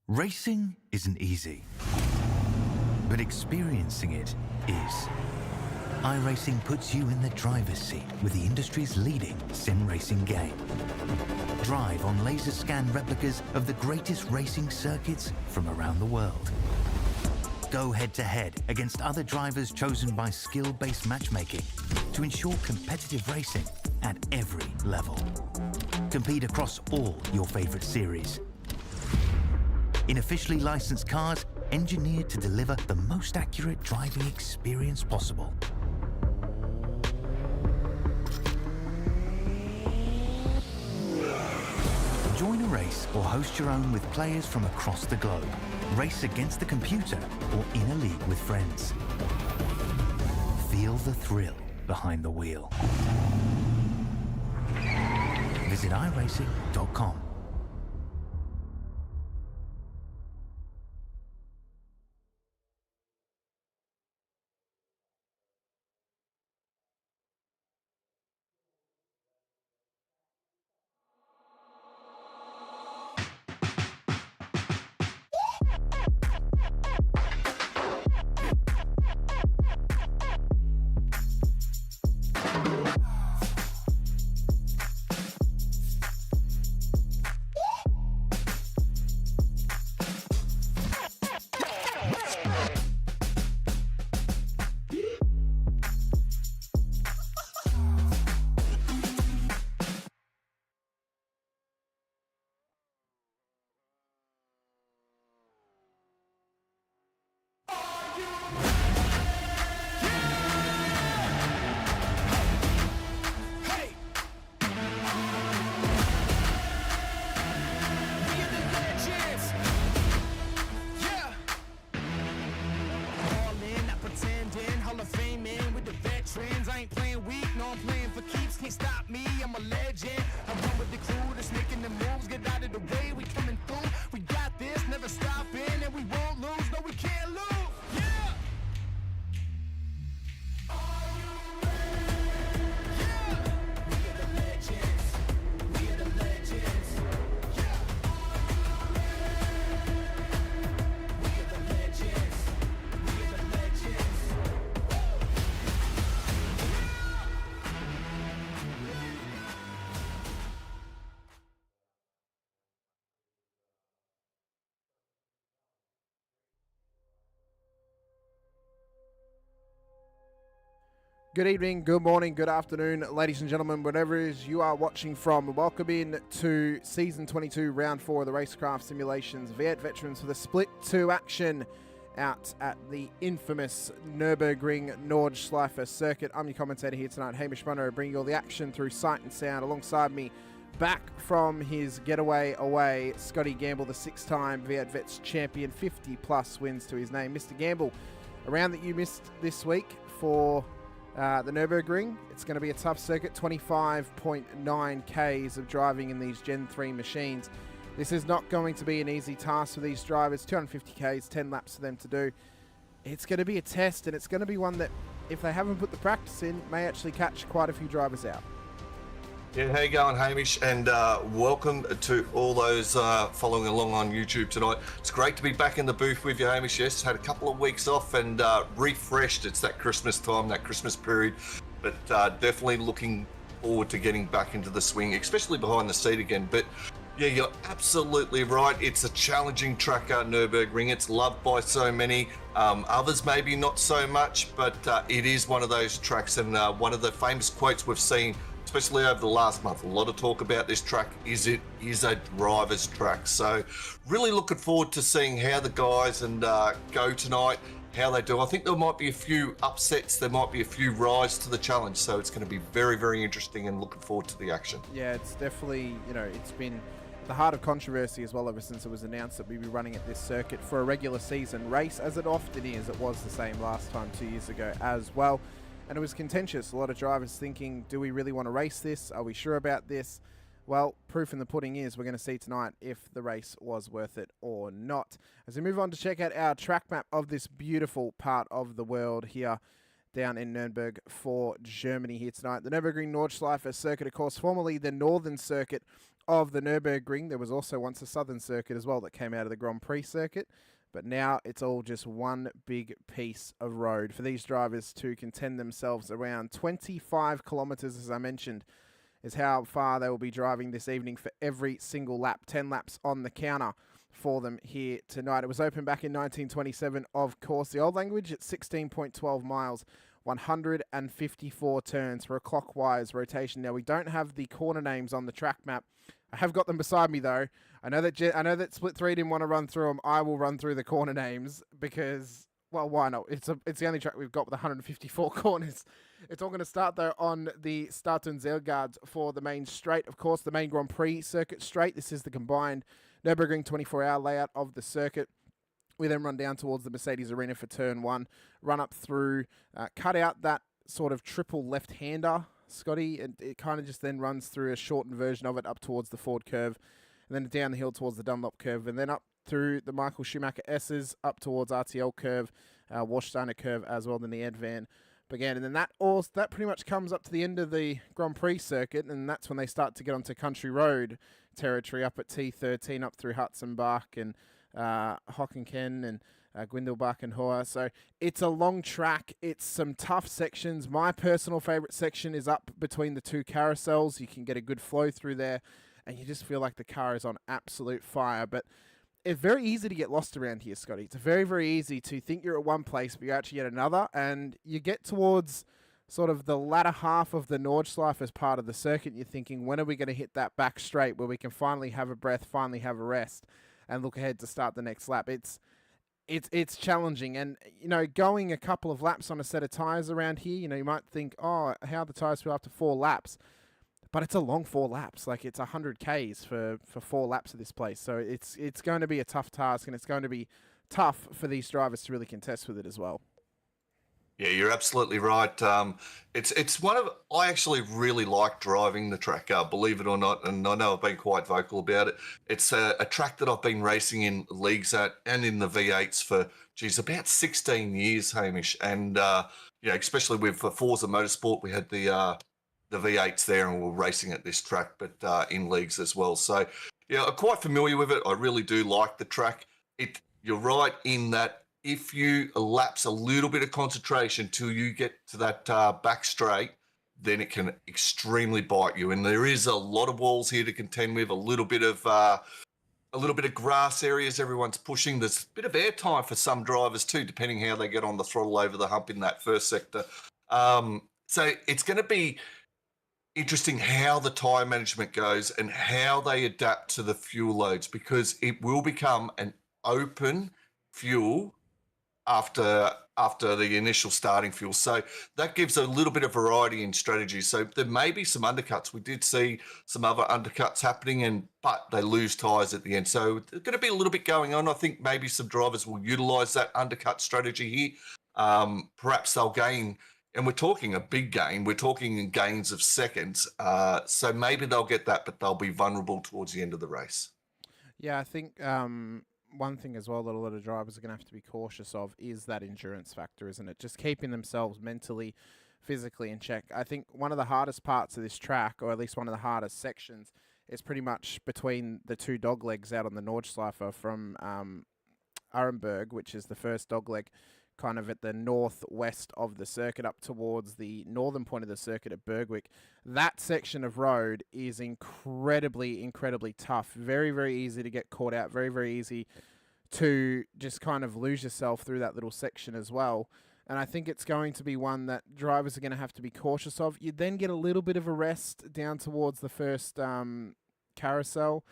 Racing isn't easy, but experiencing it is. iRacing puts you in the driver's seat with the industry's leading sim racing game. Drive on laser scan replicas of the greatest racing circuits from around the world. Go head-to-head against other drivers chosen by skill-based matchmaking to ensure competitive racing at every level. Compete across all your favorite series. In officially licensed cars, engineered to deliver the most accurate driving experience possible. Join a race or host your own with players from across the globe. Race against the computer or in a league with friends. Feel the thrill behind the wheel. Visit iRacing.com. Good evening, good morning, good afternoon, ladies and gentlemen, whatever it is you are watching from. Welcome in to Season 22, Round 4 of the Racekraft Simulations V8 Veterans for the Split 2 action out at the infamous Nürburgring Nordschleife circuit. I'm your commentator here tonight, Hamish Munro, bringing you all the action through sight and sound. Alongside me, back from his getaway away, Scotty Gamble, the six-time V8 Vets champion, 50-plus wins to his name. Mr. Gamble, a round that you missed this week for the Nürburgring. It's going to be a tough circuit, 25.9 Ks of driving in these Gen 3 machines. This is not going to be an easy task for these drivers, 250 Ks, 10 laps for them to do. It's going to be a test, and it's going to be one that, if they haven't put the practice in, may actually catch quite a few drivers out. Yeah, how you going, Hamish? And welcome to all those following along on YouTube tonight. It's great to be back in the booth with you, Hamish. Yes, had a couple of weeks off and refreshed. It's that Christmas time, that Christmas period. But definitely looking forward to getting back into the swing, especially behind the seat again. But yeah, you're absolutely right. It's a challenging track, Nürburgring. It's loved by so many. Others maybe not so much, but it is one of those tracks. And one of the famous quotes we've seen, especially over the last month, a lot of talk about this track, is it is a driver's track. So really looking forward to seeing how the guys go tonight, how they do. I think there might be a few upsets, there might be a few rise to the challenge. So it's going to be very, very interesting and looking forward to the action. Yeah, it's definitely, it's been the heart of controversy as well ever since it was announced that we'd be running at this circuit for a regular season race, as it often is. It was the same last time 2 years ago as well. And it was contentious. A lot of drivers thinking, do we really want to race this? Are we sure about this? Well, proof in the pudding is we're going to see tonight if the race was worth it or not. As we move on to check out our track map of this beautiful part of the world here, down in Nürburgring for Germany here tonight. The Nürburgring Nordschleife circuit, of course, formerly the northern circuit of the Nürburgring. There was also once a southern circuit as well that came out of the Grand Prix circuit, but now it's all just one big piece of road for these drivers to contend themselves. Around 25 kilometres, as I mentioned, is how far they will be driving this evening for every single lap. 10 laps on the counter for them here tonight. It was opened back in 1927, of course. The old language at 16.12 miles, 154 turns for a clockwise rotation. Now, we don't have the corner names on the track map. I have got them beside me, though. I know that Split 3 didn't want to run through them. I will run through the corner names because, well, why not? It's the only track we've got with 154 corners. It's all going to start, though, on the Starten Seilgaard for the main straight. Of course, the main Grand Prix circuit straight. This is the combined Nürburgring 24-hour layout of the circuit. We then run down towards the Mercedes Arena for turn 1, run up through, cut out that sort of triple left-hander, Scotty, and it kind of just then runs through a shortened version of it up towards the Ford curve, and then down the hill towards the Dunlop curve, and then up through the Michael Schumacher S's, up towards RTL curve, Warsteiner curve as well, then the Ed Van began. And then that pretty much comes up to the end of the Grand Prix circuit, and that's when they start to get onto country road territory up at T13, up through Hutzenbach and Hockenken and Gwindelbach and Hoher. So it's a long track. It's some tough sections. My personal favorite section is up between the two carousels. You can get a good flow through there, and you just feel like the car is on absolute fire. But it's very easy to get lost around here, Scotty. It's very, very easy to think you're at one place, but you're actually at another, and you get towards sort of the latter half of the Nordschleife as part of the circuit. You're thinking, when are we going to hit that back straight where we can finally have a breath, finally have a rest, and look ahead to start the next lap? It's challenging, and going a couple of laps on a set of tires around here, you might think, oh, how the tires feel after 4 laps, but it's a long 4 laps. Like, it's 100 Ks for 4 laps of this place, so it's going to be a tough task, and it's going to be tough for these drivers to really contest with it as well. Yeah, you're absolutely right. It's one of, I actually really like driving the track, believe it or not, and I know I've been quite vocal about it. It's a track that I've been racing in leagues at and in the V8s for, about 16 years, Hamish. And, especially with Forza Motorsport, we had the V8s there and we were racing at this track, but in leagues as well. So, yeah, I'm quite familiar with it. I really do like the track. You're right in that if you lapse a little bit of concentration till you get to that back straight, then it can extremely bite you. And there is a lot of walls here to contend with, a little bit of grass areas everyone's pushing. There's a bit of air time for some drivers too, depending how they get on the throttle over the hump in that first sector. So it's going to be interesting how the tyre management goes and how they adapt to the fuel loads, because it will become an open fuel after the initial starting fuel. So that gives a little bit of variety in strategy. So there may be some undercuts. We did see some other undercuts happening, but they lose tyres at the end. So there's going to be a little bit going on. I think maybe some drivers will utilise that undercut strategy here. Perhaps they'll gain, and we're talking a big gain. We're talking in gains of seconds. So maybe they'll get that, but they'll be vulnerable towards the end of the race. Yeah, I think one thing as well that a lot of drivers are going to have to be cautious of is that endurance factor, isn't it? Just keeping themselves mentally, physically in check. I think one of the hardest parts of this track, or at least one of the hardest sections, is pretty much between the 2 doglegs out on the Nordschleife from Arenberg, which is the first dogleg kind of at the northwest of the circuit up towards the northern point of the circuit at Bergwick. That section of road is incredibly, incredibly tough. Very, very easy to get caught out. Very, very easy to just kind of lose yourself through that little section as well. And I think it's going to be one that drivers are going to have to be cautious of. You then get a little bit of a rest down towards the first carousel,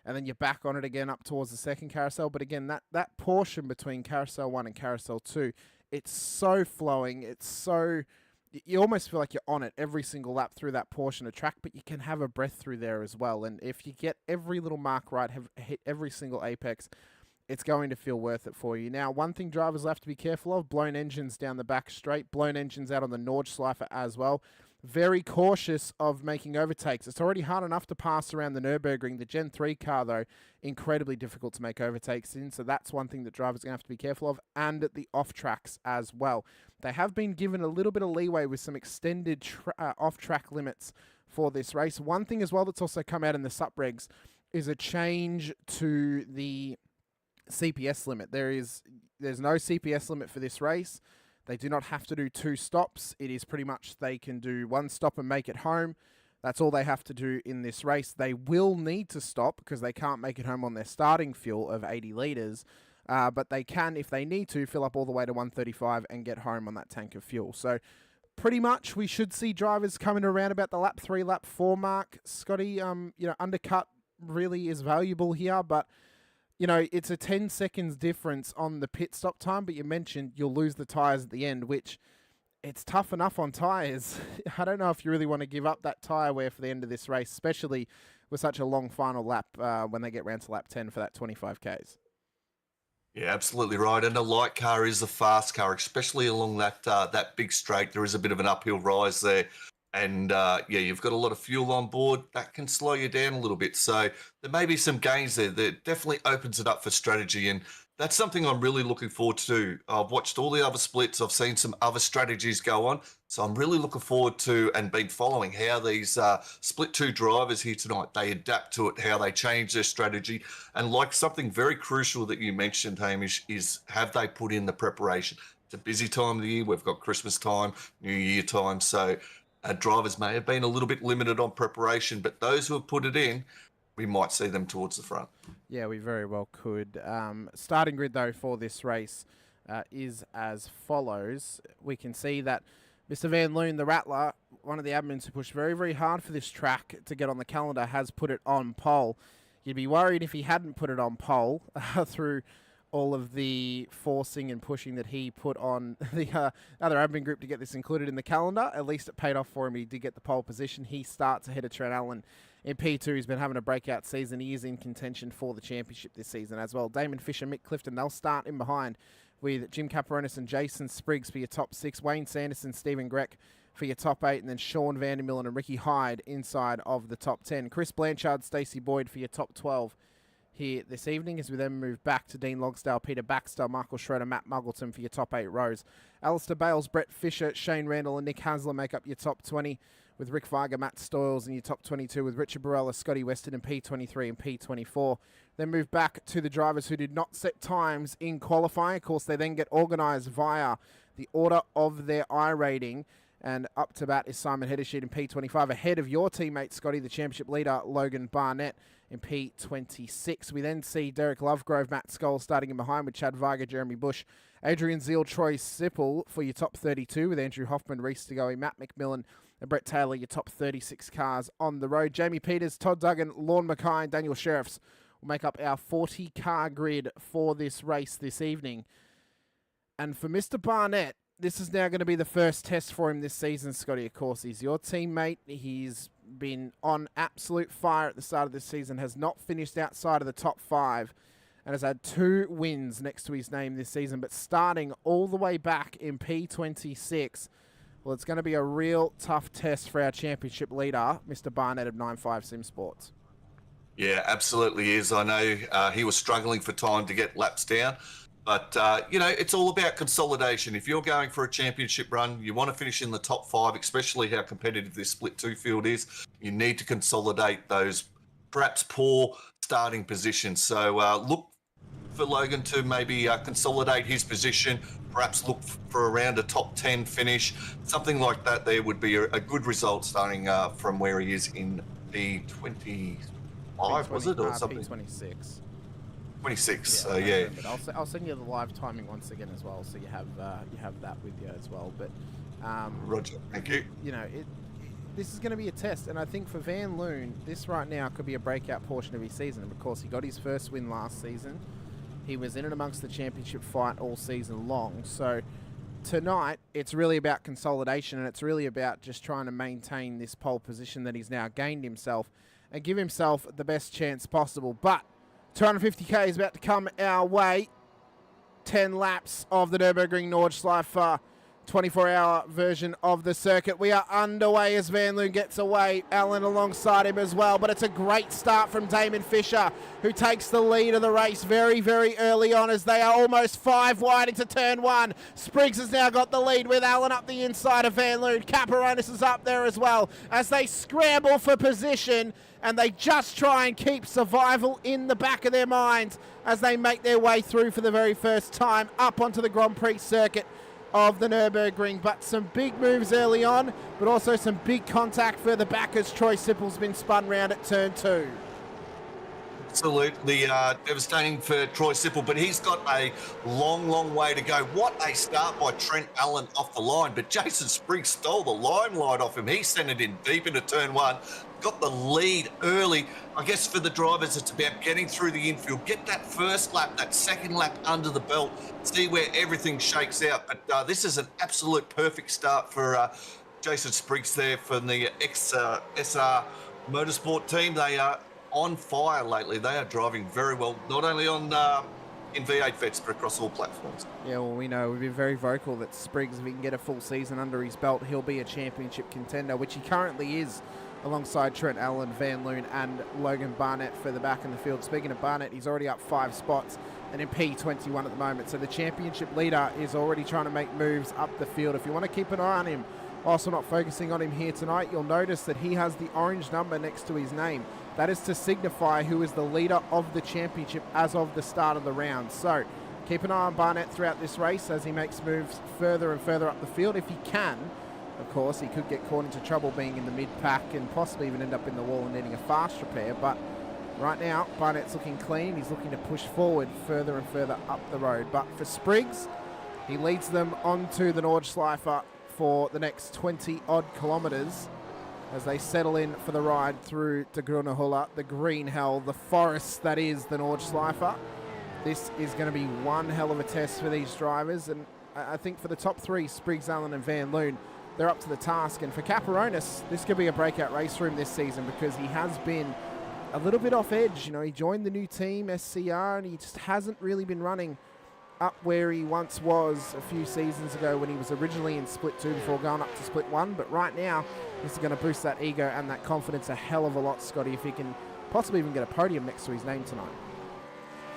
and then you're back on it again up towards the second carousel. But again, that portion between carousel 1 and carousel 2, it's so flowing. It's so, you almost feel like you're on it every single lap through that portion of track, but you can have a breath through there as well. And if you get every little mark right, have hit every single apex, it's going to feel worth it for you. Now, one thing drivers will have to be careful of, blown engines down the back straight, blown engines out on the Nordschleife as well. very cautious of making overtakes. It's already hard enough to pass around the Nürburgring. The Gen 3 car, though, incredibly difficult to make overtakes in, so that's one thing that drivers are going to have to be careful of, and at the off-tracks as well. They have been given a little bit of leeway with some extended off-track limits for this race. One thing as well that's also come out in the sup-regs is a change to the CPS limit. There's no CPS limit for this race. They do not have to do 2 stops. It is pretty much they can do 1 stop and make it home. That's all they have to do in this race. They will need to stop because they can't make it home on their starting fuel of 80 litres. But they can, if they need to, fill up all the way to 135 and get home on that tank of fuel. So pretty much we should see drivers coming around about the lap 3, lap 4 mark. Scotty, undercut really is valuable here, but it's a 10 seconds difference on the pit stop time, but you mentioned you'll lose the tyres at the end, which it's tough enough on tyres. I don't know if you really want to give up that tyre wear for the end of this race, especially with such a long final lap when they get round to lap 10 for that 25 Ks. Yeah, absolutely right. And a light car is a fast car, especially along that big straight. There is a bit of an uphill rise there. And you've got a lot of fuel on board. That can slow you down a little bit. So there may be some gains there that definitely opens it up for strategy. And that's something I'm really looking forward to. I've watched all the other splits. I've seen some other strategies go on. So I'm really looking forward to and been following how these split 2 drivers here tonight, they adapt to it, how they change their strategy. And like something very crucial that you mentioned, Hamish, is have they put in the preparation? It's a busy time of the year. We've got Christmas time, New Year time. So drivers may have been a little bit limited on preparation, but those who have put it in, we might see them towards the front. Yeah, we very well could. Starting grid, though, for this race is as follows. We can see that Mr. Van Loon, the Rattler, one of the admins who pushed very, very hard for this track to get on the calendar, has put it on pole. You'd be worried if he hadn't put it on pole through all of the forcing and pushing that he put on the other admin group to get this included in the calendar. At least it paid off for him. He did get the pole position. He starts ahead of Trent Allen in P2. He's been having a breakout season. He is in contention for the championship this season as well. Damon Fisher, Mick Clifton, they'll start in behind with Jim Caperonis and Jason Spriggs for your top 6. Wayne Sanderson, Stephen Greck for your top 8. And then Sean Vandermillen and Ricky Hyde inside of the top 10. Chris Blanchard, Stacey Boyd for your top 12. Here this evening as we then move back to Dean Logsdale, Peter Baxter, Michael Schroeder, Matt Muggleton for your top 8 rows. Alistair Bales, Brett Fisher, Shane Randall and Nick Hasler make up your top 20 with Rick Varga, Matt Stoyles in your top 22 with Richard Barella, Scotty Weston in P23 and P24. Then move back to the drivers who did not set times in qualifying. Of course, they then get organised via the order of their I rating. And up to bat is Simon Heddersheet in P25, ahead of your teammate, Scotty, the championship leader, Logan Barnett, in P26. We then see Derek Lovegrove, Matt Scholl starting in behind with Chad Varga, Jeremy Bush, Adrian Zeal, Troy Sipple for your top 32 with Andrew Hoffman, Reese Degoe, Matt McMillan, and Brett Taylor, your top 36 cars on the road. Jamie Peters, Todd Duggan, Lorne Mackay, and Daniel Sheriffs will make up our 40-car grid for this race this evening. And for Mr. Barnett, this is now going to be the first test for him this season, Scotty. Of course, he's your teammate. He's been on absolute fire at the start of this season, has not finished outside of the top 5, and has had 2 wins next to his name this season. But starting all the way back in P26, well, it's going to be a real tough test for our championship leader, Mr. Barnett of 9.5 Sim Sports. Yeah, absolutely is. I know he was struggling for time to get laps down. But, it's all about consolidation. If you're going for a championship run, you want to finish in the top 5, especially how competitive this split 2 field is. You need to consolidate those perhaps poor starting positions. So look for Logan to maybe consolidate his position, perhaps look for around a top 10 finish. Something like that there would be a good result starting from where he is in P25, was it? Or something? P26. 26, yeah. I'll send you the live timing once again as well, so you have that with you as well. But Roger, thank you. This is going to be a test, and I think for Van Loon, this right now could be a breakout portion of his season. And of course, he got his first win last season. He was in and amongst the championship fight all season long. So tonight, it's really about consolidation, and it's really about just trying to maintain this pole position that he's now gained himself and give himself the best chance possible. But 250k is about to come our way. 10 laps of the Nürburgring Nordschleife 24-hour version of the circuit. We are underway as Van Loon gets away. Allen alongside him as well, but it's a great start from Damon Fisher, who takes the lead of the race very, very early on as they are almost 5 wide into turn 1. Spriggs has now got the lead with Allen up the inside of Van Loon. Caparonis is up there as well as they scramble for position, and they just try and keep survival in the back of their minds as they make their way through for the very first time up onto the Grand Prix circuit of the Nürburgring. But some big moves early on, but also some big contact further back as Troy Sipple's been spun round at turn 2. Absolutely devastating for Troy Sipple, but he's got a long, long way to go. What a start by Trent Allen off the line, but Jason Spriggs stole the limelight off him. He sent it in deep into turn 1, got the lead early. I guess for the drivers, it's about getting through the infield, get that first lap, that second lap under the belt, see where everything shakes out. But this is an absolute perfect start for Jason Spriggs there from the SR Motorsport team. They are on fire lately. They are driving very well, not only on in V8 Vets, but across all platforms. Yeah, well, we know, we've been very vocal that Spriggs, if he can get a full season under his belt, he'll be a championship contender, which he currently is, alongside Trent Allen, Van Loon and Logan Barnett for the back in the field. Speaking of Barnett, he's already up 5 spots and in P21 at the moment. So the championship leader is already trying to make moves up the field. If you want to keep an eye on him, also not focusing on him here tonight, you'll notice that he has the orange number next to his name. That is to signify who is the leader of the championship as of the start of the round. So keep an eye on Barnett throughout this race as he makes moves further and further up the field. If he can, of course, he could get caught into trouble being in the mid-pack and possibly even end up in the wall and needing a fast repair. But right now, Barnett's looking clean. He's looking to push forward further and further up the road. But for Spriggs, he leads them onto the Nordschleife for the next 20-odd kilometres as they settle in for the ride through to Grunehula, the green hell, the forest that is the Nordschleife. This is going to be one hell of a test for these drivers, and I think for the top 3, Spriggs, Allen and Van Loon, they're up to the task. And for Caparonis, this could be a breakout race for him this season because he has been a little bit off edge. You know, he joined the new team, SCR, and he just hasn't really been running up where he once was a few seasons ago when he was originally in Split 2 before going up to Split 1. But right now, this is going to boost that ego and that confidence a hell of a lot, Scotty, if he can possibly even get a podium next to his name tonight.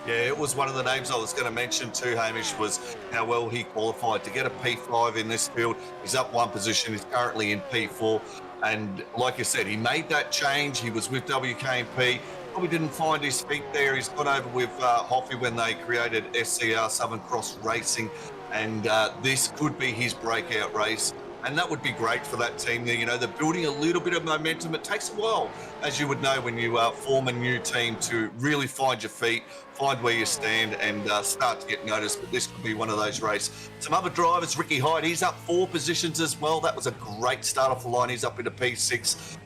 Yeah, it was one of the names I was going to mention too, Hamish, was how well he qualified to get a P5 in this field. He's up 1 position. He's currently in P4. And like you said, he made that change. He was with WKMP. Probably didn't find his feet there. He's gone over with Hoffy when they created SCR Southern Cross Racing. And this could be his breakout race. And that would be great for that team there. You know, they're building a little bit of momentum. It takes a while, as you would know, when you form a new team to really find your feet, find where you stand and start to get noticed. But this could be one of those races. Some other drivers, Ricky Hyde, he's up 4 positions as well. That was a great start off the line. He's up into P6.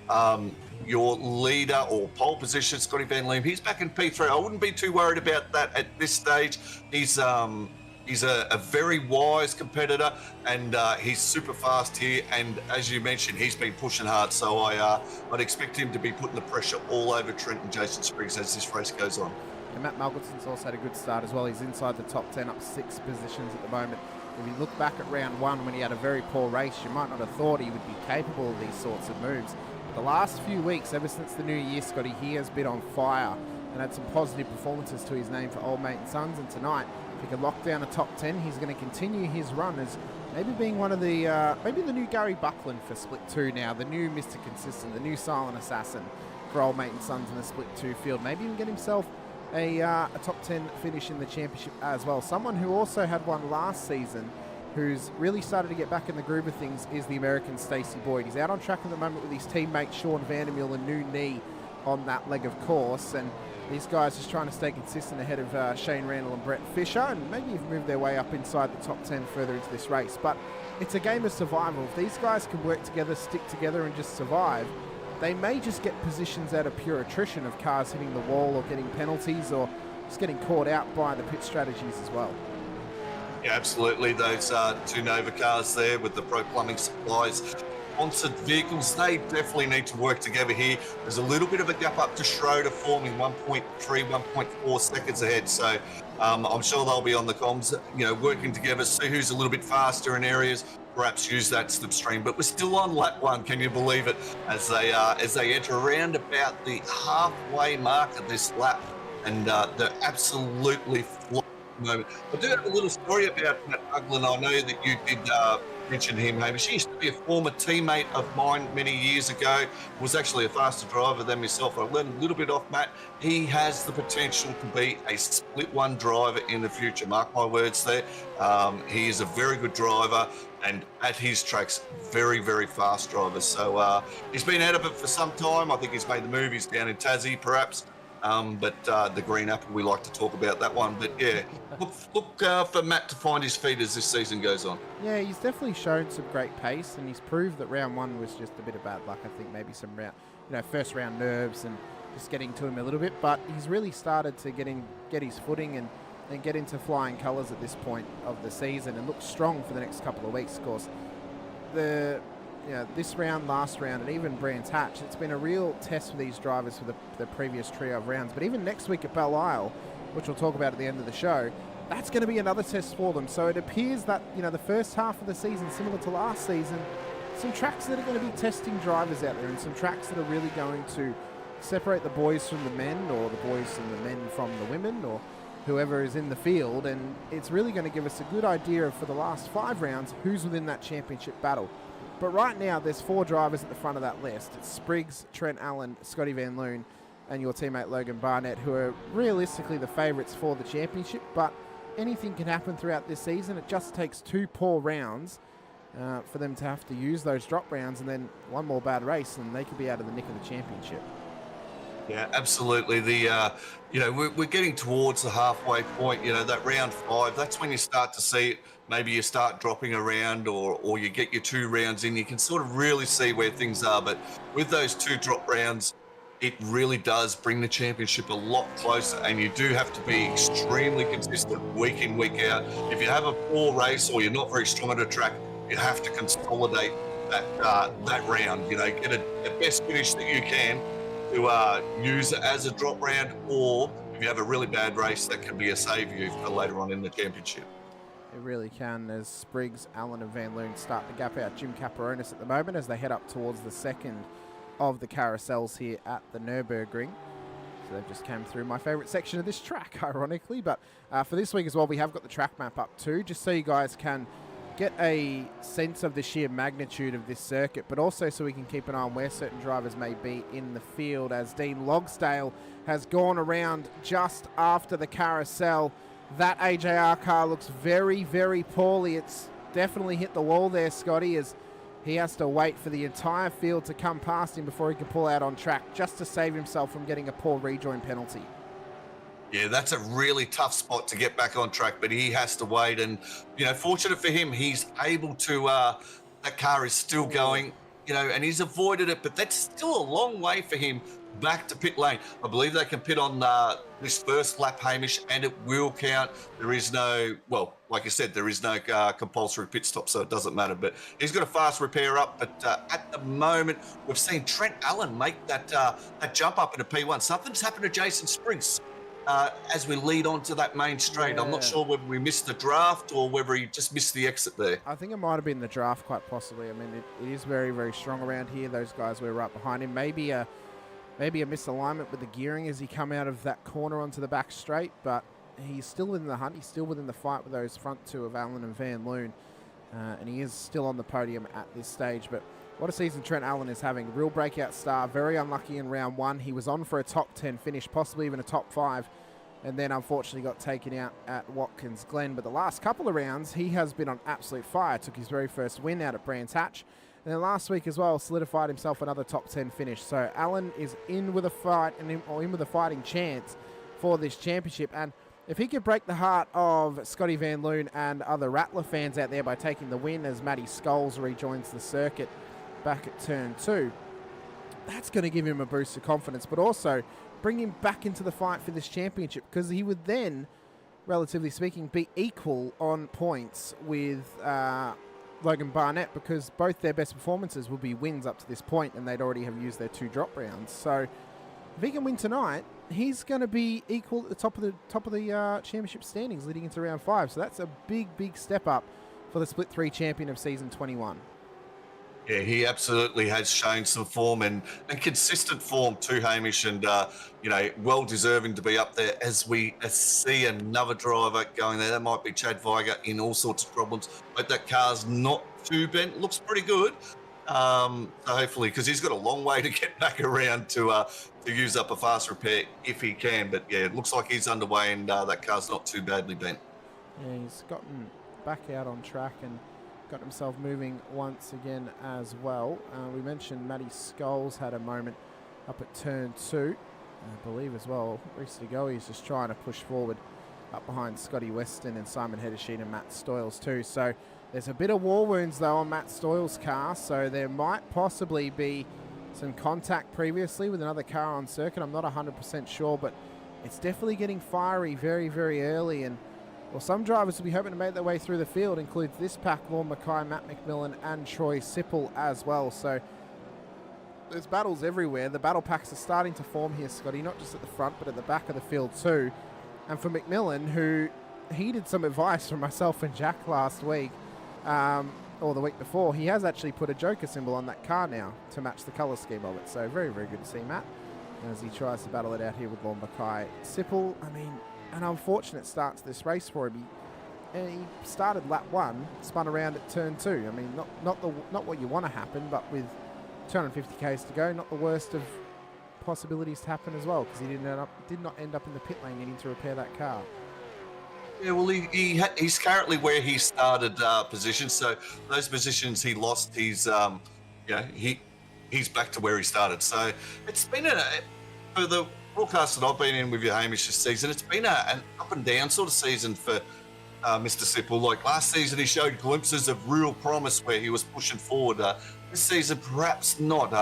Your leader or pole position, Scotty Van Leem, he's back in P3. I wouldn't be too worried about that at this stage. He's a very wise competitor, and he's super fast here. And as you mentioned, he's been pushing hard. So I'd expect him to be putting the pressure all over Trent and Jason Spriggs as this race goes on. And Matt Malgelson's also had a good start as well. He's inside the top 10, up 6 positions at the moment. If you look back at round 1 when he had a very poor race, you might not have thought he would be capable of these sorts of moves. But the last few weeks, ever since the new year, Scotty, he has been on fire and had some positive performances to his name for Old Mate and Sons. And tonight, if he can lock down a top 10, he's going to continue his run as maybe being one of the, maybe the new Gary Buckland for Split 2 now, the new Mr. Consistent, the new Silent Assassin for Old Mate and Sons in the Split 2 field. Maybe even get himself a top 10 finish in the championship as well. Someone who also had one last season who's really started to get back in the groove of things is the American Stacey Boyd. He's out on track at the moment with his teammate Sean Vandermeer, a new knee on that leg of course, and these guys just trying to stay consistent ahead of Shane Randall and Brett Fisher, and maybe even move their way up inside the top 10 further into this race. But it's a game of survival. If these guys can work together, stick together and just survive, they may just get positions out of pure attrition of cars hitting the wall or getting penalties or just getting caught out by the pit strategies as well. Yeah, absolutely. Those 2 Nova cars there with the Pro Plumbing Supplies sponsored vehicles, they definitely need to work together here. There's a little bit of a gap up to Schroeder, forming 1.3, 1.4 seconds ahead. So I'm sure they'll be on the comms, you know, working together, see who's a little bit faster in areas. perhaps use that slipstream. But we're still on lap 1, can you believe it? As they enter around about the halfway mark of this lap, and they're absolutely flying at the moment. I do have a little story about Matt Uglin. I know that you did mention him, Hamish. He used to be a former teammate of mine many years ago, was actually a faster driver than myself. I learned a little bit off Matt. He has the potential to be a split one driver in the future. Mark my words there. He is a very good driver, and at his tracks, very, very fast driver. So he's been out of it for some time. I think he's made the move. He's down in Tassie, perhaps. But the Green Apple, we like to talk about that one. But yeah, look for Matt to find his feet as this season goes on. Yeah, he's definitely shown some great pace, and he's proved that round 1 was just a bit of bad luck. I think maybe some first round nerves and just getting to him a little bit. But he's really started to get his footing and get into flying colours at this point of the season, and look strong for the next couple of weeks. Of course, this round, last round, and even Brands Hatch, it's been a real test for these drivers for the previous trio of rounds. But even next week at Belle Isle, which we'll talk about at the end of the show, that's going to be another test for them. So it appears that, the first half of the season, similar to last season, some tracks that are going to be testing drivers out there, and some tracks that are really going to separate the boys from the men, or the boys and the men from the women, or whoever is in the field. And it's really going to give us a good idea of, for the last 5 rounds, who's within that championship battle. But right now, there's 4 drivers at the front of that list. It's Spriggs, Trent Allen, Scotty Van Loon, and your teammate Logan Barnett, who are realistically the favourites for the championship. But anything can happen throughout this season. It just takes 2 poor rounds for them to have to use those drop rounds, and then 1 more bad race, and they could be out of the nick of the championship. Yeah, absolutely. We're getting towards the halfway point. That round 5, that's when you start to see it. Maybe you start dropping around, or you get your 2 rounds in. You can sort of really see where things are. But with those 2 drop rounds, it really does bring the championship a lot closer, and you do have to be extremely consistent week in, week out. If you have a poor race, or you're not very strong at a track, you have to consolidate that round. Get a best finish that you can to use it as a drop round, or if you have a really bad race, that can be a save you for later on in the championship. It really can, as Spriggs, Allen and Van Loon start to gap out Jim Caperonis at the moment as they head up towards the second of the carousels here at the Nürburgring. So they've just came through my favourite section of this track, ironically. But for this week as well, we have got the track map up too, just so you guys can get a sense of the sheer magnitude of this circuit, but also so we can keep an eye on where certain drivers may be in the field, as Dean Logsdale has gone around just after the carousel. That AJR car looks very, very poorly. It's definitely hit the wall there, Scotty, as he has to wait for the entire field to come past him before he can pull out on track, just to save himself from getting a poor rejoin penalty. Yeah, that's a really tough spot to get back on track, but he has to wait. And, fortunate for him, he's able to, that car is still going, and he's avoided it, but that's still a long way for him back to pit lane. I believe they can pit on this first lap, Hamish, and it will count. There is no, well, like I said, there is no compulsory pit stop, so it doesn't matter. But he's got a fast repair up. But at the moment, we've seen Trent Allen make that jump up into P1. Something's happened to Jason Spriggs as we lead on to that main straight. Yeah. I'm not sure whether we missed the draft or whether he just missed the exit there. I think it might have been the draft, quite possibly. I mean, it is very, very strong around here. Those guys were right behind him. Maybe a misalignment with the gearing as he come out of that corner onto the back straight, but he's still within the hunt. He's still within the fight with those front 2 of Allen and Van Loon, and he is still on the podium at this stage. But what a season Trent Allen is having. Real breakout star. Very unlucky in round 1. He was on for a top 10 finish, possibly even a top 5, and then unfortunately got taken out at Watkins Glen. But the last couple of rounds, he has been on absolute fire. Took his very first win out at Brands Hatch. And then last week as well, solidified himself another top 10 finish. So Allen is in with a fight, or in with a fighting chance for this championship. And if he could break the heart of Scotty Van Loon and other Rattler fans out there by taking the win as Matty Scholes rejoins the circuit back at turn 2, that's going to give him a boost of confidence, but also bring him back into the fight for this championship, because he would then, relatively speaking, be equal on points with Logan Barnett, because both their best performances will be wins up to this point, and they'd already have used their 2 drop rounds. So if he can win tonight, he's going to be equal at the top of the championship standings leading into round 5. So that's a big, big step up for the Split 3 champion of Season 21. Yeah, he absolutely has shown some form and consistent form too, Hamish, and well deserving to be up there as we see another driver going there. That might be Chad Viger in all sorts of problems, but that car's not too bent. Looks pretty good. So hopefully, because he's got a long way to get back around to use up a fast repair if he can. But yeah, it looks like he's underway and that car's not too badly bent. Yeah, he's gotten back out on track and got himself moving once again as well. We mentioned Matty Scholes had a moment up at turn 2, I believe as well. Reese DeGoey is just trying to push forward up behind Scotty Weston and Simon Hedersheet and Matt Stoyles too. So there's a bit of war wounds though on Matt Stoyles' car, so there might possibly be some contact previously with another car on circuit. I'm not 100% sure, but it's definitely getting fiery very, very early. And well, some drivers will be hoping to make their way through the field, includes this pack, Lorne Mackay, Matt McMillan and Troy Sipple as well. So there's battles everywhere. The battle packs are starting to form here, Scotty, not just at the front, but at the back of the field too. And for McMillan, who heeded some advice from myself and Jack last week, or the week before, he has actually put a Joker symbol on that car now to match the colour scheme of it. So very, very good to see Matt as he tries to battle it out here with Lorne Mackay. Sipple, I mean, an unfortunate start to this race for him. He started lap 1, spun around at turn 2. I mean, not what you want to happen, but with 250 k's to go, not the worst of possibilities to happen as well, because he did not end up in the pit lane needing to repair that car. Yeah, well, he's currently where he started positions. So those positions he lost, he's back to where he started. So it's been for the broadcast that I've been in with you, Hamish, this season, it's been an up and down sort of season for Mr. Sipple. Like last season, he showed glimpses of real promise where he was pushing forward. This season, perhaps not,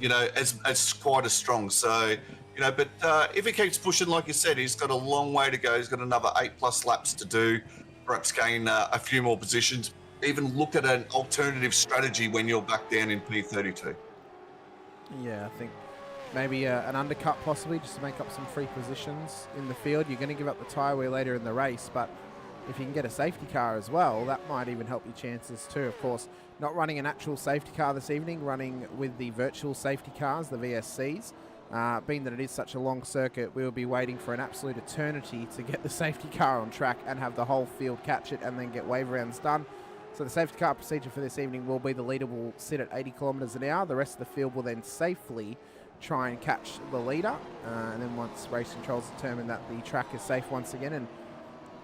as quite as strong. So, but if he keeps pushing, like you said, he's got a long way to go. He's got another 8+ laps to do, perhaps gain a few more positions. Even look at an alternative strategy when you're back down in P32. Yeah, I think maybe an undercut possibly, just to make up some free positions in the field. You're going to give up the tyre wear later in the race, but if you can get a safety car as well, that might even help your chances too. Of course, not running an actual safety car this evening, running with the virtual safety cars, the VSCs. Being that it is such a long circuit, we'll be waiting for an absolute eternity to get the safety car on track and have the whole field catch it and then get wave rounds done. So the safety car procedure for this evening will be the leader will sit at 80 kilometres an hour. The rest of the field will then safely try and catch the leader. And then once race controls determine that the track is safe once again and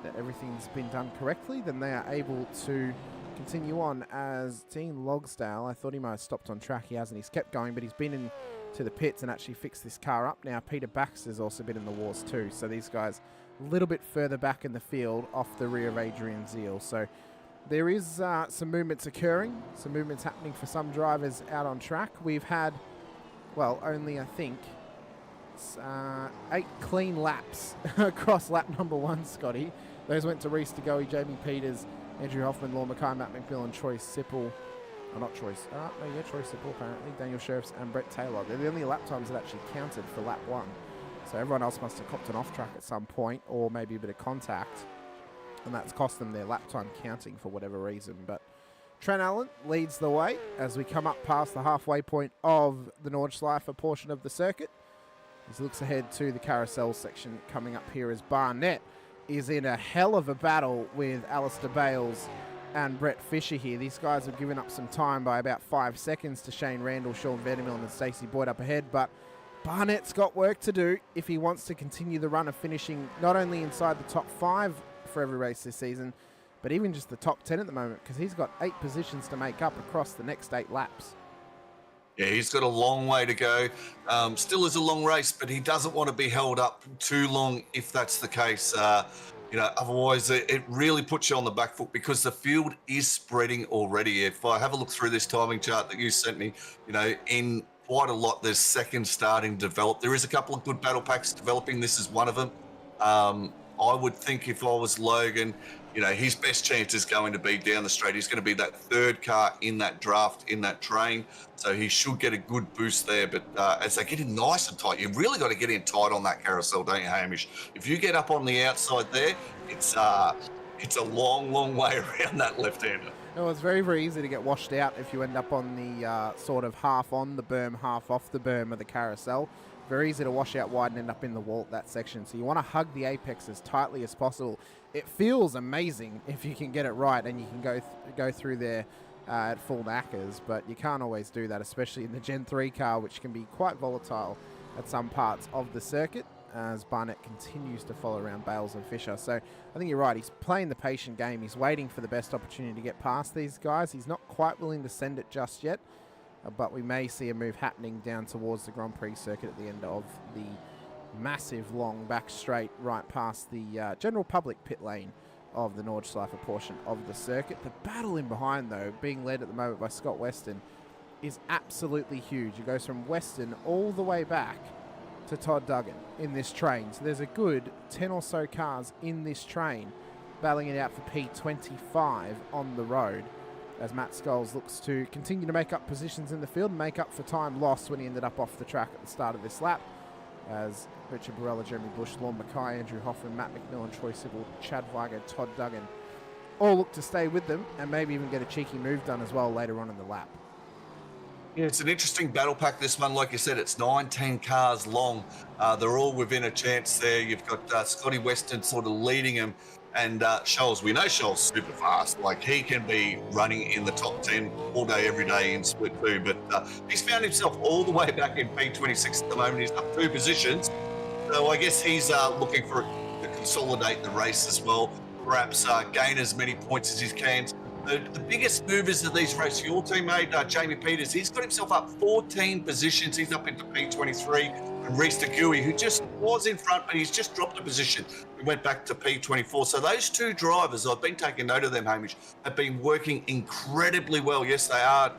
that everything's been done correctly, then they are able to continue on. As Dean Logsdale, I thought he might have stopped on track. He hasn't. He's kept going, but he's been in to the pits and actually fixed this car up. Now Peter Baxter's also been in the wars too, so these guys a little bit further back in the field off the rear of Adrian Zeal. So there is some movements occurring, some movements happening for some drivers out on track. We've had, well, only I think 8 clean laps across lap number 1, Scotty. Those went to Reese DeGoey, Jamie Peters, Andrew Hoffman, Lorne Mackay, Matt McMillan, Troy Sipple. Oh, not Troy. Troy Sipple apparently, Daniel Sheriffs and Brett Taylor. They're the only lap times that actually counted for lap 1. So everyone else must have copped an off track at some point or maybe a bit of contact. And that's cost them their lap time counting for whatever reason. But Trent Allen leads the way as we come up past the halfway point of the Nordschleife portion of the circuit. As he looks ahead to the carousel section coming up here as Barnett is in a hell of a battle with Alistair Bales and Brett Fisher here. These guys have given up some time by about 5 seconds to Shane Randall, Sean Vandermill and Stacey Boyd up ahead, but Barnett's got work to do if he wants to continue the run of finishing not only inside the top 5 for every race this season, but even just the top 10 at the moment, because he's got 8 positions to make up across the next 8 laps. Yeah, he's got a long way to go. Still is a long race, but he doesn't want to be held up too long if that's the case. Otherwise it really puts you on the back foot because the field is spreading already. If I have a look through this timing chart that you sent me, in quite a lot, there's seconds starting to develop. There is a couple of good battle packs developing. This is one of them. I would think if I was Logan, his best chance is going to be down the straight. He's going to be that 3rd car in that draft, in that train. So he should get a good boost there. But as they get in nice and tight, you've really got to get in tight on that carousel, don't you, Hamish? If you get up on the outside there, it's it's a long, long way around that left-hander. No, it's very, very easy to get washed out if you end up on the sort of half on the berm, half off the berm of the carousel. Very easy to wash out wide and end up in the wall at that section. So you want to hug the apex as tightly as possible. It feels amazing if you can get it right and you can go through there at full knackers, but you can't always do that, especially in the Gen 3 car, which can be quite volatile at some parts of the circuit, as Barnett continues to follow around Bales and Fisher. So I think you're right. He's playing the patient game. He's waiting for the best opportunity to get past these guys. He's not quite willing to send it just yet, but we may see a move happening down towards the Grand Prix circuit at the end of the massive long back straight right past the general public pit lane of the Nordschleife portion of the circuit. The battle in behind, though, being led at the moment by Scott Weston, is absolutely huge. It goes from Weston all the way back to Todd Duggan in this train. So there's a good 10 or so cars in this train battling it out for P25 on the road, as Matt Scholes looks to continue to make up positions in the field and make up for time lost when he ended up off the track at the start of this lap, as Richard Barella, Jeremy Bush, Lorne Mackay, Andrew Hoffman, Matt McMillan, Troy Sibbald, Chad Weiger, Todd Duggan all look to stay with them and maybe even get a cheeky move done as well later on in the lap. Yeah, it's an interesting battle pack, this one. Like you said, it's 9-10 cars long. They're all within a chance there. You've got Scotty Weston sort of leading him, and Scholes, we know Scholes super fast. Like, he can be running in the top 10 all day, every day in Split 2, but he's found himself all the way back in P26 at the moment. He's up 2 positions. So I guess he's looking for to consolidate the race as well, perhaps gain as many points as he can. The biggest movers of these races, your teammate, Jamie Peters, he's got himself up 14 positions. He's up into P23. And Reese DeGuy, who just was in front, but he's just dropped a position. We went back to P24. So those two drivers, I've been taking note of them, Hamish, have been working incredibly well. Yes, they are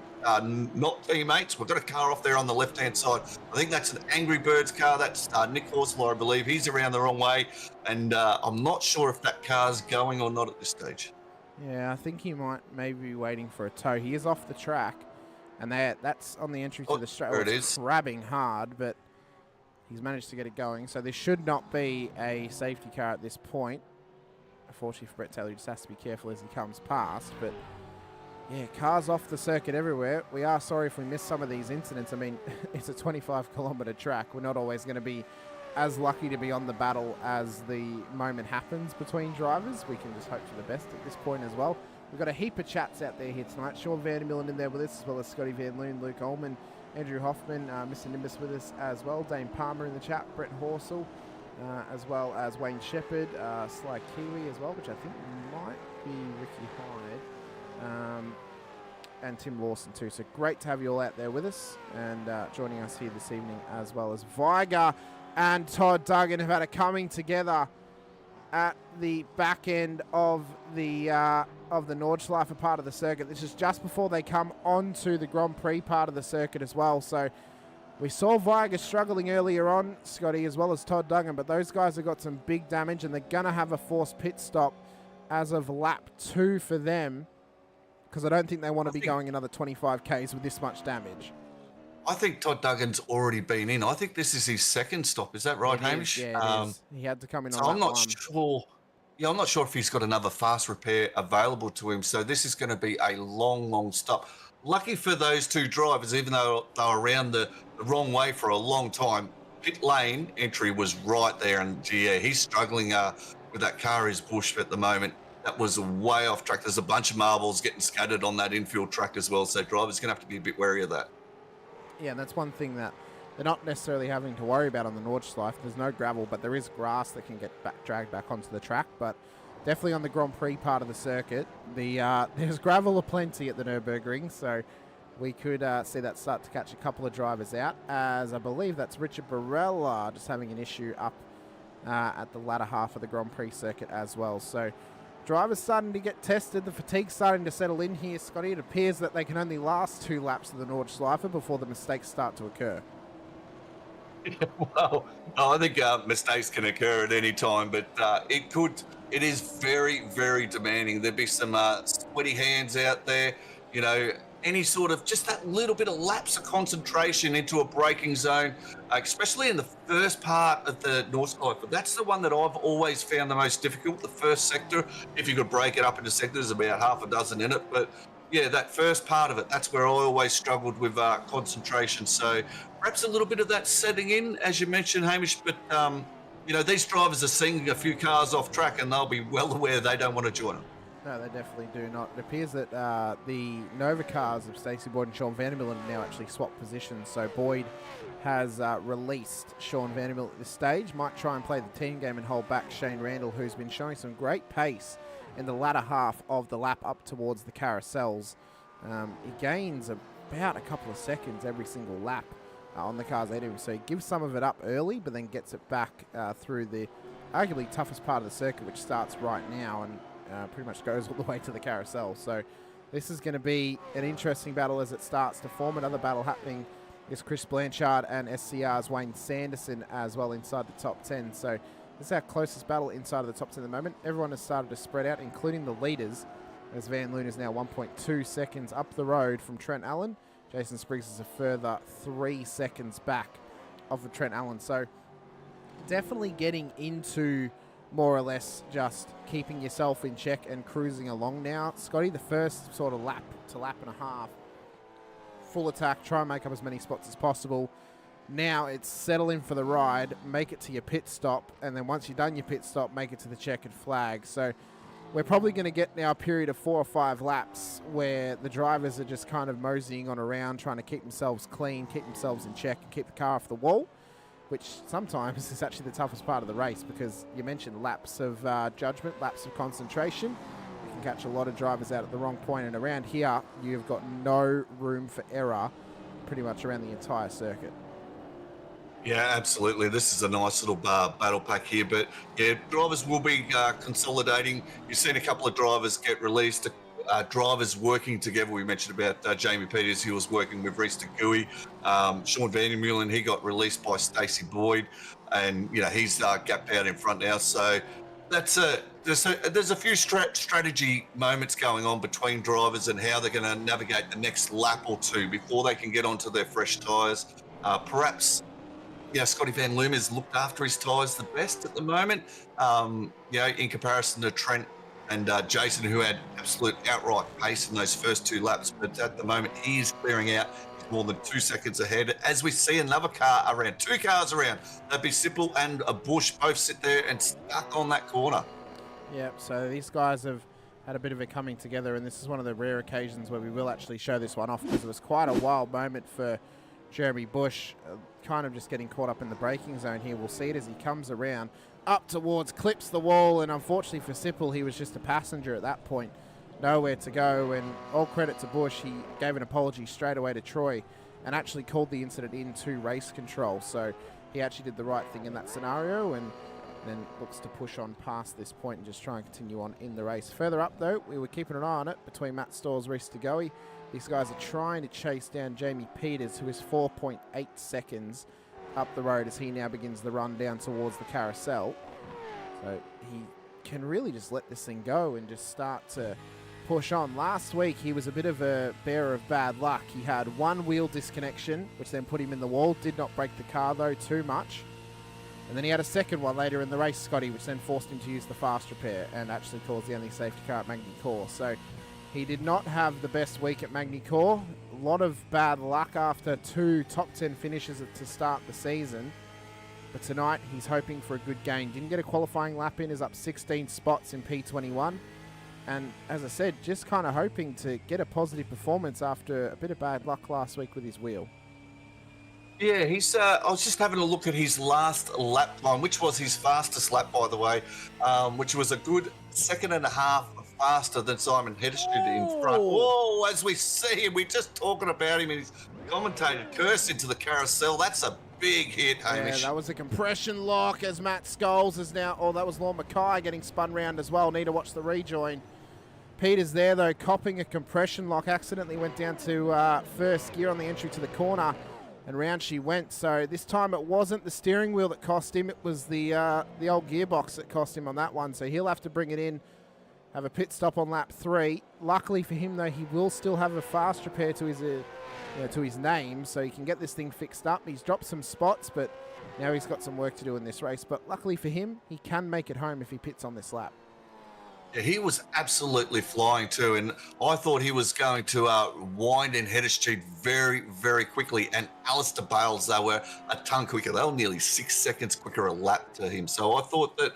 not teammates. We've got a car off there on the left-hand side. I think that's an Angry Birds car. That's Nick Horsler, I believe. He's around the wrong way. And I'm not sure if that car's going or not at this stage. Yeah, I think he might maybe be waiting for a tow. He is off the track, and that's on the entry to the straight. There it is. Crabbing hard, but he's managed to get it going. So there should not be a safety car at this point. Unfortunately for Brett Taylor, he just has to be careful as he comes past. But yeah, cars off the circuit everywhere. We are sorry if we miss some of these incidents. I mean, it's a 25-kilometre track. We're not always going to be as lucky to be on the battle as the moment happens between drivers. We can just hope for the best at this point as well. We've got a heap of chats out there here tonight. Sean Vandermillen in there with us, as well as Scotty Van Loon, Luke Ullman, Andrew Hoffman, Mr. Nimbus with us as well, Dane Palmer in the chat, Brett Horsell, as well as Wayne Shepherd, Sly Kiwi as well, which I think might be Ricky Hyde, and Tim Lawson too. So great to have you all out there with us and joining us here this evening, as well as Weiger and Todd Duggan have had a coming together at the back end of the Nordschleife part of the circuit. This is just before they come onto the Grand Prix part of the circuit as well. So we saw Weiger struggling earlier on, Scotty, as well as Todd Duggan, but those guys have got some big damage and they're going to have a forced pit stop as of lap 2 for them, because I don't think they want to be going another 25 Ks with this much damage. I think Todd Duggan's already been in. I think this is his second stop. Is that right, Hamish? Yeah, it is. He had to come in on I'm not sure. Yeah, I'm not sure if he's got another fast repair available to him. So this is going to be a long, long stop. Lucky for those two drivers, even though they were around the wrong way for a long time, pit lane entry was right there. And yeah, he's struggling with that car, his Bush at the moment. That was way off track. There's a bunch of marbles getting scattered on that infield track as well. So drivers going to have to be a bit wary of that. Yeah, and that's one thing that they're not necessarily having to worry about on the Nordschleife. There's no gravel, but there is grass that can get dragged back onto the track. But definitely on the Grand Prix part of the circuit, there's gravel aplenty at the Nürburgring, so we could see that start to catch a couple of drivers out, as I believe that's Richard Barella just having an issue up at the latter half of the Grand Prix circuit as well. So drivers starting to get tested. The fatigue's starting to settle in here, Scotty. It appears that they can only last 2 laps of the Nordschleife before the mistakes start to occur. Yeah, well, I think mistakes can occur at any time, but it is very, very demanding. There'd be some sweaty hands out there. You know, any sort of just that little bit of lapse of concentration into a braking zone, especially in the first part of the Nordschleife. That's the one that I've always found the most difficult, the first sector. If you could break it up into sectors, about half a dozen in it. But yeah, that first part of it, that's where I always struggled with concentration. So perhaps a little bit of that setting in, as you mentioned, Hamish, but you know, these drivers are seeing a few cars off track and they'll be well aware they don't want to join them. No, they definitely do not. It appears that the Nova cars of Stacey Boyd and Sean Vandermill have now actually swapped positions. So Boyd has released Sean Vandermill at this stage. Might try and play the team game and hold back Shane Randall, who's been showing some great pace in the latter half of the lap up towards the carousels. He gains about a couple of seconds every single lap on the cars ahead of him. So he gives some of it up early, but then gets it back through the arguably toughest part of the circuit, which starts right now and pretty much goes all the way to the carousel. So this is going to be an interesting battle as it starts to form. Another battle happening is Chris Blanchard and SCR's Wayne Sanderson as well inside the top 10. So this is our closest battle inside of the top 10 at the moment. Everyone has started to spread out, including the leaders, as Van Loon is now 1.2 seconds up the road from Trent Allen. Jason Spriggs is a further 3 seconds back of the Trent Allen. So definitely getting into more or less just keeping yourself in check and cruising along now. Scotty, the first sort of lap to lap and a half, full attack, try and make up as many spots as possible. Now it's settle in for the ride, make it to your pit stop, and then once you've done your pit stop, make it to the checkered flag. So we're probably going to get now a period of 4 or 5 laps where the drivers are just kind of moseying on around, trying to keep themselves clean, keep themselves in check, and keep the car off the wall, which sometimes is actually the toughest part of the race because you mentioned laps of judgment, laps of concentration. You can catch a lot of drivers out at the wrong point, and around here, you've got no room for error pretty much around the entire circuit. Yeah, absolutely. This is a nice little battle pack here, but yeah, drivers will be consolidating. You've seen a couple of drivers get released, drivers working together. We mentioned about Jamie Peters, he was working with Reese DeGuy. Sean Vandermeulen, he got released by Stacey Boyd, and you know he's gapped out in front now. So that's there's a few strategy moments going on between drivers and how they're going to navigate the next lap or two before they can get onto their fresh tyres. Perhaps. Yeah, Scotty Van Loom has looked after his tyres the best at the moment, you know, in comparison to Trent and Jason, who had absolute outright pace in those first 2 laps. But at the moment, he is clearing out more than 2 seconds ahead. As we see another car around, 2 cars around, that'd be Sipple and a Bush both sit there and stuck on that corner. Yep, so these guys have had a bit of a coming together, and this is one of the rare occasions where we will actually show this one off because it was quite a wild moment for Jeremy Bush, kind of just getting caught up in the braking zone here. We'll see it as he comes around up towards, clips the wall, and unfortunately for Sipple, he was just a passenger at that point. Nowhere to go, and all credit to Bush, he gave an apology straight away to Troy and actually called the incident into race control. So he actually did the right thing in that scenario and then looks to push on past this point and just try and continue on in the race. Further up, though, we were keeping an eye on it between Matt Storrs, Reese DeGoey. These guys are trying to chase down Jamie Peters, who is 4.8 seconds up the road as he now begins the run down towards the carousel. So he can really just let this thing go and just start to push on. Last week, he was a bit of a bearer of bad luck. He had one wheel disconnection, which then put him in the wall. Did not break the car, though, too much. And then he had a second one later in the race, Scotty, which then forced him to use the fast repair and actually caused the only safety car at Magny-Cours. So he did not have the best week at Magny-Cours. A lot of bad luck after 2 top 10 finishes to start the season. But tonight, he's hoping for a good gain. Didn't get a qualifying lap in, is up 16 spots in P21. And as I said, just kind of hoping to get a positive performance after a bit of bad luck last week with his wheel. Yeah, he's. I was just having a look at his last lap time, which was his fastest lap, by the way, which was a good 2.5 seconds faster than Simon Hedersted in front. Whoa, as we see him, we're just talking about him and he's commentated curse into the carousel. That's a big hit, Hamish. Yeah, that was a compression lock as Matt Scholes is now... Oh, that was Lorne Mackay getting spun round as well. Need to watch the rejoin. Peters there, though, copping a compression lock. Accidentally went down to first gear on the entry to the corner. And round she went. So this time it wasn't the steering wheel that cost him. It was the old gearbox that cost him on that one. So he'll have to bring it in have a pit stop on lap 3. Luckily for him, though, he will still have a fast repair to his name, so he can get this thing fixed up. He's dropped some spots, but now he's got some work to do in this race. But luckily for him, he can make it home if he pits on this lap. Yeah, he was absolutely flying too, and I thought he was going to wind in header speed very, very quickly. And Alistair Bales, they were a ton quicker. They were nearly 6 seconds quicker a lap to him. So I thought that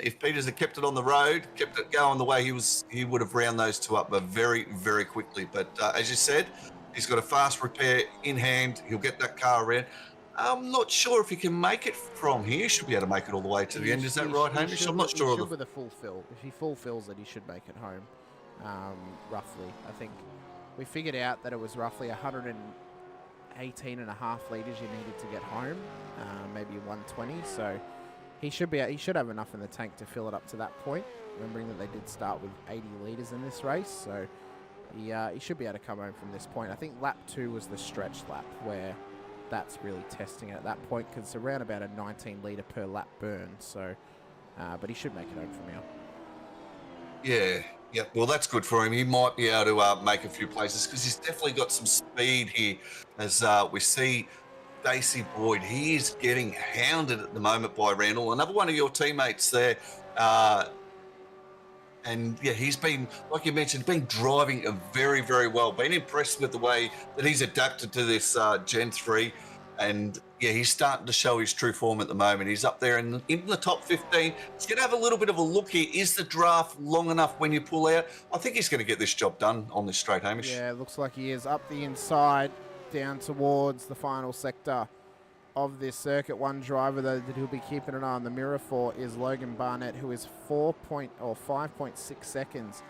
if Peters had kept it on the road, kept it going the way he would have round those two up, but very, very quickly. But as you said, he's got a fast repair in hand. He'll get that car around. I'm not sure if he can make it from here. He should be able to make it all the way to the end. Is that right, Hamish? I'm not sure. With a full fill. If he fulfills it, he should make it home, roughly. I think we figured out that it was roughly 118 and a half litres you needed to get home, maybe 120. So he should have enough in the tank to fill it up to that point, remembering that they did start with 80 litres in this race. So he should be able to come home from this point. I think lap 2 was the stretch lap where that's really testing it at that point, because it's around about a 19 litre per lap burn. So, but he should make it home from here. Yeah. Well, that's good for him. He might be able to make a few places, because he's definitely got some speed here. As we see Stacey Boyd, he is getting hounded at the moment by Randall, another one of your teammates there. And yeah, he's been, like you mentioned, been driving very, very well. Been impressed with the way that he's adapted to this Gen 3. And yeah, he's starting to show his true form at the moment. He's up there in the top 15. He's going to have a little bit of a look here. Is the draft long enough when you pull out? I think he's going to get this job done on this straight, Hamish. Yeah, it looks like he is. Up the inside, down towards the final sector of this circuit. One driver, though, that he'll be keeping an eye on the mirror for is Logan Barnett, who is 5.6 seconds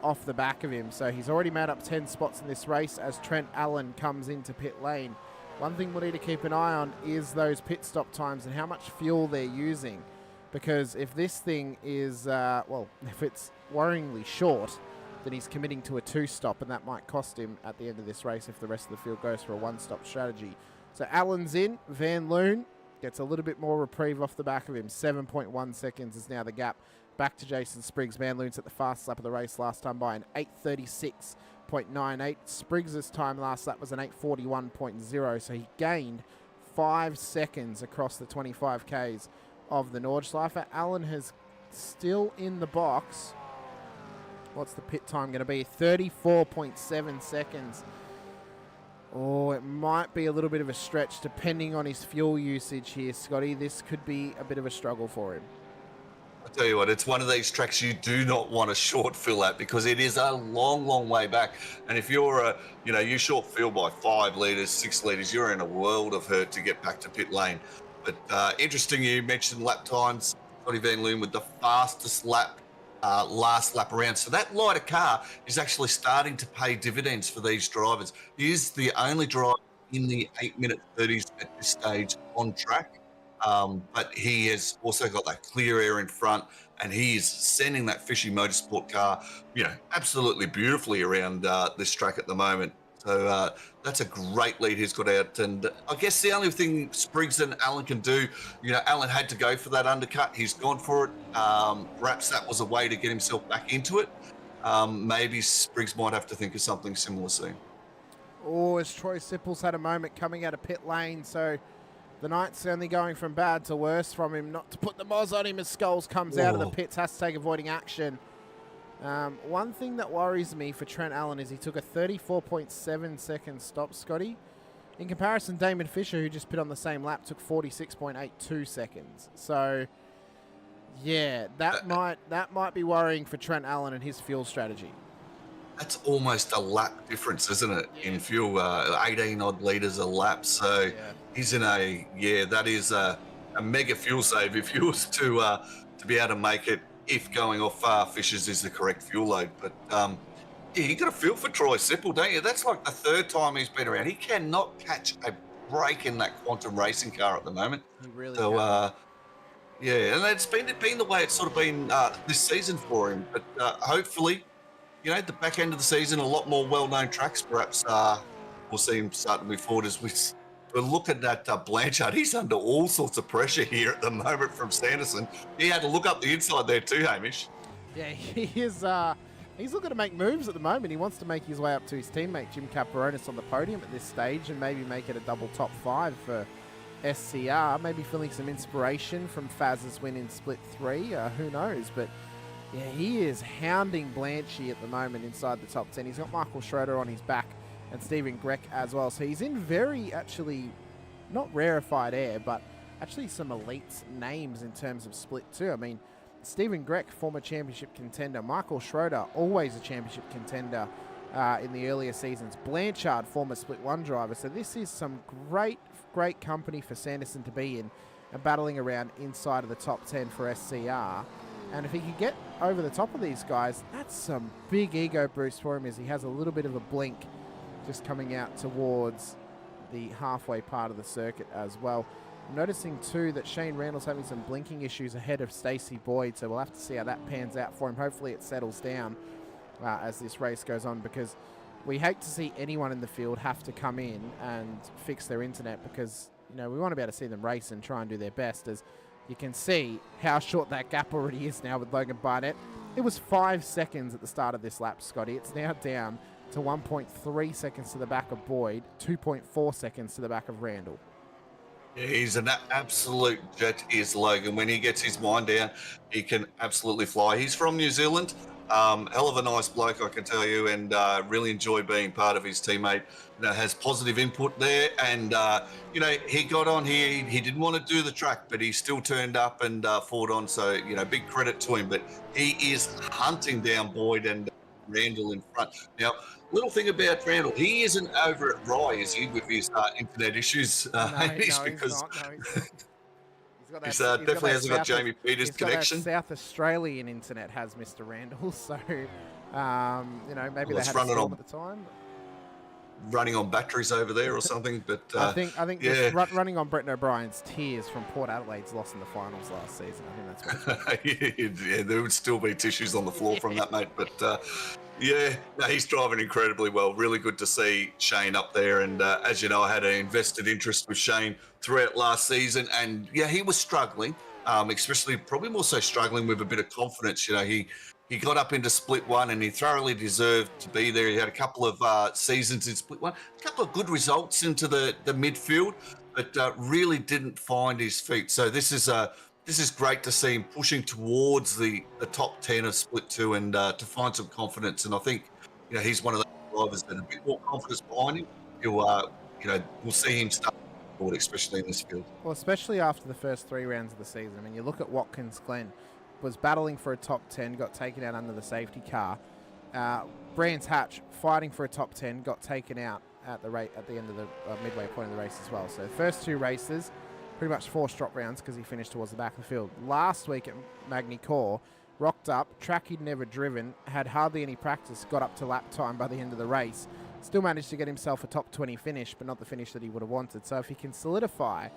off the back of him. So he's already made up 10 spots in this race as Trent Allen comes into pit lane. One thing we'll need to keep an eye on is those pit stop times and how much fuel they're using. Because if this thing is, if it's worryingly short, then he's committing to a 2-stop, and that might cost him at the end of this race if the rest of the field goes for a 1-stop strategy. So Allen's in. Van Loon gets a little bit more reprieve off the back of him. 7.1 seconds is now the gap back to Jason Spriggs. Van Loon's at the fastest lap of the race last time by an 8:36.98. Spriggs' time last lap was an 8:41.0, so he gained 5 seconds across the 25 Ks of the Nordschleife. Allen has still in the box. What's the pit time going to be? 34.7 seconds. Oh, it might be a little bit of a stretch depending on his fuel usage here, Scotty. This could be a bit of a struggle for him. I tell you what, it's one of these tracks you do not want to short fill at, because it is a long, long way back. And if you're you short fill by 5 litres, 6 litres, you're in a world of hurt to get back to pit lane. But interesting, you mentioned lap times. Scotty Van Loon with the fastest lap last lap around. So that lighter car is actually starting to pay dividends for these drivers. He is the only driver in the 8-minute 30s at this stage on track. But he has also got that clear air in front, and he is sending that Fishy Motorsport car, absolutely beautifully around this track at the moment. So that's a great lead he's got out. And I guess the only thing Spriggs and Allen can do, Allen had to go for that undercut. He's gone for it. Perhaps that was a way to get himself back into it. Maybe Spriggs might have to think of something similar soon. Oh, as Troy Sipples had a moment coming out of pit lane. So the night's only going from bad to worse from him. Not to put the moz on him as Scholes comes out of the pits, has to take avoiding action. One thing that worries me for Trent Allen is he took a 34.7 second stop, Scotty. In comparison, Damon Fisher, who just pit on the same lap, took 46.82 seconds. So, yeah, that might be worrying for Trent Allen and his fuel strategy. That's almost a lap difference, isn't it? Yeah. In fuel, 18 odd litres a lap. So he's in that is a mega fuel save if he was to be able to make it, if going off Fisher's is the correct fuel load. But you got to feel for Troy Sipple, don't you? That's like the 3rd time he's been around. He cannot catch a break in that quantum racing car at the moment. He really so, and it's been the way it's sort of been this season for him. But hopefully, the back end of the season, a lot more well-known tracks. Perhaps we'll see him start to move forward as we're looking at Blanchard. He's under all sorts of pressure here at the moment from Sanderson. He had to look up the inside there too, Hamish. Yeah, he is. He's looking to make moves at the moment. He wants to make his way up to his teammate Jim Caperonis on the podium at this stage and maybe make it a double top 5 for SCR. Maybe feeling some inspiration from Faz's win in Split 3. Who knows? But yeah, he is hounding Blanchy at the moment inside the top 10. He's got Michael Schroeder on his back and Stephen Grech as well. So he's in very, actually, not rarefied air, but actually some elite names in terms of Split 2. I mean, Stephen Grech, former championship contender. Michael Schroeder, always a championship contender in the earlier seasons. Blanchard, former Split 1 driver. So this is some great company for Sanderson to be in and battling around inside of the top 10 for SCR. And if he can get over the top of these guys, that's some big ego boost for him as he has a little bit of a blink just coming out towards the halfway part of the circuit as well. I'm noticing too that Shane Randall's having some blinking issues ahead of Stacey Boyd, so we'll have to see how that pans out for him. Hopefully it settles down as this race goes on, because we hate to see anyone in the field have to come in and fix their internet, because we want to be able to see them race and try and do their best. As you can see how short that gap already is now with Logan Barnett. It was 5 seconds at the start of this lap, Scotty. It's now down to 1.3 seconds to the back of Boyd, 2.4 seconds to the back of Randall. Yeah, he's an absolute jet, is Logan. When he gets his mind down, he can absolutely fly. He's from New Zealand. Hell of a nice bloke, I can tell you, and really enjoy being part of his teammate. Has positive input there, and he got on here. He didn't want to do the track, but he still turned up and fought on. So big credit to him. But he is hunting down Boyd and Randall in front. Now, little thing about Randall, he isn't over at Rye, is he, with his internet issues? Because he's not. He's definitely hasn't got Jamie Peters' connection. That South Australian internet has Mr. Randall, so maybe they had a storm at the time. Running on batteries over there or something, but I think just running on Brett O'Brien's tears from Port Adelaide's loss in the finals last season. I think that's what it's yeah, there would still be tissues on the floor from that, mate. But he's driving incredibly well. Really good to see Shane up there. And as you know, I had an invested interest with Shane throughout last season, and he was struggling, especially probably more so struggling with a bit of confidence. He got up into Split 1 and he thoroughly deserved to be there. He had a couple of seasons in Split 1, a couple of good results into the midfield, but really didn't find his feet. So this is great to see him pushing towards the top 10 of Split 2 and to find some confidence. And I think he's one of those drivers that a bit more confidence behind him. We'll see him start forward, especially in this field. Well, especially after the first 3 rounds of the season. I mean, you look at Watkins Glen, was battling for a top 10, got taken out under the safety car. Brands Hatch fighting for a top 10, got taken out at the end of the midway point of the race as well. So the first 2 races, pretty much 4 drop rounds because he finished towards the back of the field. Last week at Magny Core, rocked up, track he'd never driven, had hardly any practice, got up to lap time by the end of the race. Still managed to get himself a top 20 finish, but not the finish that he would have wanted. So if he can solidify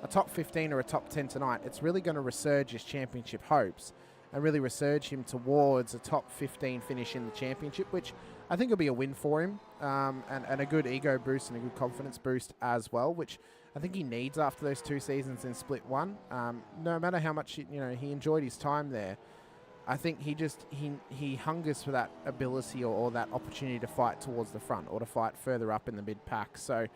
a top 15 or a top 10 tonight, it's really going to resurge his championship hopes and really resurge him towards a top 15 finish in the championship, which I think will be a win for him, and a good ego boost and a good confidence boost as well, which I think he needs after those 2 seasons in Split 1. No matter how much he enjoyed his time there, I think he hungers for that ability or that opportunity to fight towards the front or to fight further up in the mid pack. So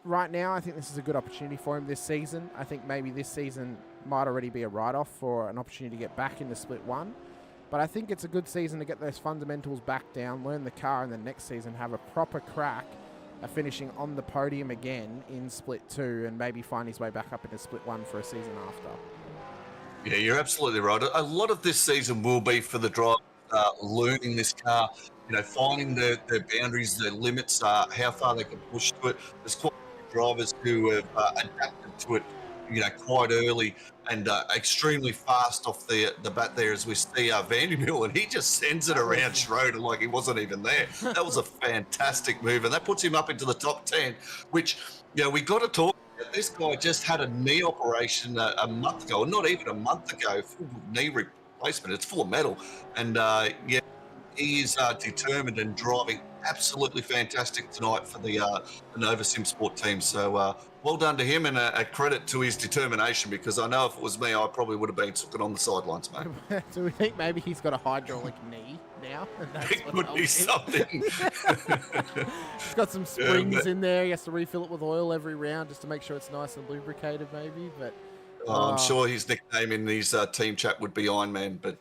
right now, I think this is a good opportunity for him this season. I think maybe this season might already be a write-off for an opportunity to get back into Split 1. But I think it's a good season to get those fundamentals back down, learn the car, and then next season have a proper crack at finishing on the podium again in Split 2 and maybe find his way back up into Split 1 for a season after. Yeah, you're absolutely right. A lot of this season will be for the driver learning this car, finding their boundaries, their limits, how far they can push to it. There's quite a few drivers who have adapted to it, quite early and extremely fast off the bat there, as we see Vanderbilt, and he just sends it around Schroeder like he wasn't even there. That was a fantastic move, and that puts him up into the top 10, which, we got to talk about. This guy just had a knee operation a month ago, or not even a month ago, full knee replacement. It's full of metal, and he is determined and driving absolutely fantastic tonight for the Nova Sim Sport team. So well done to him, and a credit to his determination, because I know if it was me, I probably would have been sitting on the sidelines, mate. Do we think maybe he's got a hydraulic knee now? And that's It what could helped be him? something. He's got some springs but- in there. He has to refill it with oil every round just to make sure it's nice and lubricated, maybe. But I'm sure his nickname in his team chat would be Iron Man, but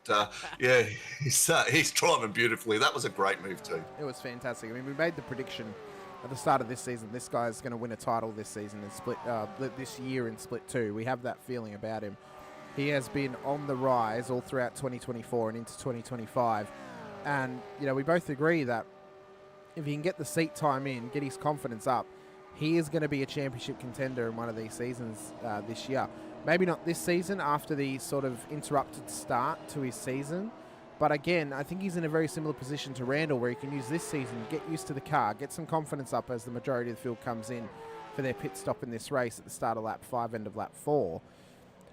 yeah, he's driving beautifully. That was a great move too. it was fantastic. I mean, we made the prediction at the start of this season. This guy's going to win a title this season and this year in Split 2. We have that feeling about him. He has been on the rise all throughout 2024 and into 2025. And, you know, we both agree that if he can get the seat time in, get his confidence up, he is going to be a championship contender in one of these seasons this year. Maybe not this season after the sort of interrupted start to his season. But again, I think he's in a very similar position to Randall, where he can use this season, get used to the car, get some confidence up as the majority of the field comes in for their pit stop in this race at the start of lap 5, end of lap 4.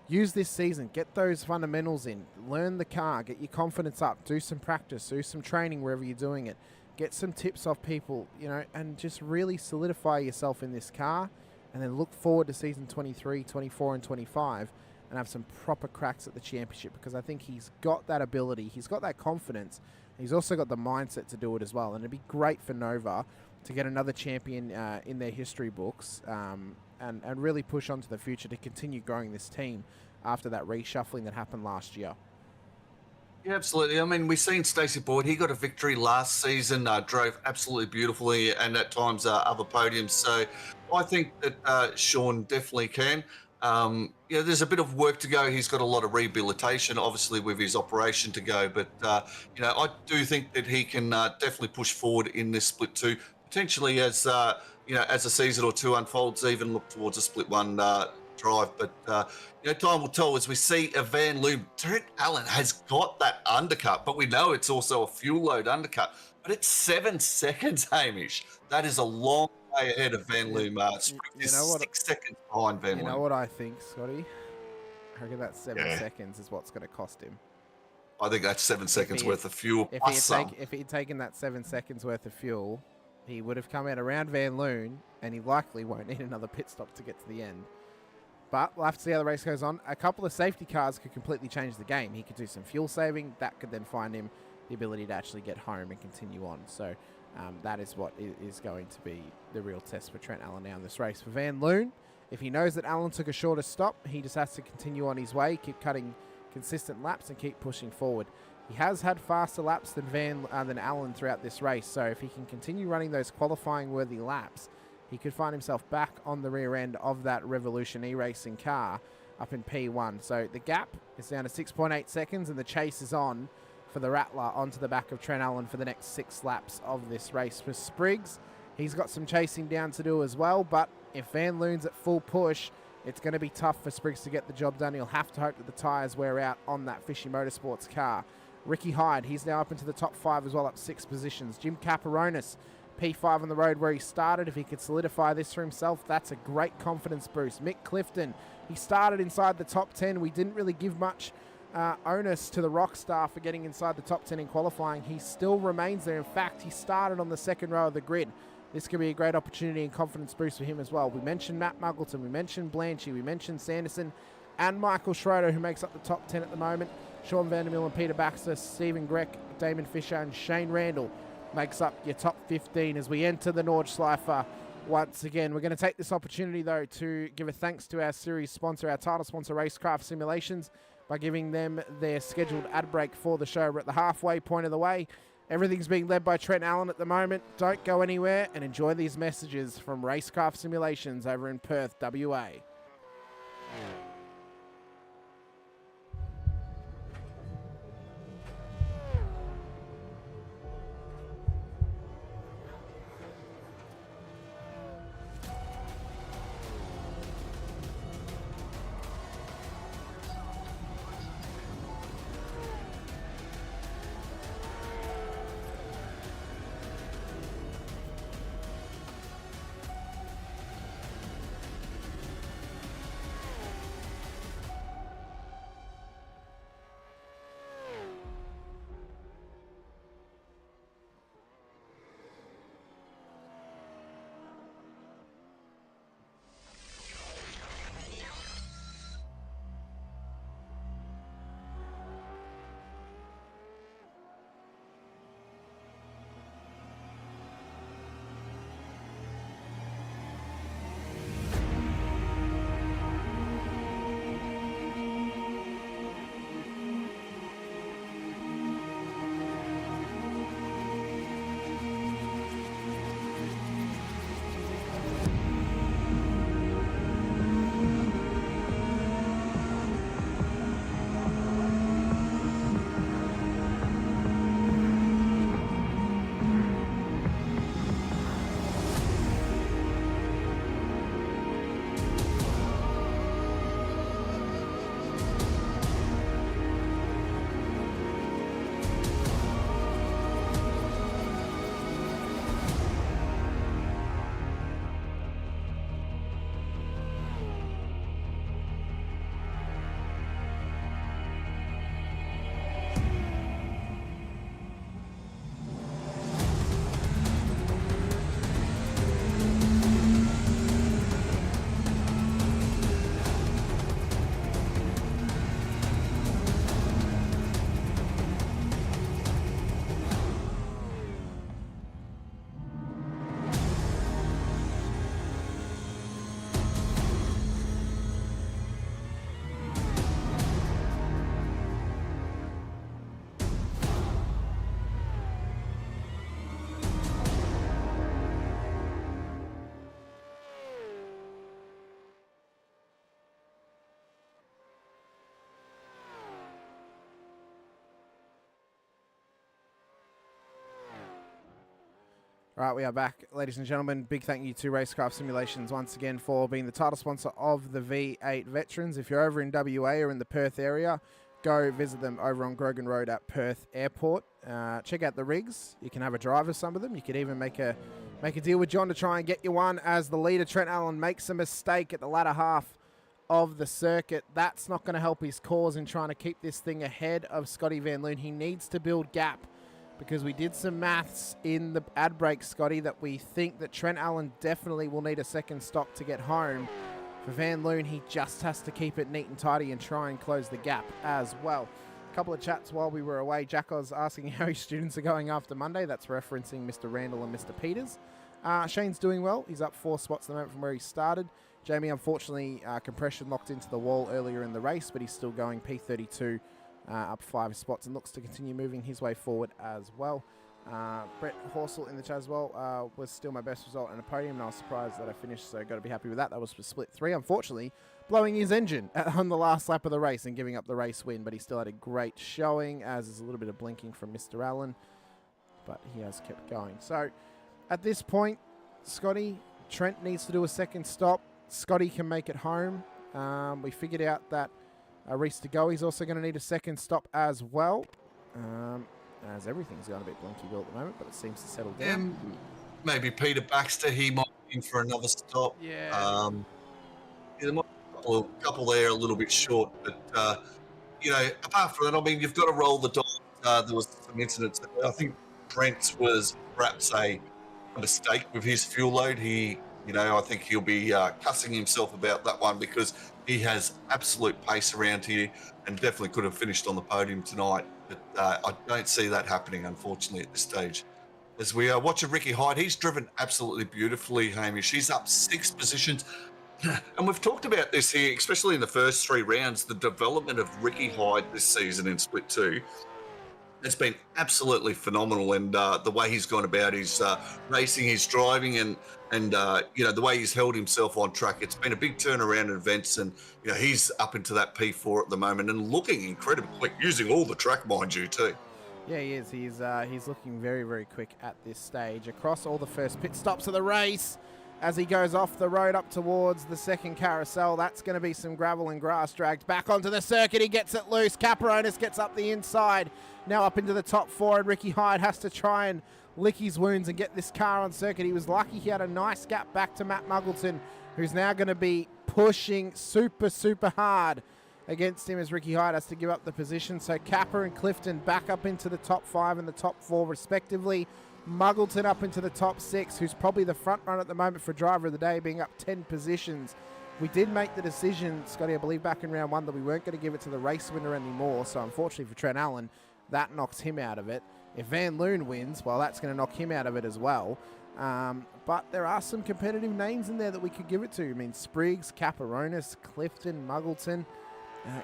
Use this season, get those fundamentals in, learn the car, get your confidence up, do some practice, do some training wherever you're doing it, get some tips off people, you know, and just really solidify yourself in this car, and then look forward to season 23, 24, and 25 and have some proper cracks at the championship, because I think he's got that ability, he's got that confidence, he's also got the mindset to do it as well. And it'd be great for Nova to get another champion in their history books and really push on to the future to continue growing this team after that reshuffling that happened last year. Yeah, absolutely. I mean, we've seen Stacey Boyd. He got a victory last season, drove absolutely beautifully, and at times other podiums. So I think that Sean definitely can. There's a bit of work to go. He's got a lot of rehabilitation, obviously, with his operation to go. But, I do think that he can definitely push forward in this Split 2, potentially as a season or two unfolds, even look towards a Split 1 drive. But, time will tell. As we see a Van Loom, Trent Allen has got that undercut, but we know it's also a fuel load undercut. But it's 7 seconds, Hamish. That is a long way ahead of Van Loom. You know what? 6 seconds behind Van Loom. You know what I think, Scotty? I reckon that 7 seconds is what's going to cost him. I think that's 7 seconds worth of fuel. If he had taken that 7 seconds worth of fuel, he would have come out around Van Loon, and he likely won't need another pit stop to get to the end. But we'll have to see how the race goes on. A couple of safety cars could completely change the game. He could do some fuel saving. That could then find him the ability to actually get home and continue on. So that is what is going to be the real test for Trent Allen now in this race. For Van Loon, if he knows that Allen took a shorter stop, he just has to continue on his way, keep cutting consistent laps and keep pushing forward. He has had faster laps than Allen throughout this race. So if he can continue running those qualifying worthy laps, he could find himself back on the rear end of that Revolution e-racing car up in P1. So the gap is down to 6.8 seconds, and the chase is on for the Rattler onto the back of Trent Allen for the next 6 laps of this race. For Spriggs, he's got some chasing down to do as well, but if Van Loon's at full push, it's going to be tough for Spriggs to get the job done. He'll have to hope that the tyres wear out on that Fishy Motorsports car. Ricky Hyde, he's now up into the top 5 as well, up 6 positions. Jim Caparonis, P5 on the road where he started. If he could solidify this for himself, that's a great confidence boost. Mick Clifton, he started inside the top 10. We didn't really give much onus to the Rockstar for getting inside the top 10 in qualifying. He still remains there. In fact, he started on the second row of the grid. This could be a great opportunity and confidence boost for him as well. We mentioned Matt Muggleton, we mentioned Blanchy, we mentioned Sanderson, and Michael Schroeder, who makes up the top 10 at the moment. Sean Vandermill and Peter Baxter, Stephen Greck, Damon Fisher, and Shane Randall makes up your top 15 as we enter the Nordschleife once again. We're going to take this opportunity, though, to give a thanks to our series sponsor, our title sponsor, Racekraft Simulations, by giving them their scheduled ad break for the show. We're at the halfway point of the way. Everything's being led by Trent Allen at the moment. Don't go anywhere and enjoy these messages from Racecraft Simulations over in Perth, WA. All right, we are back, ladies and gentlemen. Big thank you to Racekraft Simulations once again for being the title sponsor of the V8 Veterans. If you're over in WA or in the Perth area, go visit them over on Grogan Road at Perth Airport. Check out the rigs. You can have a drive of some of them. You could even make a deal with John to try and get you one, as the leader, Trent Allen, makes a mistake at the latter half of the circuit. That's not going to help his cause in trying to keep this thing ahead of Scotty Van Loon. He needs to build gap, because we did some maths in the ad break, Scotty, that we think that Trent Allen definitely will need a second stop to get home. For Van Loon, he just has to keep it neat and tidy and try and close the gap as well. A couple of chats while we were away. Jacko's asking how his students are going after Monday. That's referencing Mr. Randall and Mr. Peters. Shane's doing well. He's up 4 spots at the moment from where he started. Jamie, unfortunately, compression locked into the wall earlier in the race, but he's still going P32. Up 5 spots and looks to continue moving his way forward as well. Brett Horsell in the chat as well was still my best result in a podium, and I was surprised that I finished, so got to be happy with that. That was for split 3, unfortunately, blowing his engine on the last lap of the race and giving up the race win, but he still had a great showing, as is a little bit of blinking from Mr. Allen, but he has kept going. So at this point, Scotty, Trent needs to do a second stop. Scotty can make it home. We figured out that Reese to go. He's also going to need a second stop as well, as everything's going a bit blinky-bill at the moment, but it seems to settle down. Maybe Peter Baxter, he might be in for another stop. Yeah. There might be a couple there a little bit short, but, you know, apart from that, I mean, you've got to roll the dice. There was some incidents. I think Brent was perhaps a mistake with his fuel load. I think he'll be cussing himself about that one, because he has absolute pace around here and definitely could have finished on the podium tonight. But I don't see that happening, unfortunately, at this stage. As we watch Ricky Hyde, he's driven absolutely beautifully, Hamish. He's up 6 positions. And we've talked about this here, especially in the first 3 rounds, the development of Ricky Hyde this season in Split 2. It's been absolutely phenomenal, and the way he's gone about his racing, his driving, and the way he's held himself on track. It's been a big turnaround in events, and he's up into that P4 at the moment and looking incredibly quick, using all the track, mind you, too. Yeah, he is. He's looking very, very quick at this stage. Across all the first pit stops of the race, as he goes off the road up towards the second carousel. That's going to be some gravel and grass dragged back onto the circuit. He gets it loose. Caperonis gets up the inside. Now up into the top 4, and Ricky Hyde has to try and lick his wounds and get this car on circuit. He was lucky he had a nice gap back to Matt Muggleton, who's now going to be pushing super, super hard against him, as Ricky Hyde has to give up the position. So Capper and Clifton back up into the top 5 and the top 4 respectively. Muggleton up into the top 6, who's probably the front runner at the moment for driver of the day, being up 10 positions. We did make the decision, Scotty, I believe back in round 1, that we weren't going to give it to the race winner anymore. So unfortunately for Trent Allen, that knocks him out of it. If Van Loon wins, well, that's going to knock him out of it as well. But there are some competitive names in there that we could give it to. I mean, Spriggs, Caperonis, Clifton, Muggleton,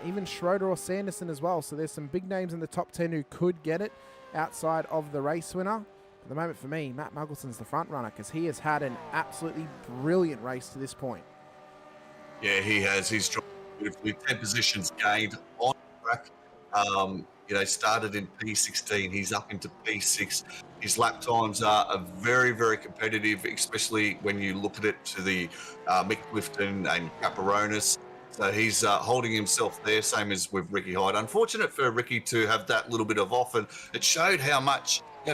even Schroeder or Sanderson as well. So there's some big names in the top 10 who could get it outside of the race winner. At the moment for me, Matt Muggleton's the front runner, because he has had an absolutely brilliant race to this point. Yeah, he has. He's driving beautifully. 10 positions gained on track. Started in P16. He's up into P6. His lap times are very, very competitive, especially when you look at it to the Mick Clifton and Caperonis. So he's holding himself there, same as with Ricky Hyde. Unfortunate for Ricky to have that little bit of off, and it showed how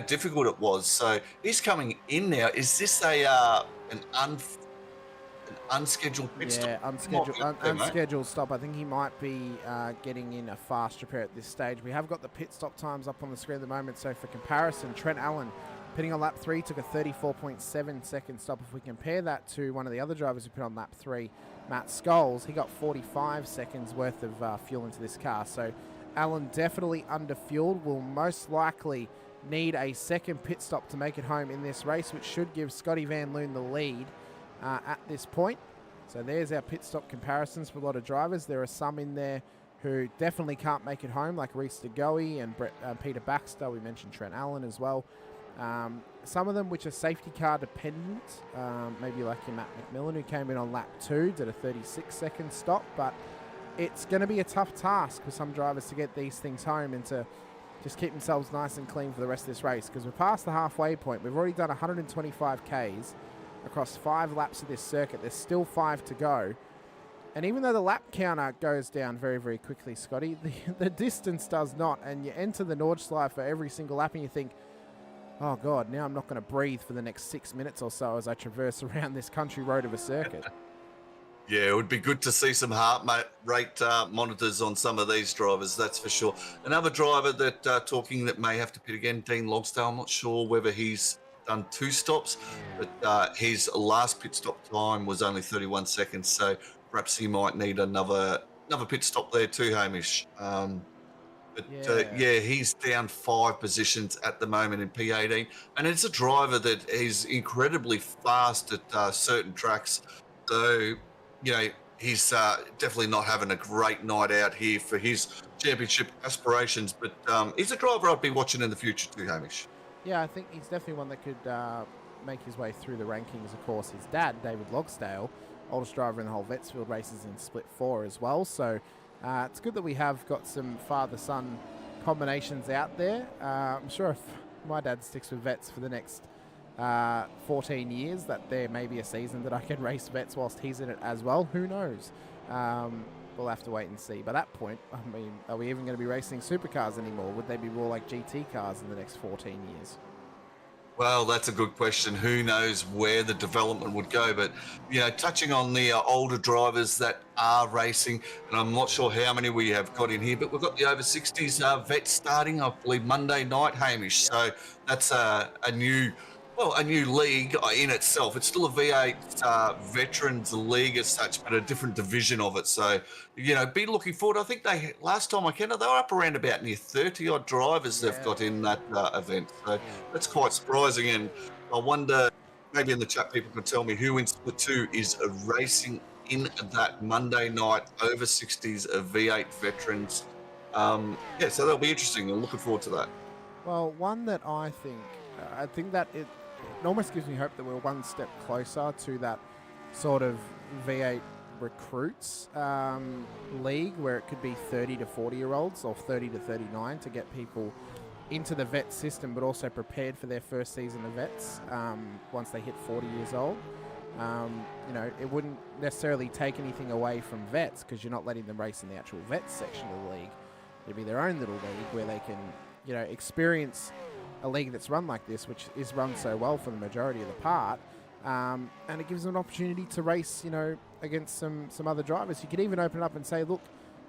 difficult it was. So he's coming in now. Is this an unscheduled pit stop? Yeah, unscheduled stop. I think he might be getting in a fast repair at this stage. We have got the pit stop times up on the screen at the moment. So for comparison, Trent Allen, pitting on lap 3, took a 34.7 second stop. If we compare that to one of the other drivers who put on lap 3, Matt Scholes, he got 45 seconds worth of fuel into this car. So Allen definitely under-fueled, will most likely need a second pit stop to make it home in this race, which should give Scotty Van Loon the lead at this point. So there's our pit stop comparisons for a lot of drivers. There are some in there who definitely can't make it home, like Reese DeGoey and Peter Baxter. We mentioned Trent Allen as well. Some of them which are safety car dependent, maybe like your Matt McMillan, who came in on lap 2, did a 36-second stop, but it's going to be a tough task for some drivers to get these things home and to just keep themselves nice and clean for the rest of this race, because we're past the halfway point. We've already done 125 Ks across 5 laps of this circuit. There's still 5 to go. And even though the lap counter goes down very, very quickly, Scotty, the distance does not. And you enter the Nordschleife for every single lap and you think, oh, God, now I'm not going to breathe for the next 6 minutes or so as I traverse around this country road of a circuit. Yeah, it would be good to see some heart rate monitors on some of these drivers, that's for sure. Another driver that talking that may have to pit again, Dean Logsdale. I'm not sure whether he's done 2 stops, but his last pit stop time was only 31 seconds, so perhaps he might need another pit stop there too, Hamish. Yeah, he's down 5 positions at the moment in P18, and it's a driver that is incredibly fast at certain tracks. So, you know, he's definitely not having a great night out here for his championship aspirations, but he's a driver I'd be watching in the future too, Hamish. Yeah, I think he's definitely one that could make his way through the rankings. Of course, his dad, David Logsdale, oldest driver in the whole Vetsfield races in Split 4 as well. So it's good that we have got some father-son combinations out there. I'm sure if my dad sticks with Vets for the next 14 years, that there may be a season that I can race Vets whilst he's in it as well. Who knows? We'll have to wait and see. By that point, I mean, are we even going to be racing supercars anymore? Would they be more like GT cars in the next 14 years? Well, that's a good question. Who knows where the development would go? But, you know, touching on the older drivers that are racing, and I'm not sure how many we have got in here, but we've got the over 60s vets starting, I believe, Monday night, Hamish. Yep. So that's a new league in itself. It's still a V8 Veterans League as such, but a different division of it. So, you know, be looking forward. I think last time I counted, they were up around about near 30-odd drivers they've got in that event. So that's quite surprising. And I wonder, maybe in the chat people can tell me who in Split 2 is racing in that Monday night over 60s V8 Veterans. So that'll be interesting. I'm looking forward to that. Well, one that I think that it almost gives me hope that we're one step closer to that sort of V8 recruits league where it could be 30 to 40-year-olds or 30 to 39 to get people into the vet system, but also prepared for their first season of vets once they hit 40 years old. You know, it wouldn't necessarily take anything away from vets because you're not letting them race in the actual vets section of the league. It'd be their own little league where they can, you know, experience a league that's run like this, which is run so well for the majority of the part, and it gives them an opportunity to race, you know, against some other drivers. You could even open it up and say, look,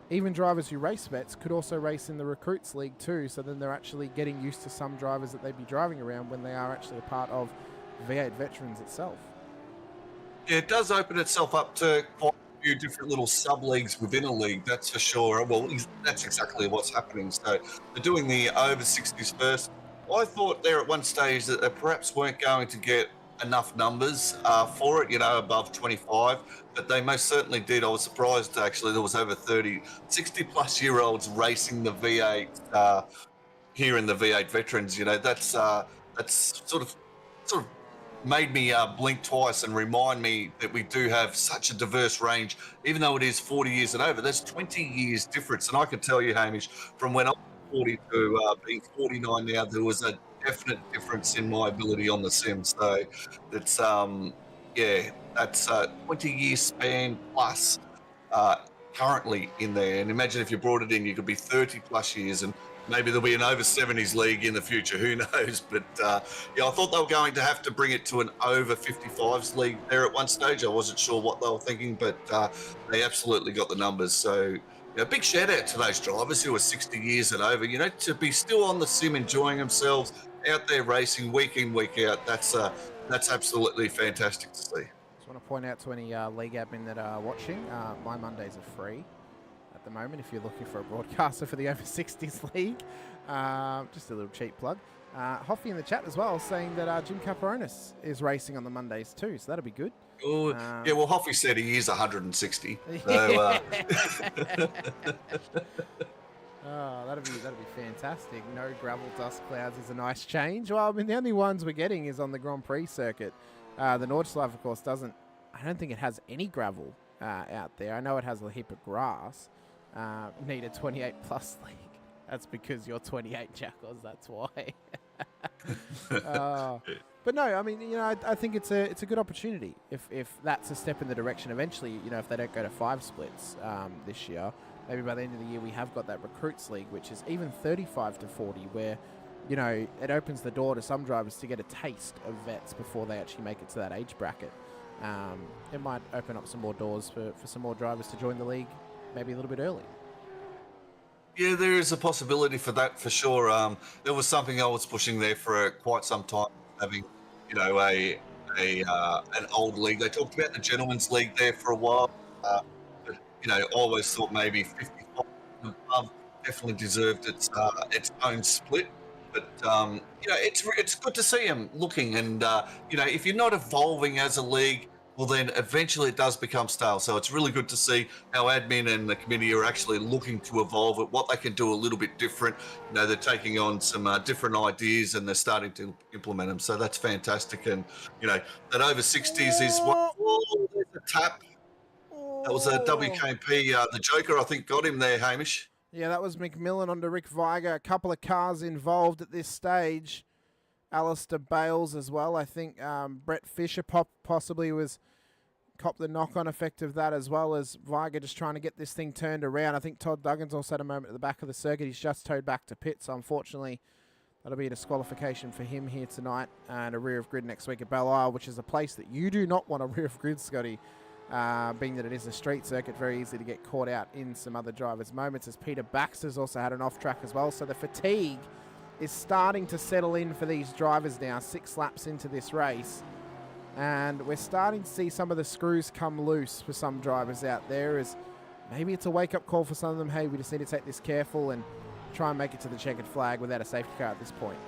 even drivers who race vets could also race in the recruits league too, so then they're actually getting used to some drivers that they'd be driving around when they are actually a part of V8 Veterans itself. Yeah, it does open itself up to quite a few different little sub-leagues within a league, that's for sure. Well, that's exactly what's happening. So they're doing the over 60s first. I thought there at one stage that they perhaps weren't going to get enough numbers for it, you know, above 25, but they most certainly did. I was surprised, actually, there was over 60-plus-year-olds racing the V8 here in the V8 Veterans. You know, that's sort of made me blink twice and remind me that we do have such a diverse range. Even though it is 40 years and over, there's 20 years difference. And I can tell you, Hamish, from when I 40 to being 49 now, there was a definite difference in my ability on the sim. So it's that's 20-year span plus currently in there. And imagine if you brought it in, you could be 30 plus years, and maybe there'll be an over 70s league in the future. Who knows? But I thought they were going to have to bring it to an over 55s league there at one stage. I wasn't sure what they were thinking, but they absolutely got the numbers. So a big shout out to those drivers who are 60 years and over, you know, to be still on the sim, enjoying themselves, out there racing week in, week out. That's absolutely fantastic to see. Just want to point out to any league admin that are watching, my Mondays are free at the moment if you're looking for a broadcaster for the over 60s league. Just a little cheap plug. Hoffy in the chat as well saying that Jim Caperonis is racing on the Mondays too, so that'll be good. Oh, yeah, well, Hoffy said he is 160. So, oh, that'd be fantastic. No gravel dust clouds is a nice change. Well, I mean, the only ones we're getting is on the Grand Prix circuit. The Nordschleife, of course, I don't think it has any gravel out there. I know it has a heap of grass. Need a 28 plus league That's because you're 28 Jackals. That's why. But no, I mean, you know, I think it's a good opportunity if that's a step in the direction. Eventually, you know, if they don't go to 5 splits this year, maybe by the end of the year we have got that recruits league, which is even 35 to 40, where, you know, it opens the door to some drivers to get a taste of vets before they actually make it to that age bracket. It might open up some more doors for some more drivers to join the league, maybe a little bit early. Yeah, there is a possibility for that for sure. There was something I was pushing there for quite some time, having, you know, an old league. They talked about the gentleman's league there for a while, but you know, I always thought maybe 55 and above definitely deserved its own split. But you know, it's good to see him looking, and you know, if you're not evolving as a league, well, then eventually it does become stale. So it's really good to see how admin and the committee are actually looking to evolve it, what they can do a little bit different. You know, they're taking on some different ideas and they're starting to implement them. So that's fantastic. And, you know, that over 60s is what, oh, there's a tap. That was a WKP. The Joker, I think, got him there, Hamish. Yeah, that was McMillan onto Rick Viger. A couple of cars involved at this stage. Alistair Bales as well. I think Brett Fisher possibly was copped the knock-on effect of that, as well as Viger just trying to get this thing turned around. I think Todd Duggan's also had a moment at the back of the circuit. He's just towed back to pit, so unfortunately that'll be a disqualification for him here tonight, and a rear of grid next week at Belle Isle, which is a place that you do not want a rear of grid, Scotty, being that it is a street circuit, very easy to get caught out in some other drivers' moments, as Peter Baxter's also had an off-track as well. So the fatigue is starting to settle in for these drivers now, 6 laps into this race. And we're starting to see some of the screws come loose for some drivers out there, as maybe it's a wake-up call for some of them. Hey, we just need to take this careful and try and make it to the checkered flag without a safety car at this point.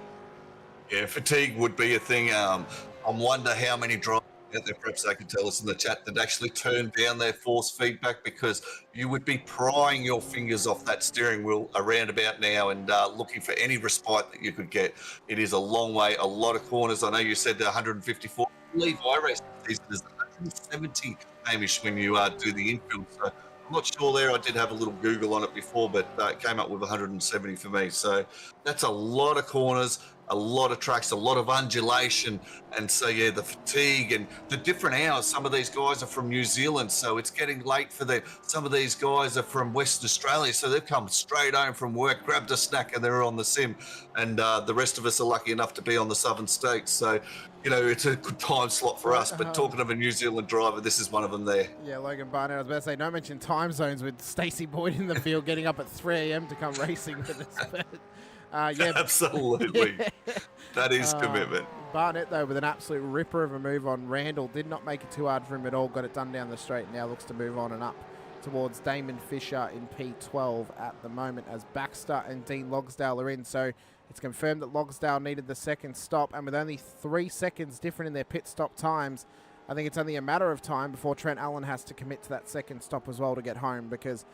Yeah, fatigue would be a thing. I wonder how many drivers out there, perhaps they could tell us in the chat, that actually turn down their force feedback, because you would be prying your fingers off that steering wheel around about now and looking for any respite that you could get. It is a long way, a lot of corners. I know you said 154. I believe iRace season is 170, Hamish, when you do the infield. So I'm not sure there. I did have a little Google on it before, but it came up with 170 for me. So that's a lot of corners, a lot of tracks, a lot of undulation. And so, yeah, the fatigue and the different hours. Some of these guys are from New Zealand, so it's getting late for them. Some of these guys are from Western Australia, so they've come straight home from work, grabbed a snack, and they're on the sim. And the rest of us are lucky enough to be on the Southern States. So, you know, it's a good time slot for us. But talking of a New Zealand driver, this is one of them there. Yeah, Logan Barnett, I was about to say, don't mention time zones with Stacey Boyd in the field getting up at 3 a.m. to come racing with us. But, yeah, absolutely. That is commitment. Barnett, though, with an absolute ripper of a move on Randall. Did not make it too hard for him at all. Got it done down the straight. Now looks to move on and up towards Damon Fisher in P12 at the moment, as Baxter and Dean Logsdale are in. So it's confirmed that Logsdale needed the second stop, and with only 3 seconds different in their pit stop times, I think it's only a matter of time before Trent Allen has to commit to that second stop as well to get home, because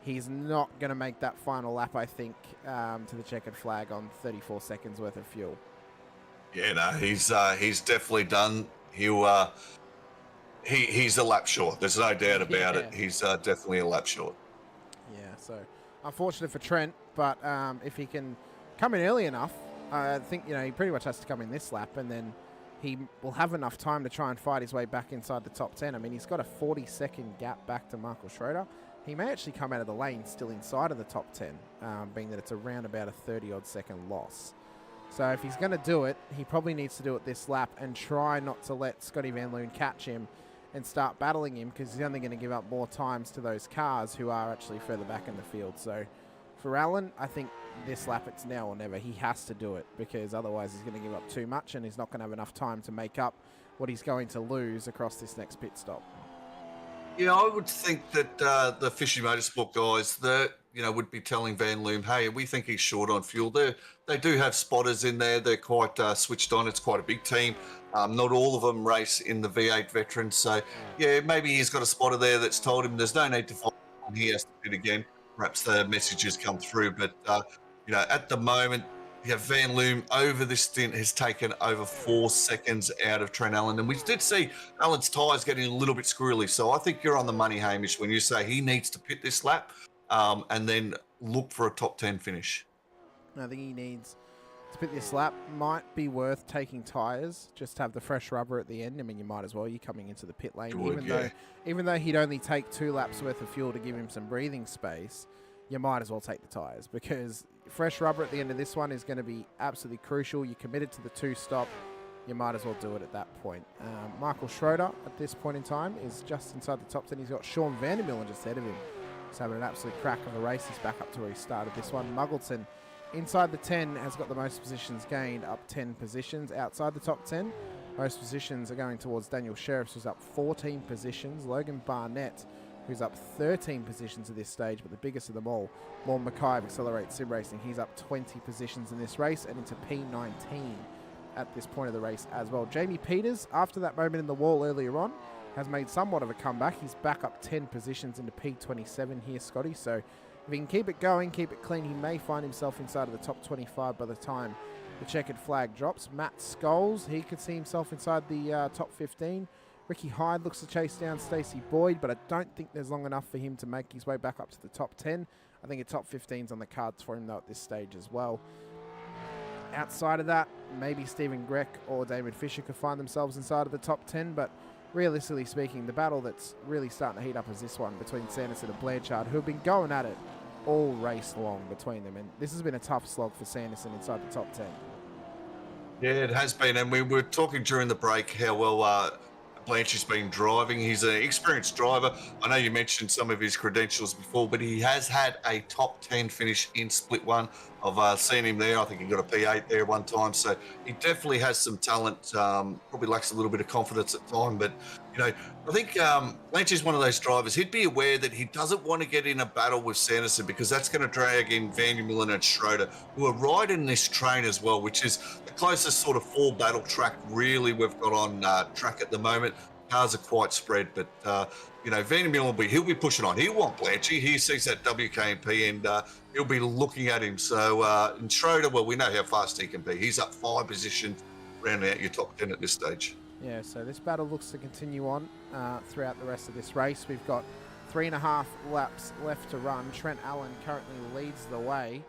he's not going to make that final lap, I think, to the checkered flag on 34 seconds worth of fuel. Yeah, no, he's definitely done. He's a lap short. There's no doubt about it. He's definitely a lap short. Yeah, so unfortunate for Trent, but if he can come in early enough, I think, you know, he pretty much has to come in this lap, and then he will have enough time to try and fight his way back inside the top 10. I mean, he's got a 40-second gap back to Michael Schroeder. He may actually come out of the lane still inside of the top 10, being that it's around about a 30-odd second loss. So if he's going to do it, he probably needs to do it this lap and try not to let Scotty Van Loon catch him and start battling him, because he's only going to give up more times to those cars who are actually further back in the field. So for Allen, I think this lap it's now or never. He has to do it, because otherwise he's going to give up too much and he's not going to have enough time to make up what he's going to lose across this next pit stop. Yeah, I would think that the Fishy Motorsport guys, would be telling Van Loom, hey, we think he's short on fuel. They do have spotters in there. They're quite switched on. It's quite a big team. Not all of them race in the V8 Veterans. So, yeah, maybe he's got a spotter there that's told him there's no need to fight. He has to do it again. Perhaps the messages come through. But, at the moment, Van Loom over this stint has taken over 4 seconds out of Trent Allen. And we did see Allen's tyres getting a little bit squirrely. So I think you're on the money, Hamish, when you say he needs to pit this lap and then look for a top 10 finish. I think he needs to pit this lap. Might be worth taking tyres, just to have the fresh rubber at the end. I mean, you might as well. You're coming into the pit lane. Even though he'd only take 2 laps worth of fuel to give him some breathing space, you might as well take the tyres, because fresh rubber at the end of this one is going to be absolutely crucial. You're committed to the 2-stop. You might as well do it at that point. Michael Schroeder at this point in time is just inside the top 10. He's got Sean Vandermillen just ahead of him. He's having an absolute crack of a race. He's back up to where he started this one. Muggleton inside the 10 has got the most positions gained, up 10 positions. Outside the top 10, most positions are going towards Daniel Sheriffs, who's up 14 positions. Logan Barnett, who's up 13 positions at this stage, but the biggest of them all, Lorne Mackay of Accelerate Sim Racing. He's up 20 positions in this race and into P19 at this point of the race as well. Jamie Peters, after that moment in the wall earlier on, has made somewhat of a comeback. He's back up 10 positions into P27 here, Scotty. So if he can keep it going, keep it clean, he may find himself inside of the top 25 by the time the checkered flag drops. Matt Scholes, he could see himself inside the top 15. Ricky Hyde looks to chase down Stacey Boyd, but I don't think there's long enough for him to make his way back up to the top 10. I think a top 15's on the cards for him, though, at this stage as well. Outside of that, maybe Stephen Greck or David Fisher could find themselves inside of the top 10, but realistically speaking, the battle that's really starting to heat up is this one between Sanderson and Blanchard, who have been going at it all race long between them, and this has been a tough slog for Sanderson inside the top 10. Yeah, it has been, and we were talking during the break how well Blanchard's been driving. He's an experienced driver. I know you mentioned some of his credentials before, but he has had a top 10 finish in Split 1. I've seen him there. I think he got a P8 there one time. So he definitely has some talent. Probably lacks a little bit of confidence at time, but you know, I think Blanchard's one of those drivers. He'd be aware that he doesn't want to get in a battle with Sanderson, because that's going to drag in Vandermillen and Schroeder, who are riding this train as well, which is the closest sort of 4 battle track really we've got on track at the moment. Cars are quite spread, but you know, Vandermillen he'll be pushing on. He'll want Blanchard. He sees that WKMP and he'll be looking at him. So and Schroeder, well, we know how fast he can be. He's up 5 positions, rounding out your top 10 at this stage. Yeah, so this battle looks to continue on throughout the rest of this race. We've got 3.5 laps left to run. Trent Allen currently leads the way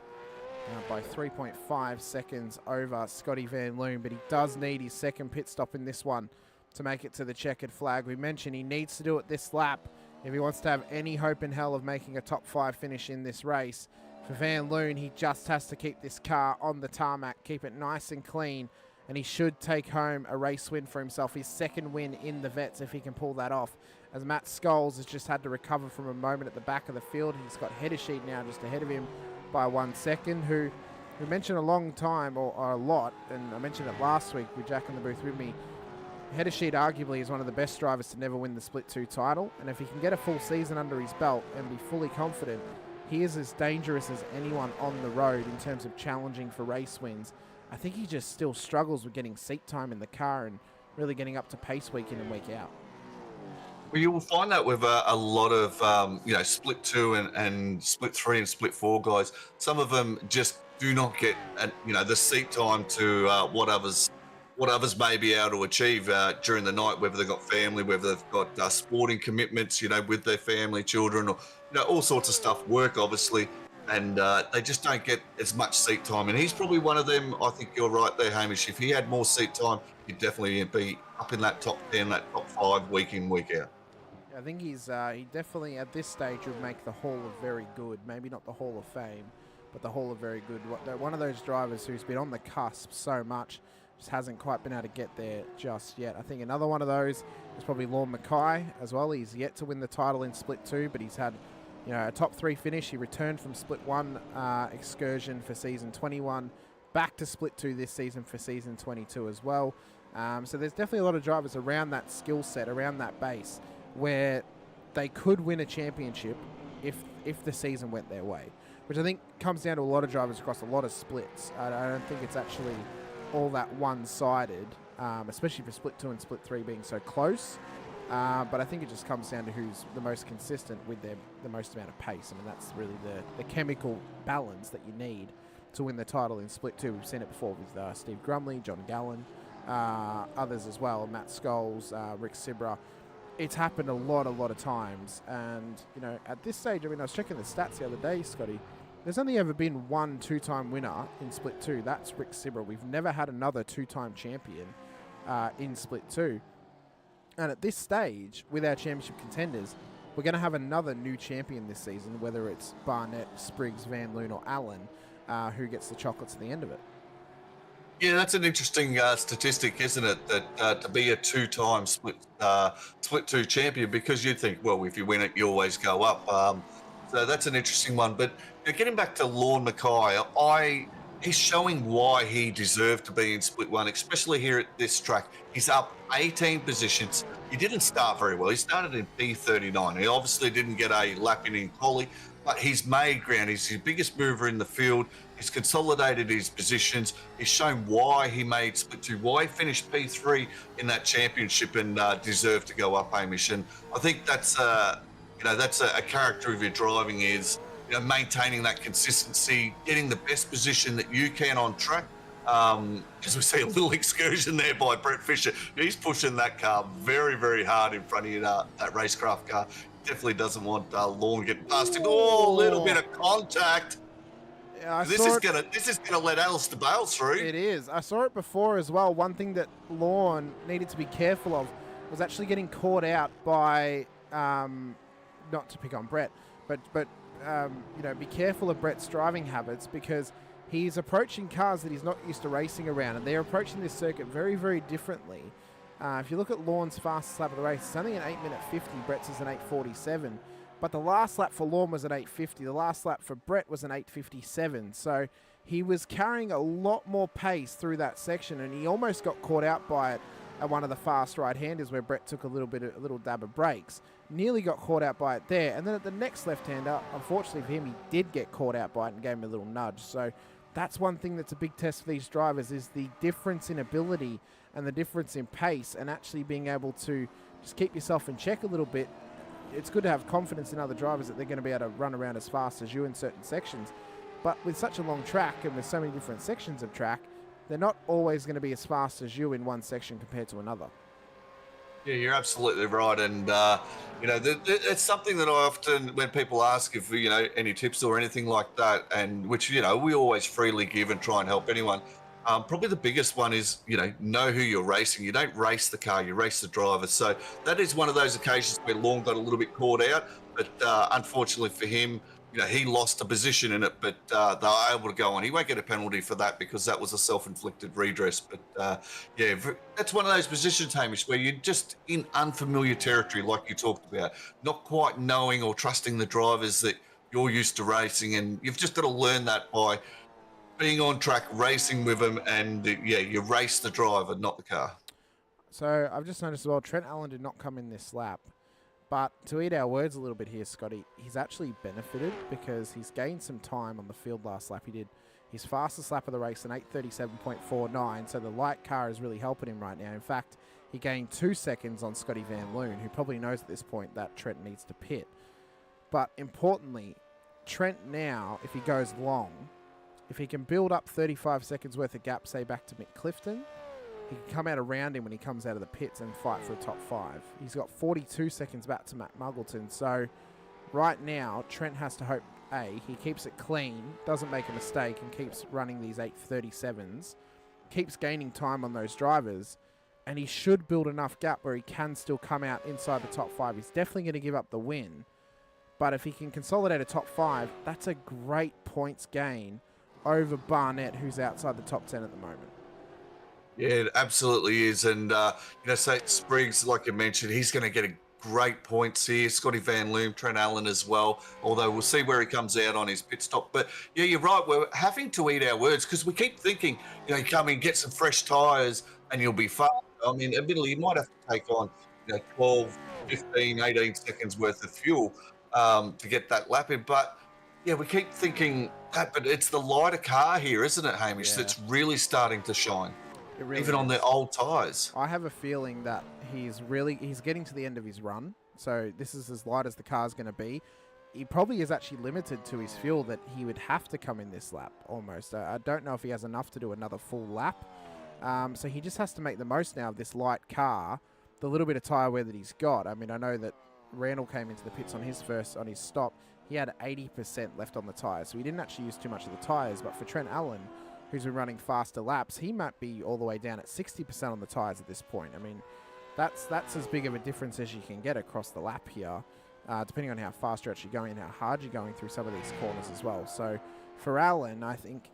by 3.5 seconds over Scotty Van Loon, but he does need his second pit stop in this one to make it to the checkered flag. We mentioned he needs to do it this lap if he wants to have any hope in hell of making a top 5 finish in this race. For Van Loon, he just has to keep this car on the tarmac, keep it nice and clean, and he should take home a race win for himself, his second win in the Vets if he can pull that off. As Matt Scholes has just had to recover from a moment at the back of the field. He's got Heddersheet now just ahead of him by 1 second, who we mentioned a long time, or a lot, and I mentioned it last week with Jack in the booth with me. Heddersheet arguably is one of the best drivers to never win the Split 2 title, and if he can get a full season under his belt and be fully confident, he is as dangerous as anyone on the road in terms of challenging for race wins. I think he just still struggles with getting seat time in the car and really getting up to pace week in and week out. Well, you will find that with a lot of, you know, Split 2 and Split 3 and Split 4 guys. Some of them just do not get, you know, the seat time to what others may be able to achieve during the night, whether they've got family, whether they've got sporting commitments, you know, with their family, children, or, you know, all sorts of stuff, work, obviously, and they just don't get as much seat time. And he's probably one of them. I think you're right there, Hamish. If he had more seat time, he'd definitely be up in that top 10, that top 5, week in, week out. I think he definitely at this stage would make the Hall of Very Good. Maybe not the Hall of Fame, but the Hall of Very Good. One of those drivers who's been on the cusp so much, just hasn't quite been able to get there just yet. I think another one of those is probably Lorne Mackay as well. He's yet to win the title in Split 2, but he's had, you know, a top 3 finish. He returned from Split 1 excursion for season 21, back to Split 2 this season for season 22 as well. So there's definitely a lot of drivers around that skill set, around that base, where they could win a championship if the season went their way, which I think comes down to a lot of drivers across a lot of splits. I don't think it's actually all that one-sided, especially for Split 2 and Split 3 being so close. But I think it just comes down to who's the most consistent with the most amount of pace. I mean, that's really the chemical balance that you need to win the title in Split 2. We've seen it before with Steve Grumley, John Gallen, others as well, Matt Scholes, Rick Sibra. It's happened a lot of times. And, you know, at this stage, I mean, I was checking the stats the other day, Scotty. There's only ever been one two-time winner in Split 2. That's Rick Sibra. We've never had another two-time champion in Split 2. And at this stage, with our championship contenders, we're going to have another new champion this season, whether it's Barnett, Spriggs, Van Loon, or Allen, who gets the chocolates at the end of it. Yeah, that's an interesting statistic, isn't it? That to be a two-time Split 2 champion, because you'd think, well, if you win it, you always go up. So that's an interesting one. But getting back to Lorne Mackay, he's showing why he deserved to be in Split 1, especially here at this track. He's up 18 positions. He didn't start very well. He started in P39. He obviously didn't get a lap in quali, but he's made ground. He's the biggest mover in the field. He's consolidated his positions. He's shown why he made Split 2, why he finished P3 in that championship and deserved to go up, Hamish. And I think that's a character of your driving is, maintaining that consistency, getting the best position that you can on track. As we see a little excursion there by Brett Fisher. He's pushing that car very, very hard in front of you, that Racecraft car. Definitely doesn't want Lorne getting past him. Oh, a little bit of contact. Yeah, this is gonna let Alistair Bales through. It is. I saw it before as well. One thing that Lorne needed to be careful of was actually getting caught out by, not to pick on Brett, but be careful of Brett's driving habits, because he's approaching cars that he's not used to racing around, and they're approaching this circuit very, very differently. If you look at Lorne's fastest lap of the race, it's only an 8:50. Brett's is an 8:47. But the last lap for Lorne was an 8:50. The last lap for Brett was an 8:57. So he was carrying a lot more pace through that section, and he almost got caught out by it at one of the fast right-handers where Brett took a little dab of brakes. Nearly got caught out by it there. And then at the next left-hander, unfortunately for him, he did get caught out by it and gave him a little nudge. So that's one thing that's a big test for these drivers, is the difference in ability and the difference in pace, and actually being able to just keep yourself in check a little bit. It's good to have confidence in other drivers that they're going to be able to run around as fast as you in certain sections. But with such a long track and with so many different sections of track, they're not always going to be as fast as you in one section compared to another. Yeah, you're absolutely right. And, it's something that I often, when people ask if, any tips or anything like that, and which, we always freely give and try and help anyone. Probably the biggest one is, know who you're racing. You don't race the car, you race the driver. So that is one of those occasions where Lorne got a little bit caught out, but unfortunately for him, he lost a position in it, but they were able to go on. He won't get a penalty for that because that was a self-inflicted redress. But that's one of those positions, Hamish, where you're just in unfamiliar territory, like you talked about, not quite knowing or trusting the drivers that you're used to racing, and you've just got to learn that by being on track, racing with them, and you race the driver, not the car. So I've just noticed as well, Trent Allen did not come in this lap. But to eat our words a little bit here, Scotty, he's actually benefited because he's gained some time on the field last lap. He did his fastest lap of the race, an 8:37.49, so the light car is really helping him right now. In fact, he gained 2 seconds on Scotty Van Loon, who probably knows at this point that Trent needs to pit. But importantly, Trent now, if he goes long, if he can build up 35 seconds worth of gap, say back to Mick Clifton, he can come out around him when he comes out of the pits and fight for a top 5. He's got 42 seconds back to Matt Muggleton. So right now, Trent has to hope, A, he keeps it clean, doesn't make a mistake, and keeps running these 8:37s, keeps gaining time on those drivers, and he should build enough gap where he can still come out inside the top 5. He's definitely going to give up the win. But if he can consolidate a top 5, that's a great points gain over Barnett, who's outside the top 10 at the moment. Yeah, it absolutely is. And, say Spriggs, like you mentioned, he's going to get a great points here. Scotty Van Loon, Trent Allen as well, although we'll see where he comes out on his pit stop. But, yeah, you're right. We're having to eat our words because we keep thinking, you come in, get some fresh tyres and you'll be fast. I mean, admittedly, you might have to take on, 12, 15, 18 seconds worth of fuel to get that lap in. But, yeah, we keep thinking that, but it's the lighter car here, isn't it, Hamish, that's really starting to shine. Really even on the old tyres. I have a feeling that he's getting to the end of his run. So this is as light as the car's going to be. He probably is actually limited to his fuel that he would have to come in this lap almost. I don't know if he has enough to do another full lap. So he just has to make the most now of this light car, the little bit of tyre wear that he's got. I mean, I know that Randall came into the pits on his stop, he had 80% left on the tyres. So he didn't actually use too much of the tyres. But for Trent Allen, who's been running faster laps, he might be all the way down at 60% on the tyres at this point. I mean, that's as big of a difference as you can get across the lap here, depending on how fast you're actually going and how hard you're going through some of these corners as well. So for Allen, I think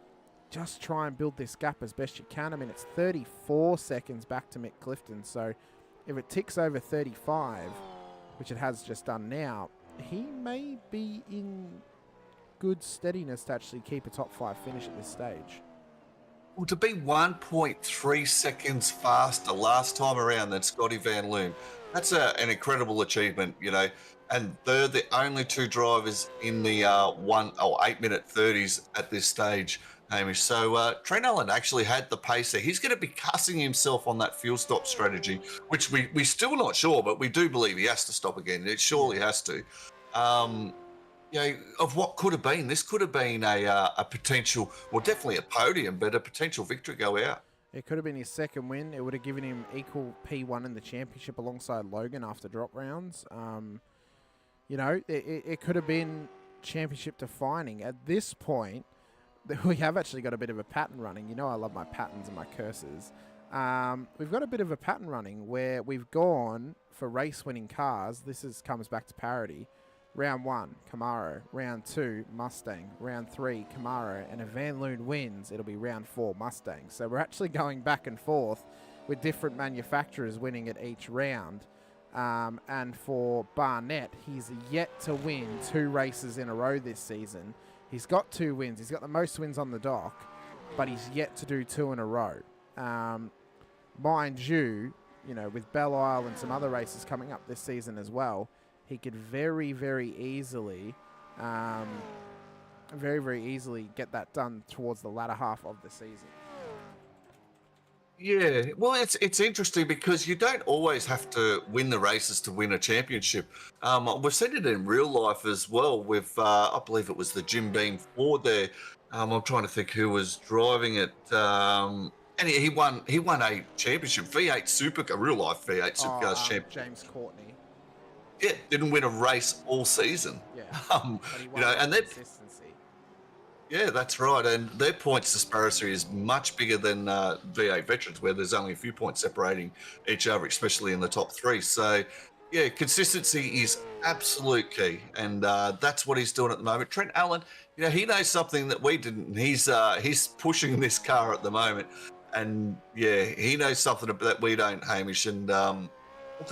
just try and build this gap as best you can. I mean, it's 34 seconds back to Mick Clifton. So if it ticks over 35, which it has just done now, he may be in good steadiness to actually keep a top 5 finish at this stage. Well, to be 1.3 seconds faster last time around than Scotty Van Loon, that's an incredible achievement, you know. And they're the only 2 drivers in the 8-minute 30s at this stage, Hamish. So Trent Allen actually had the pace there. He's going to be cussing himself on that fuel stop strategy, which we're still not sure, but we do believe he has to stop again. It surely has to. You know, of what could have been. This could have been a potential, well, definitely a podium, but a potential victory go out. It could have been his second win. It would have given him equal P1 in the championship alongside Logan after drop rounds. You know, it could have been championship defining. At this point, we have actually got a bit of a pattern running. You know, I love my patterns and my curses. We've got a bit of a pattern running where we've gone for race-winning cars. This comes back to parity. Round 1, Camaro. Round 2, Mustang. Round 3, Camaro. And if Van Loon wins, it'll be round 4, Mustang. So we're actually going back and forth with different manufacturers winning at each round. And for Barnett, he's yet to win 2 races in a row this season. He's got 2 wins. He's got the most wins on the dock, but he's yet to do 2 in a row. Mind you, with Belle Isle and some other races coming up this season as well, he could very, very easily, get that done towards the latter half of the season. Yeah, well, it's interesting because you don't always have to win the races to win a championship. We've seen it in real life as well with, I believe it was the Jim Beam Ford there. I'm trying to think who was driving it. And he won a championship, V8 Supercar, real life V8 Supercars championship. James Courtney. Yeah, didn't win a race all season. Yeah, but he won and consistency. Yeah, that's right. And their points disparity is much bigger than V8 Veterans, where there's only a few points separating each other, especially in the top 3. So, yeah, consistency is absolute key, and that's what he's doing at the moment. Trent Allen, he knows something that we didn't. He's pushing this car at the moment, and yeah, he knows something that we don't, Hamish. And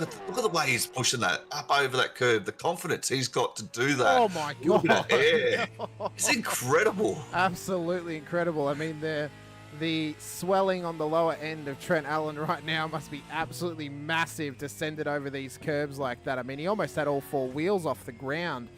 look at the way he's pushing that up over that curve. The confidence he's got to do that. Oh my God! Yeah, it's incredible. Absolutely incredible. I mean, the swelling on the lower end of Trent Allen right now must be absolutely massive to send it over these curbs like that. I mean, he almost had all 4 wheels off the ground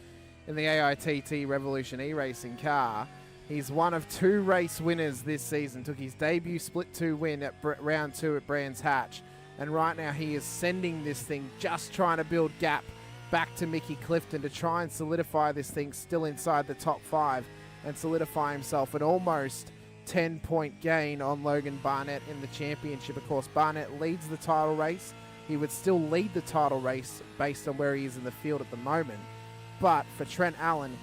in the AITT Revolution E-Racing car. He's one of 2 race winners this season. Took his debut split 2 win at round 2 at Brands Hatch. And right now he is sending this thing, just trying to build gap back to Mickey Clifton to try and solidify this thing still inside the top 5 and solidify himself an almost 10-point gain on Logan Barnett in the championship. Of course, Barnett leads the title race. He would still lead the title race based on where he is in the field at the moment. But for Trent Allen,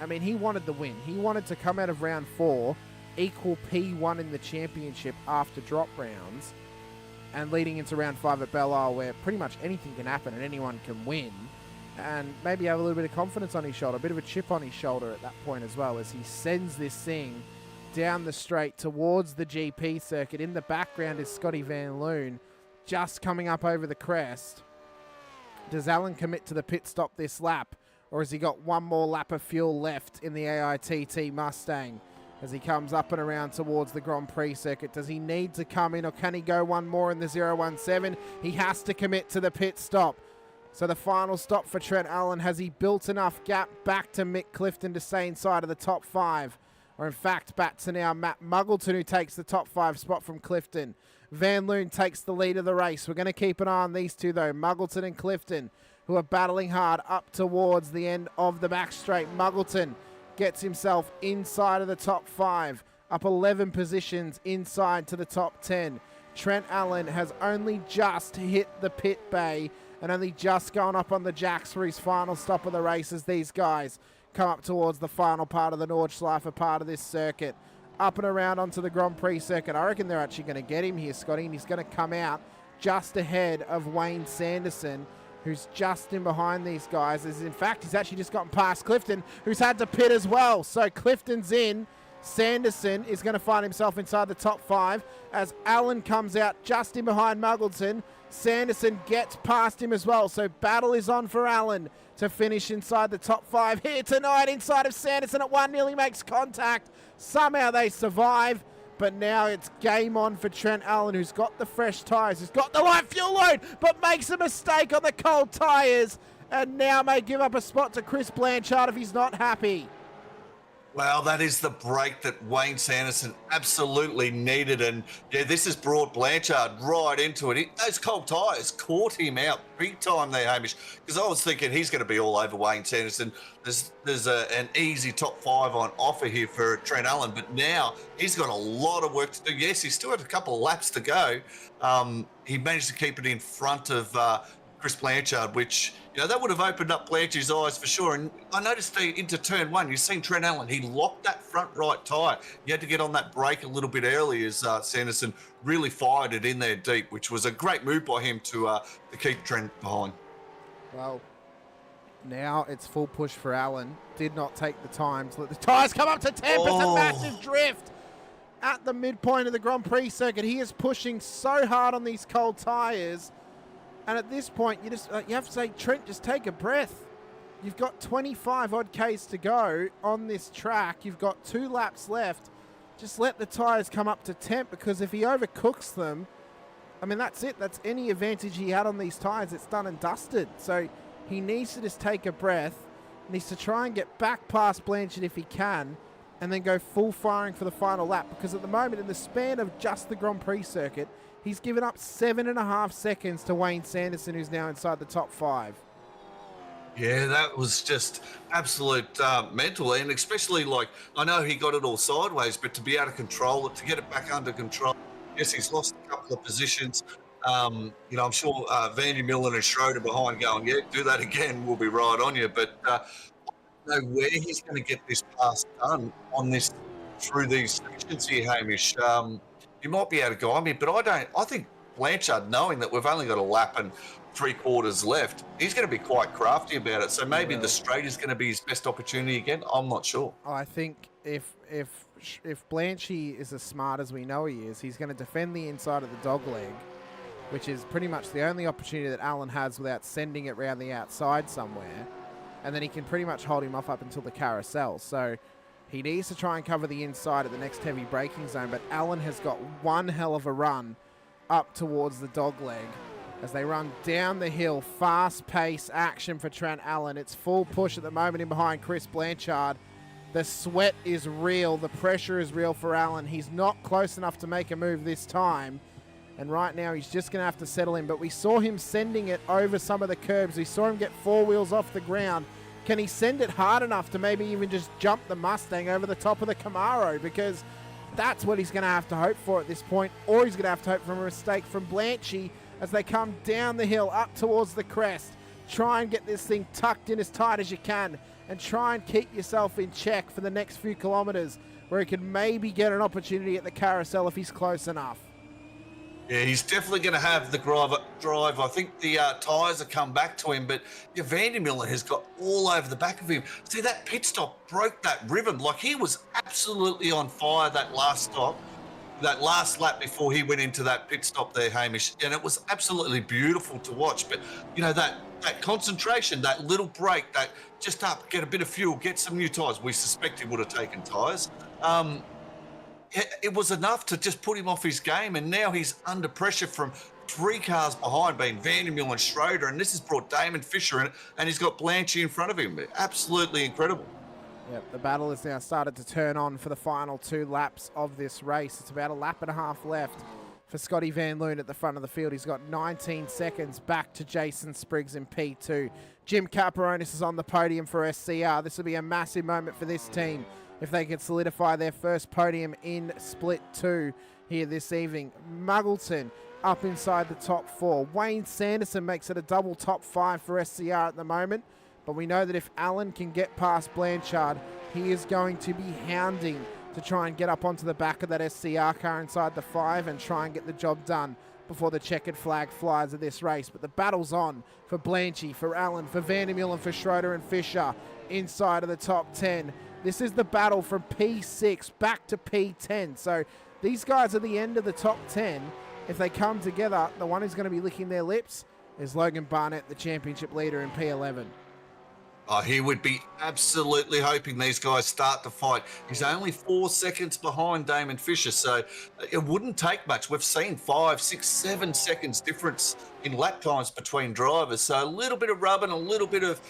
I mean, he wanted the win. He wanted to come out of round 4, equal P1 in the championship after drop rounds, and leading into round 5 at Belle Isle, where pretty much anything can happen and anyone can win, and maybe have a little bit of confidence on his shoulder, a bit of a chip on his shoulder at that point as well, as he sends this thing down the straight towards the GP circuit. In the background is Scotty Van Loon, just coming up over the crest. Does Allen commit to the pit stop this lap, or has he got one more lap of fuel left in the AITT Mustang? As he comes up and around towards the Grand Prix circuit, does he need to come in, or can he go one more in the 017? He has to commit to the pit stop. So the final stop for Trent Allen, has he built enough gap back to Mick Clifton to stay inside of the top 5? Or in fact, back to now Matt Muggleton, who takes the top 5 spot from Clifton. Van Loon takes the lead of the race. We're going to keep an eye on these two though, Muggleton and Clifton, who are battling hard up towards the end of the back straight. Muggleton gets himself inside of the top 5, up 11 positions inside to the top 10. Trent Allen has only just hit the pit bay and only just going up on the jacks for his final stop of the race as these guys come up towards the final part of the Nordschleife part of this circuit. Up and around onto the Grand Prix circuit. I reckon they're actually going to get him here, Scotty, and he's going to come out just ahead of Wayne Sanderson, who's just in behind these guys. In fact, he's actually just gotten past Clifton, who's had to pit as well. So Clifton's in. Sanderson is going to find himself inside the top 5 as Allen comes out just in behind Muggleton. Sanderson gets past him as well. So battle is on for Allen to finish inside the top 5 here tonight inside of Sanderson at 1. Nearly makes contact. Somehow they survive. But now it's game on for Trent Allen, who's got the fresh tyres, who's got the light fuel load, but makes a mistake on the cold tyres, and now may give up a spot to Chris Blanchard if he's not happy. Well, that is the break that Wayne Sanderson absolutely needed. And yeah, this has brought Blanchard right into it. Those cold tyres caught him out big time there, Hamish, because I was thinking he's going to be all over Wayne Sanderson. There's an easy top 5 on offer here for Trent Allen, but now he's got a lot of work to do. Yes, he's still had a couple of laps to go. He managed to keep it in front of Chris Blanchard, which, you know, that would have opened up Blanchard's eyes for sure. And I noticed into turn 1, you've seen Trent Allen, he locked that front right tyre. He had to get on that brake a little bit early as Sanderson really fired it in there deep, which was a great move by him to keep Trent behind. Well, now it's full push for Allen. Did not take the time to let the tyres come up to 10%. Massive drift at the midpoint of the Grand Prix circuit. He is pushing so hard on these cold tyres. And at this point, you have to say, Trent, just take a breath. You've got 25 odd Ks to go on this track. You've got 2 laps left. Just let the tyres come up to temp, because if he overcooks them, I mean, that's it. That's any advantage he had on these tyres. It's done and dusted. So he needs to just take a breath. Needs to try and get back past Blanchard if he can, and then go full firing for the final lap. Because at the moment, in the span of just the Grand Prix circuit, he's given up 7.5 seconds to Wayne Sanderson, who's now inside the top 5. Yeah, that was just absolute mental. And especially, like, I know he got it all sideways, but to be able to control it, to get it back under control. Yes, he's lost a couple of positions. You know, I'm sure Vandy Millen and Schroeder behind going, yeah, do that again, we'll be right on you. But I don't know where he's going to get this pass done on this, through these sections here, Hamish. You might be able to guide me, but I think Blanchard, knowing that we've only got a lap and 3/4 left, he's going to be quite crafty about it. So maybe the straight is going to be his best opportunity again. I'm not sure. I think if Blanchy is as smart as we know he is, he's going to defend the inside of the dog leg, which is pretty much the only opportunity that Allen has without sending it round the outside somewhere. And then he can pretty much hold him off up until the carousel. So he needs to try and cover the inside at the next heavy braking zone, but Allen has got one hell of a run up towards the dog leg as they run down the hill. Fast-paced action for Trent Allen. It's full push at the moment in behind Chris Blanchard. The sweat is real. The pressure is real for Allen. He's not close enough to make a move this time, and right now he's just going to have to settle in. But we saw him sending it over some of the curbs. We saw him get 4 wheels off the ground. Can he send it hard enough to maybe even just jump the Mustang over the top of the Camaro? Because that's what he's going to have to hope for at this point, or he's going to have to hope for a mistake from Blanchy as they come down the hill up towards the crest. Try and get this thing tucked in as tight as you can, and try and keep yourself in check for the next few kilometres, where he can maybe get an opportunity at the carousel if he's close enough. Yeah, he's definitely going to have the drive. I think the tyres have come back to him, but yeah, Vandy Millen has got all over the back of him. See, that pit stop broke that rhythm. Like, he was absolutely on fire that last stop, that last lap before he went into that pit stop there, Hamish. And it was absolutely beautiful to watch. But, you know, that concentration, that little break, that just up, get a bit of fuel, get some new tyres. We suspect he would have taken tyres. It was enough to just put him off his game, and now he's under pressure from 3 cars behind, being Vandermeer and Schroeder, and this has brought Damon Fisher in, and he's got Blanchy in front of him. Absolutely incredible. Yep, the battle has now started to turn on for the final 2 laps of this race. It's about a lap and a half left for Scotty Van Loon at the front of the field. He's got 19 seconds back to Jason Spriggs in P2. Jim Caparonis is on the podium for SCR. This will be a massive moment for this team if they can solidify their first podium in Split 2 here this evening. Muggleton up inside the top 4. Wayne Sanderson makes it a double top 5 for SCR at the moment, but we know that if Allen can get past Blanchard, he is going to be hounding to try and get up onto the back of that SCR car inside the 5 and try and get the job done before the checkered flag flies of this race. But the battle's on for Blanchy, for Allen, for Vandermeer and for Schroeder and Fisher inside of the top 10. This is the battle from P6 back to P10. So these guys are the end of the top 10. If they come together, the one who's going to be licking their lips is Logan Barnett, the championship leader in P11. Oh, he would be absolutely hoping these guys start to fight. He's only 4 seconds behind Damon Fisher, so it wouldn't take much. We've seen 5, 6, 7 seconds difference in lap times between drivers. So a little bit of rubbing, a little bit of,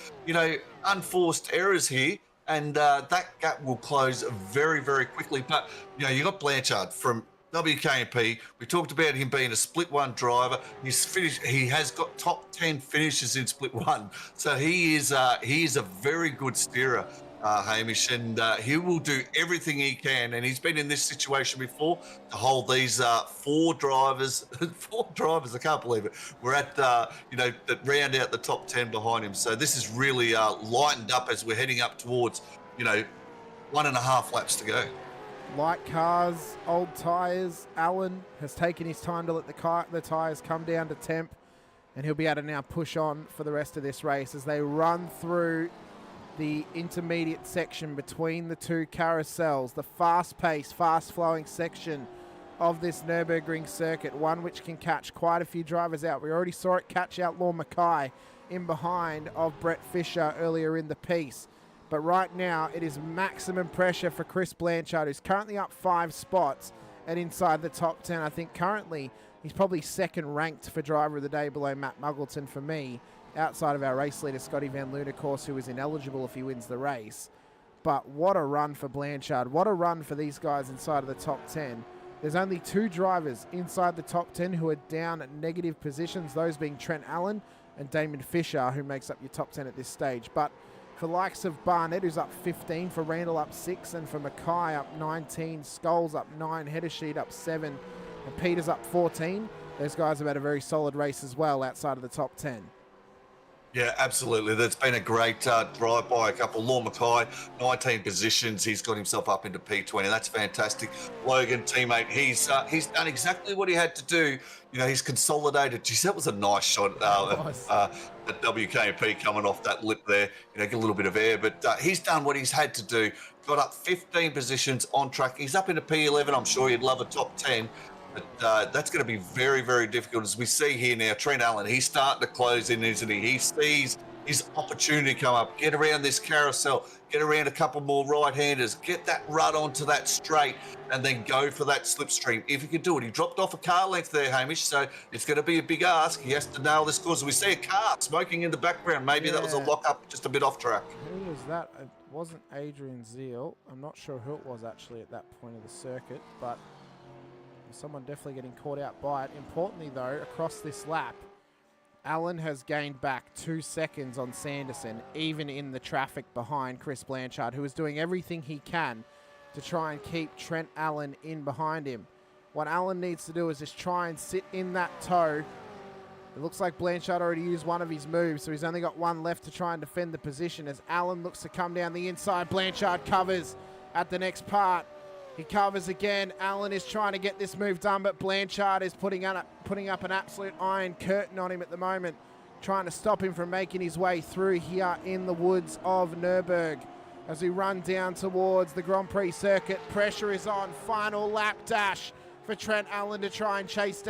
unforced errors here, and that gap will close very, very quickly. But, you got Blanchard from WKP. We talked about him being a split one driver. He has got top 10 finishes in split one. So he is a very good steerer, Hamish, and he will do everything he can. And he's been in this situation before to hold these 4 drivers. 4 drivers, I can't believe it. We're at that round out the top 10 behind him. So this is really lightened up as we're heading up towards 1.5 laps to go. Light cars, old tyres. Allen has taken his time to let the tyres come down to temp, and he'll be able to now push on for the rest of this race as they run through the intermediate section between the 2 carousels, the fast-paced, fast-flowing section of this Nürburgring circuit, one which can catch quite a few drivers out. We already saw it catch out Lorne Mackay in behind of Brett Fisher earlier in the piece. But right now, it is maximum pressure for Chris Blanchard, who's currently up 5 spots and inside the top 10. I think currently he's probably second ranked for driver of the day below Matt Muggleton for me, outside of our race leader, Scotty Van Loon, of course, who is ineligible if he wins the race. But what a run for Blanchard. What a run for these guys inside of the top 10. There's only 2 drivers inside the top 10 who are down at negative positions, those being Trent Allen and Damon Fisher, who makes up your top 10 at this stage. But for the likes of Barnett, who's up 15, for Randall up 6, and for Mackay up 19, Scholes up 9, Heddersheet up 7, and Peters up 14. Those guys have had a very solid race as well outside of the top 10. Yeah, absolutely. That's been a great drive by a couple. Lorne Mackay, 19 positions. He's got himself up into P20. That's fantastic. Logan, teammate, he's done exactly what he had to do. He's consolidated. Geez, that was a nice shot at WKP coming off that lip there. Get a little bit of air, but he's done what he's had to do. Got up 15 positions on track. He's up into P11. I'm sure he'd love a top 10. But that's going to be very, very difficult. As we see here now, Trent Allen, he's starting to close in, isn't he? He sees his opportunity come up, get around this carousel, get around a couple more right-handers, get that rut onto that straight, and then go for that slipstream. If he can do it, he dropped off a car length there, Hamish, so it's going to be a big ask. He has to nail this course. We see a car smoking in the background. Maybe that was a lock-up just a bit off track. Who was that? It wasn't Adrian Zeal. I'm not sure who it was actually at that point of the circuit, but someone definitely getting caught out by it. Importantly, though, across this lap, Allen has gained back 2 seconds on Sanderson, even in the traffic behind Chris Blanchard, who is doing everything he can to try and keep Trent Allen in behind him. What Allen needs to do is just try and sit in that toe. It looks like Blanchard already used one of his moves, so he's only got one left to try and defend the position as Allen looks to come down the inside. Blanchard covers at the next part. He covers again. Allen is trying to get this move done, but Blanchard is putting up an absolute iron curtain on him at the moment, trying to stop him from making his way through here in the woods of Nürburgring. As we run down towards the Grand Prix circuit, pressure is on. Final lap dash for Trent Allen to try and chase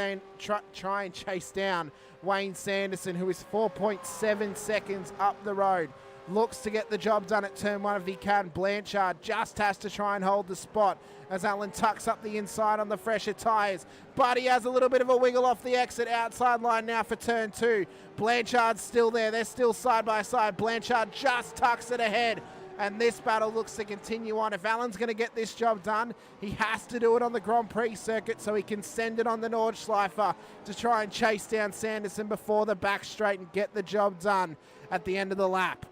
down Wayne Sanderson, who is 4.7 seconds up the road. Looks to get the job done at turn 1 if he can. Blanchard just has to try and hold the spot as Allen tucks up the inside on the fresher tyres. But he has a little bit of a wiggle off the exit outside line now for turn 2. Blanchard's still there. They're still side by side. Blanchard just tucks it ahead. And this battle looks to continue on. If Allen's going to get this job done, he has to do it on the Grand Prix circuit so he can send it on the Nordschleife to try and chase down Sanderson before the back straight and get the job done at the end of the lap.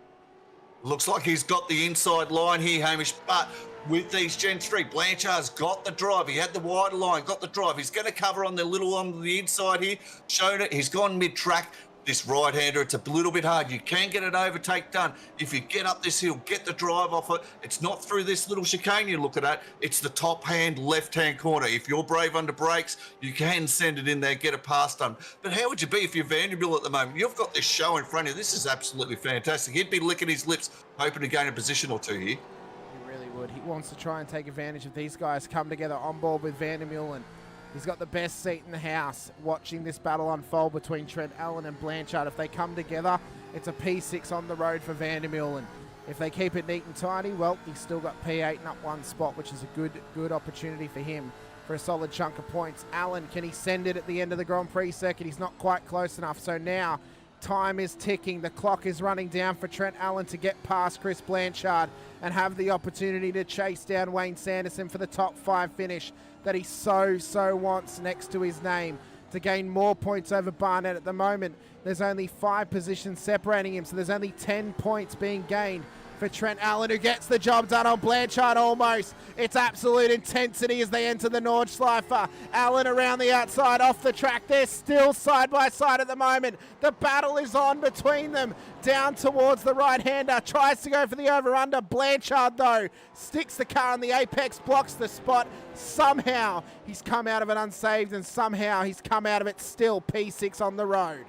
Looks like he's got the inside line here, Hamish, but with these Gen 3, Blanchard's got the drive. He had the wider line, got the drive. He's going to cover on the little on the inside here, showing it. He's gone mid-track. This right-hander, it's a little bit hard. You can get an overtake done. If you get up this hill, get the drive off it. It's not through this little chicane you're looking at. It's the top-hand, left-hand corner. If you're brave under brakes, you can send it in there, get a pass done. But how would you be if you're Vanderbilt at the moment? You've got this show in front of you. This is absolutely fantastic. He'd be licking his lips, hoping to gain a position or two here. He really would. He wants to try and take advantage of these guys come together on board with Vanderbilt, and he's got the best seat in the house watching this battle unfold between Trent Allen and Blanchard. If they come together, it's a P6 on the road for Vanderbilt. And if they keep it neat and tidy, well, he's still got P8 and up one spot, which is a good opportunity for him for a solid chunk of points. Allen, can he send it at the end of the Grand Prix circuit? He's not quite close enough. So now time is ticking. The clock is running down for Trent Allen to get past Chris Blanchard and have the opportunity to chase down Wayne Sanderson for the top 5 finish that he so wants next to his name, to gain more points over Barnett. At the moment, there's only 5 positions separating him, so there's only 10 points being gained for Trent Allen, who gets the job done on Blanchard almost. It's absolute intensity as they enter the Nordschleife. Allen around the outside, off the track. They're still side by side at the moment. The battle is on between them. Down towards the right-hander, tries to go for the over-under. Blanchard, though, sticks the car on the apex, blocks the spot. Somehow he's come out of it unsaved, and somehow he's come out of it still P6 on the road.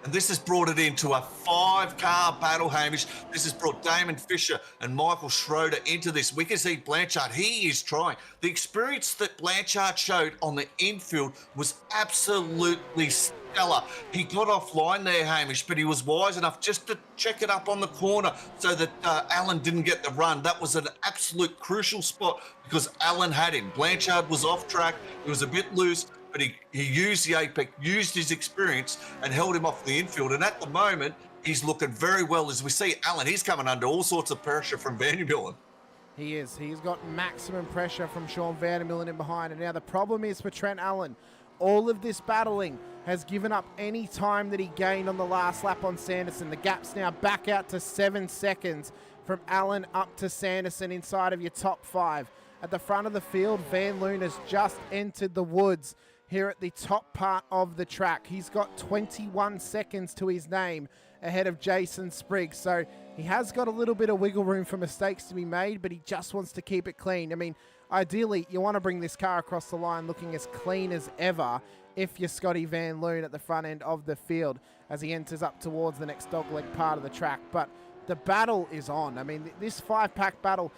And this has brought it into a 5-car battle, Hamish. This has brought Damon Fisher and Michael Schroeder into this. We can see Blanchard, he is trying. The experience that Blanchard showed on the infield was absolutely stellar. He got offline there, Hamish, but he was wise enough just to check it up on the corner so that Allen didn't get the run. That was an absolute crucial spot because Allen had him. Blanchard was off track. It was a bit loose, but he used the apex, used his experience and held him off the infield. And at the moment, he's looking very well. As we see Allen, he's coming under all sorts of pressure from Vanderbilt. He is. He's got maximum pressure from Sean Vanderbilt in behind. And now the problem is for Trent Allen, all of this battling has given up any time that he gained on the last lap on Sanderson. The gap's now back out to 7 seconds from Allen up to Sanderson inside of your top 5. At the front of the field, Van Loon has just entered the woods here at the top part of the track. He's got 21 seconds to his name ahead of Jason Spriggs. So he has got a little bit of wiggle room for mistakes to be made, but he just wants to keep it clean. I mean, ideally, you want to bring this car across the line looking as clean as ever if you're Scotty Van Loon at the front end of the field as he enters up towards the next dogleg part of the track. But the battle is on. I mean, this 5-pack battle,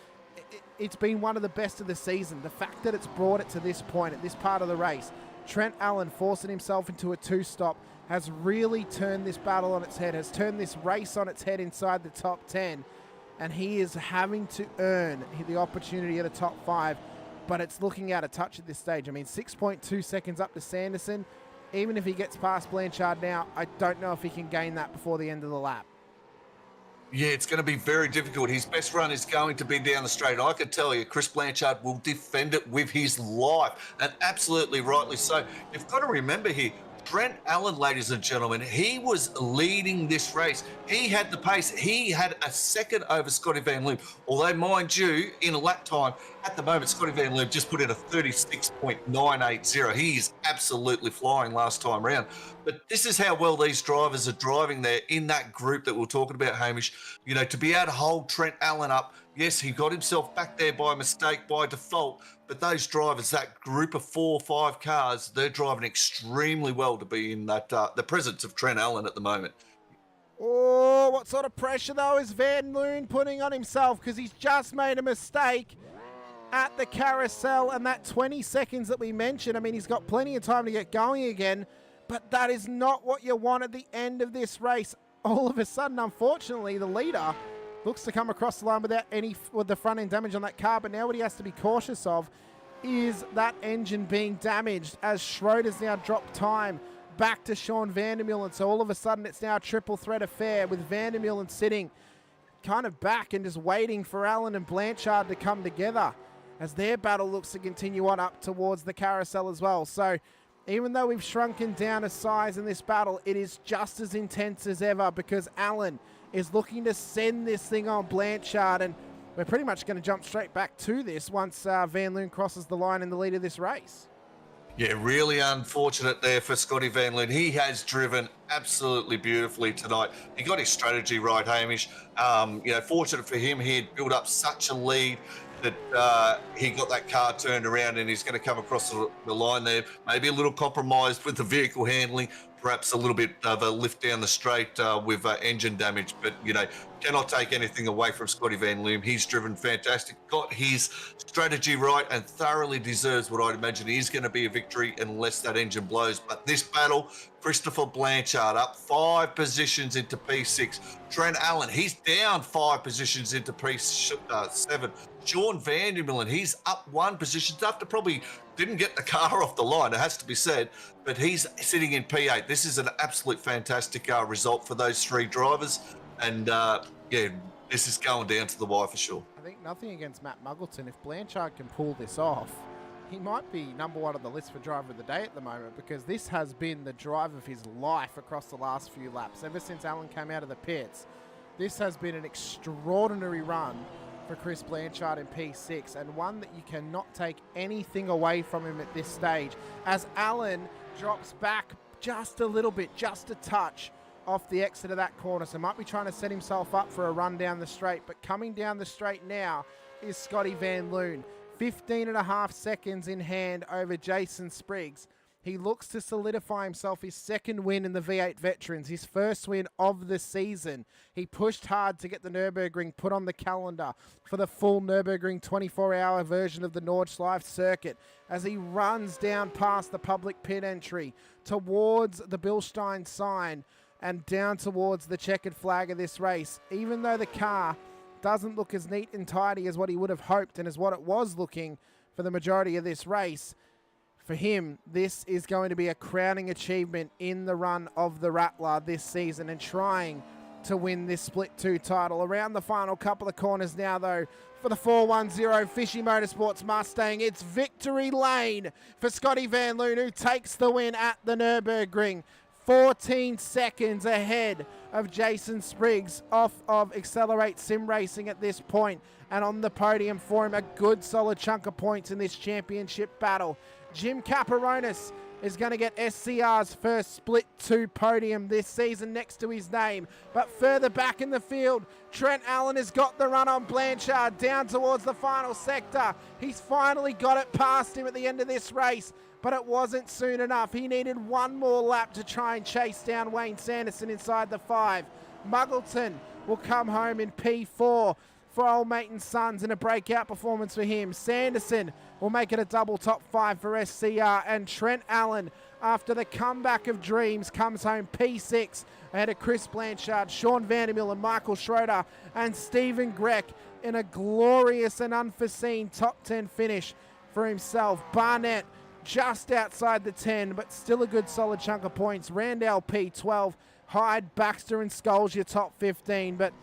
it's been one of the best of the season. The fact that it's brought it to this point at this part of the race, Trent Allen forcing himself into a 2-stop has really turned this battle on its head, has turned this race on its head inside the top 10, and he is having to earn the opportunity at a top 5, but it's looking out of touch at this stage. I mean, 6.2 seconds up to Sanderson. Even if he gets past Blanchard now, I don't know if he can gain that before the end of the lap. Yeah, it's going to be very difficult. His best run is going to be down the straight. I can tell you, Chris Blanchard will defend it with his life, and absolutely rightly so. You've got to remember here, Trent Allen, ladies and gentlemen, he was leading this race. He had the pace. He had a second over Scotty Van Loop. Although, mind you, in a lap time, at the moment, Scotty Van Loop just put in a 36.980. He is absolutely flying last time round. But this is how well these drivers are driving there in that group that we're talking about, Hamish. You know, to be able to hold Trent Allen up, yes, he got himself back there by mistake, by default, but those drivers, that group of 4 or 5 cars, they're driving extremely well to be in that the presence of Trent Allen at the moment. Oh, what sort of pressure, though, is Van Loon putting on himself? Because he's just made a mistake at the carousel, and that 20 seconds that we mentioned, I mean, he's got plenty of time to get going again, but that is not what you want at the end of this race. All of a sudden, unfortunately, the leader looks to come across the line with the front end damage on that car, but now what he has to be cautious of is that engine being damaged as Schroeder's now dropped time back to Sean Vandermeulen. So all of a sudden it's now a triple threat affair with Vandermeulen sitting kind of back and just waiting for Allen and Blanchard to come together as their battle looks to continue on up towards the carousel as well. So even though we've shrunken down a size in this battle, it is just as intense as ever because Allen is looking to send this thing on Blanchard, and we're pretty much going to jump straight back to this once Van Loon crosses the line in the lead of this race. Yeah, really unfortunate there for Scotty Van Loon. He has driven absolutely beautifully tonight. He got his strategy right, Hamish. Fortunate for him, he had built up such a lead that he got that car turned around and he's going to come across the line there. Maybe a little compromised with the vehicle handling, perhaps a little bit of a lift down the straight with engine damage. But, cannot take anything away from Scotty Van Loon. He's driven fantastic, got his strategy right, and thoroughly deserves what I'd imagine is going to be a victory unless that engine blows. But this battle, Christopher Blanchard up 5 positions into P6. Trent Allen, he's down 5 positions into P7. Sean Vandermillen, he's up 1 position after probably didn't get the car off the line, it has to be said, but he's sitting in P8. This is an absolute fantastic result for those 3 drivers. And this is going down to the wire for sure. I think nothing against Matt Muggleton. If Blanchard can pull this off, he might be number 1 on the list for driver of the day at the moment, because this has been the drive of his life across the last few laps. Ever since Allen came out of the pits, this has been an extraordinary run for Chris Blanchard in P6, and one that you cannot take anything away from him at this stage, as Allen drops back just a little bit, just a touch off the exit of that corner, so might be trying to set himself up for a run down the straight. But coming down the straight now is Scotty Van Loon, 15.5 seconds in hand over Jason Spriggs. He looks to solidify himself his 2nd win in the V8 Veterans, his 1st win of the season. He pushed hard to get the Nürburgring put on the calendar for the full Nürburgring 24-hour version of the Nordschleife circuit, as he runs down past the public pit entry towards the Bilstein sign and down towards the checkered flag of this race. Even though the car doesn't look as neat and tidy as what he would have hoped and as what it was looking for the majority of this race, for him, this is going to be a crowning achievement in the run of the Rattler this season and trying to win this Split 2 title. Around the final couple of corners now, though, for the 410 Fishy Motorsports Mustang, it's victory lane for Scotty Van Loon, who takes the win at the Nürburgring. 14 seconds ahead of Jason Spriggs off of Accelerate Sim Racing at this point, and on the podium for him, a good solid chunk of points in this championship battle. Jim Caparonis is going to get SCR's first Split 2 podium this season next to his name. But further back in the field, Trent Allen has got the run on Blanchard down towards the final sector. He's finally got it past him at the end of this race, but it wasn't soon enough. He needed 1 more lap to try and chase down Wayne Sanderson inside the 5. Muggleton will come home in P4 for Old Mate and Sons in a breakout performance for him. Sanderson will make it a double top 5 for SCR, and Trent Allen, after the comeback of dreams, comes home P6 ahead of Chris Blanchard, Sean Vandermill and Michael Schroeder, and Stephen Greck in a glorious and unforeseen top 10 finish for himself. Barnett just outside the 10, but still a good solid chunk of points. Randall P12, Hyde, Baxter and Scholes your top 15, but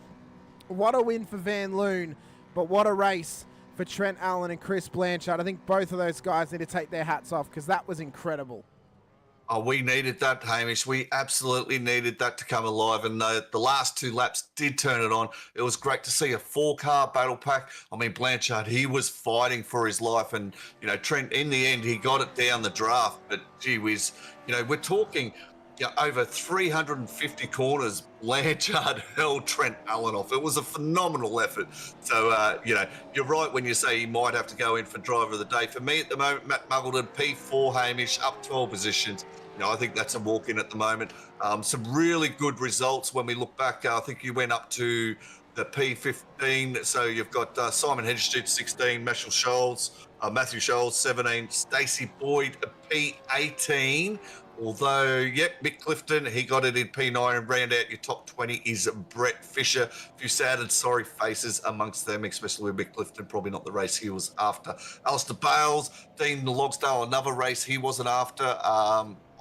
what a win for Van Loon, but what a race for Trent Allen and Chris Blanchard. I think both of those guys need to take their hats off, because that was incredible. Oh, we needed that, Hamish. We absolutely needed that to come alive, and the last 2 laps did turn it on. It was great to see a 4-car battle pack. I mean, Blanchard, he was fighting for his life, and, Trent, in the end, he got it down the draft, but gee whiz, we're talking over 350 corners. Blanchard held Trent Allen off. It was a phenomenal effort. So, you're right when you say he might have to go in for driver of the day. For me at the moment, Matt Muggleton, P4, Hamish, up 12 positions. I think that's a walk-in at the moment. Some really good results when we look back. I think you went up to the P15. So you've got Simon Hedgestead, 16, Matthew Scholes, 17, Stacey Boyd, P18. Although, Mick Clifton, he got it in P9, and round out your top 20 is Brett Fisher. A few sad and sorry faces amongst them, especially with Mick Clifton, probably not the race he was after. Alistair Bales, Dean Logsdale, another race he wasn't after.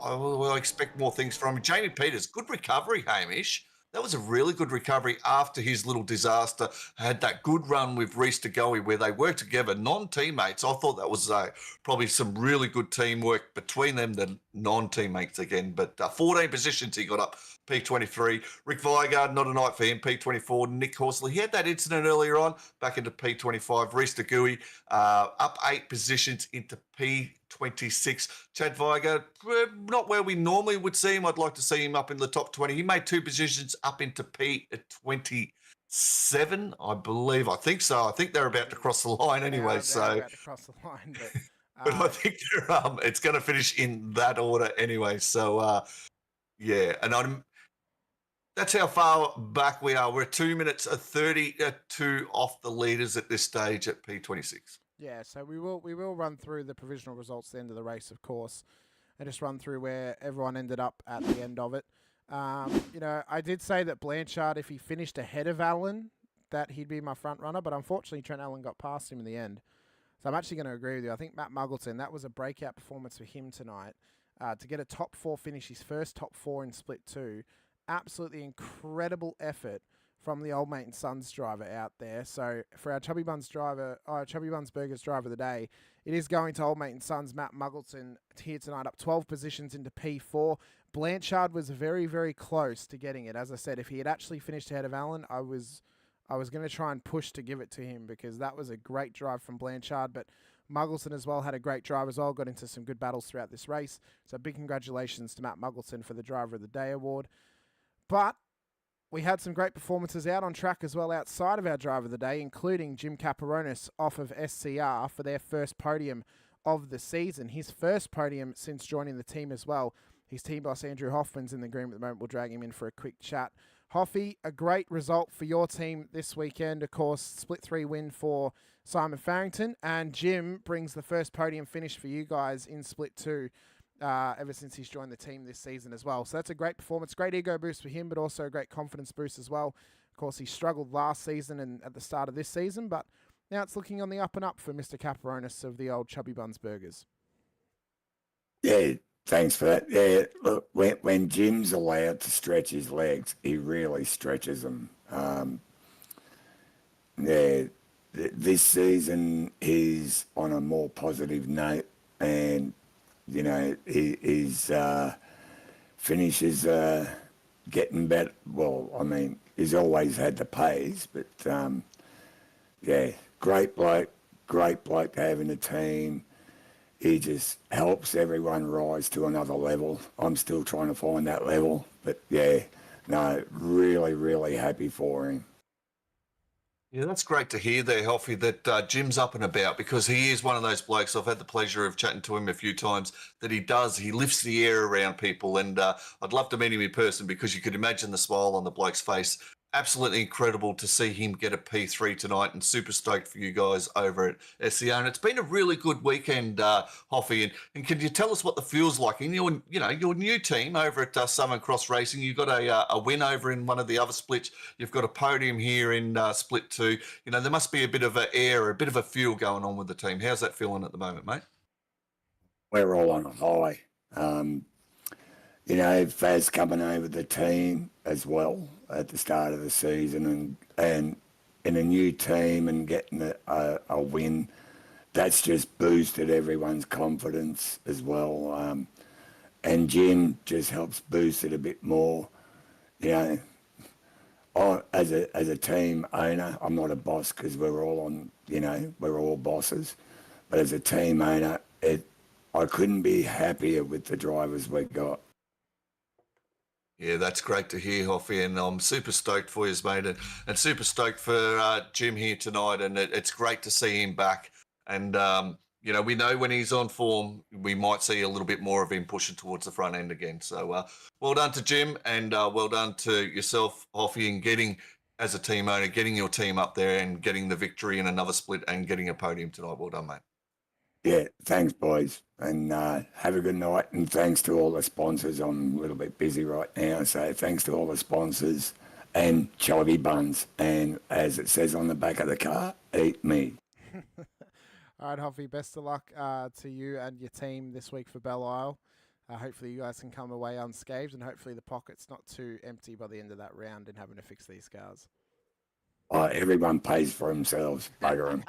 I expect more things from him. Jamie Peters, good recovery, Hamish. That was a really good recovery after his little disaster. Had that good run with Reese DeGoey where they worked together, non-teammates. I thought that was probably some really good teamwork between them. The non-teammates again, but 14 positions he got up. P23. Rick Vigard, not a night for him. P24. Nick Horsley. He had that incident earlier on, back into P25. Reese DeGuy, up 8 positions into P26. Chad Vigard, not where we normally would see him. I'd like to see him up in the top 20. He made 2 positions up into P27, I believe. I think so. I think they're about to cross the line anyway. They're about to cross the line, but I think it's going to finish in that order anyway. So, yeah, and that's how far back we are. We're 2 minutes 32 off the leaders at this stage at P26. Yeah, so we will run through the provisional results at the end of the race, of course, and just run through where everyone ended up at the end of it. You know, I did say that Blanchard, if he finished ahead of Allen, that he'd be my front runner, but unfortunately Trent Allen got past him in the end. So I'm actually going to agree with you. I think Matt Muggleton, that was a breakout performance for him tonight. To get a top 4 finish, his first top 4 in Split 2. Absolutely incredible effort from the Old Mate and Sons driver out there. So for our Chubby Buns Burgers driver of the day, it is going to Old Mate and Sons Matt Muggleton here tonight, up 12 positions into P4. Blanchard was very, very close to getting it. As I said, if he had actually finished ahead of Allen, I was going to try and push to give it to him because that was a great drive from Blanchard. But Muggleton as well had a great drive as well, got into some good battles throughout this race. So big congratulations to Matt Muggleton for the Driver of the Day award. But we had some great performances out on track as well outside of our Driver of the Day, including Jim Caparonis off of SCR for their first podium of the season. His first podium since joining the team as well. His team boss, Andrew Hoffman's in the green at the moment. We'll drag him in for a quick chat. Hoffy, a great result for your team this weekend. Of course, split 3 win for Simon Farrington. And Jim brings the first podium finish for you guys in split 2 ever since he's joined the team this season as well. So that's a great performance, great ego boost for him, but also a great confidence boost as well. Of course, he struggled last season and at the start of this season, but now it's looking on the up and up for Mr. Caparonis of the old Chubby Buns Burgers. Yeah, thanks for that. Yeah, look, when Jim's allowed to stretch his legs, he really stretches them. Yeah, this season he's on a more positive note, and you know his finishes getting better. Well, I mean, he's always had the pace, but yeah, great bloke to have in the team. He just helps everyone rise to another level. I'm still trying to find that level, but yeah, no, really, really happy for him. Yeah, that's great to hear there, Hoffy, that Jim's up and about, because he is one of those blokes. I've had the pleasure of chatting to him a few times, that he lifts the air around people, and I'd love to meet him in person, because you could imagine the smile on the bloke's face. Absolutely incredible to see him get a P3 tonight, and super stoked for you guys over at SCR. And it's been a really good weekend, Hoffy. And can you tell us what the feels like in your new team over at Southern Cross Racing? You've got a win over in one of the other splits. You've got a podium here in split 2. You know, there must be a bit of an air, a bit of a feel going on with the team. How's that feeling at the moment, mate? We're all on a high. You know, Faz coming over the team as well at the start of the season, and in a new team and getting a win, that's just boosted everyone's confidence as well. And Jim just helps boost it a bit more. You know, as a team owner, I'm not a boss because we're all bosses, but as a team owner, I couldn't be happier with the drivers we got. Yeah, that's great to hear, Hoffy, and I'm super stoked for you, mate, and super stoked for Jim here tonight, and it's great to see him back. And, you know, we know when he's on form, we might see a little bit more of him pushing towards the front end again. So well done to Jim, and well done to yourself, Hoffy, in getting, as a team owner, getting your team up there and getting the victory in another split and getting a podium tonight. Well done, mate. Yeah, thanks, boys, and have a good night, and thanks to all the sponsors. I'm a little bit busy right now, so thanks to all the sponsors and Chubby Buns, and as it says on the back of the car, eat me. All right, Hoffy, best of luck to you and your team this week for Belle Isle. Hopefully you guys can come away unscathed, and hopefully the pocket's not too empty by the end of that round and having to fix these cars. Everyone pays for themselves, bugger them.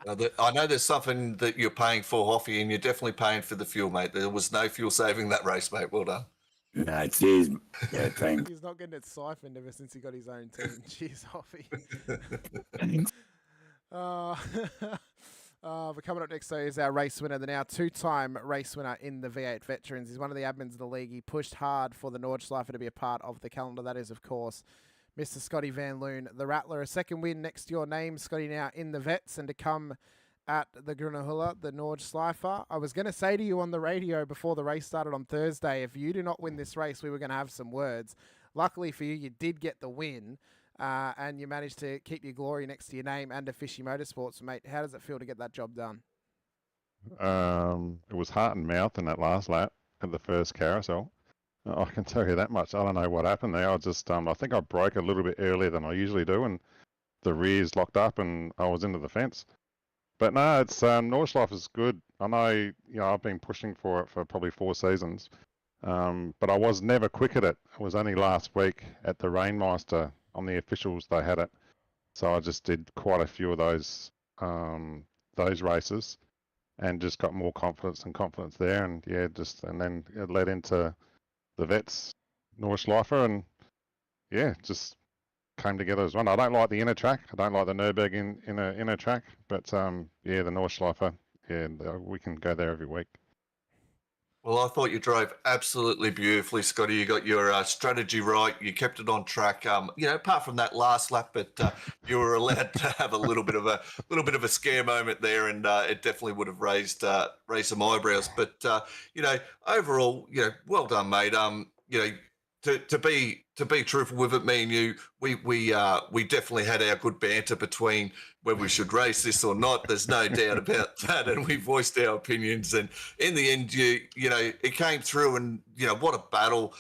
I know there's something that you're paying for, Hoffy, and you're definitely paying for the fuel, mate. There was no fuel saving that race, mate. Well done. No, cheers. Yeah, thanks. He's not getting it siphoned ever since he got his own team. Cheers, Hoffy. Thanks. But coming up next, though, is our race winner, the now two-time race winner in the V8 Veterans. He's one of the admins of the league. He pushed hard for the Nordschleife to be a part of the calendar. That is, of course, Mr. Scotty Van Loon, the Rattler. A second win next to your name, Scotty, now in the Vets, and to come at the Grunahula, the Nordschleife. I was going to say to you on the radio before the race started on Thursday, if you do not win this race, we were going to have some words. Luckily for you, you did get the win. And you managed to keep your glory next to your name and to Fishy Motorsports, mate. How does it feel to get that job done? It was heart and mouth in that last lap at the first carousel. I can tell you that much. I don't know what happened there. I just, I think I broke a little bit earlier than I usually do, and the rears locked up, and I was into the fence. But no, it's Nordschleife is good. I know, I've been pushing for it for probably 4 seasons, but I was never quick at it. It was only last week at the Rainmeister. On the officials, they had it, so I just did quite a few of those races, and just got more confidence there, and and then it led into the Vets Nordschleife, and just came together as one. I don't like the inner track. I don't like the Nürburgring inner track, but the Nordschleife, we can go there every week. Well, I thought you drove absolutely beautifully, Scotty. You got your strategy right. You kept it on track. Apart from that last lap, but you were allowed to have a little bit of a scare moment there, and it definitely would have raised some eyebrows. But overall, well done, mate. To be truthful with it, me and you, we definitely had our good banter between whether we should race this or not. There's no doubt about that, and we voiced our opinions. And in the end, it came through, and what a battle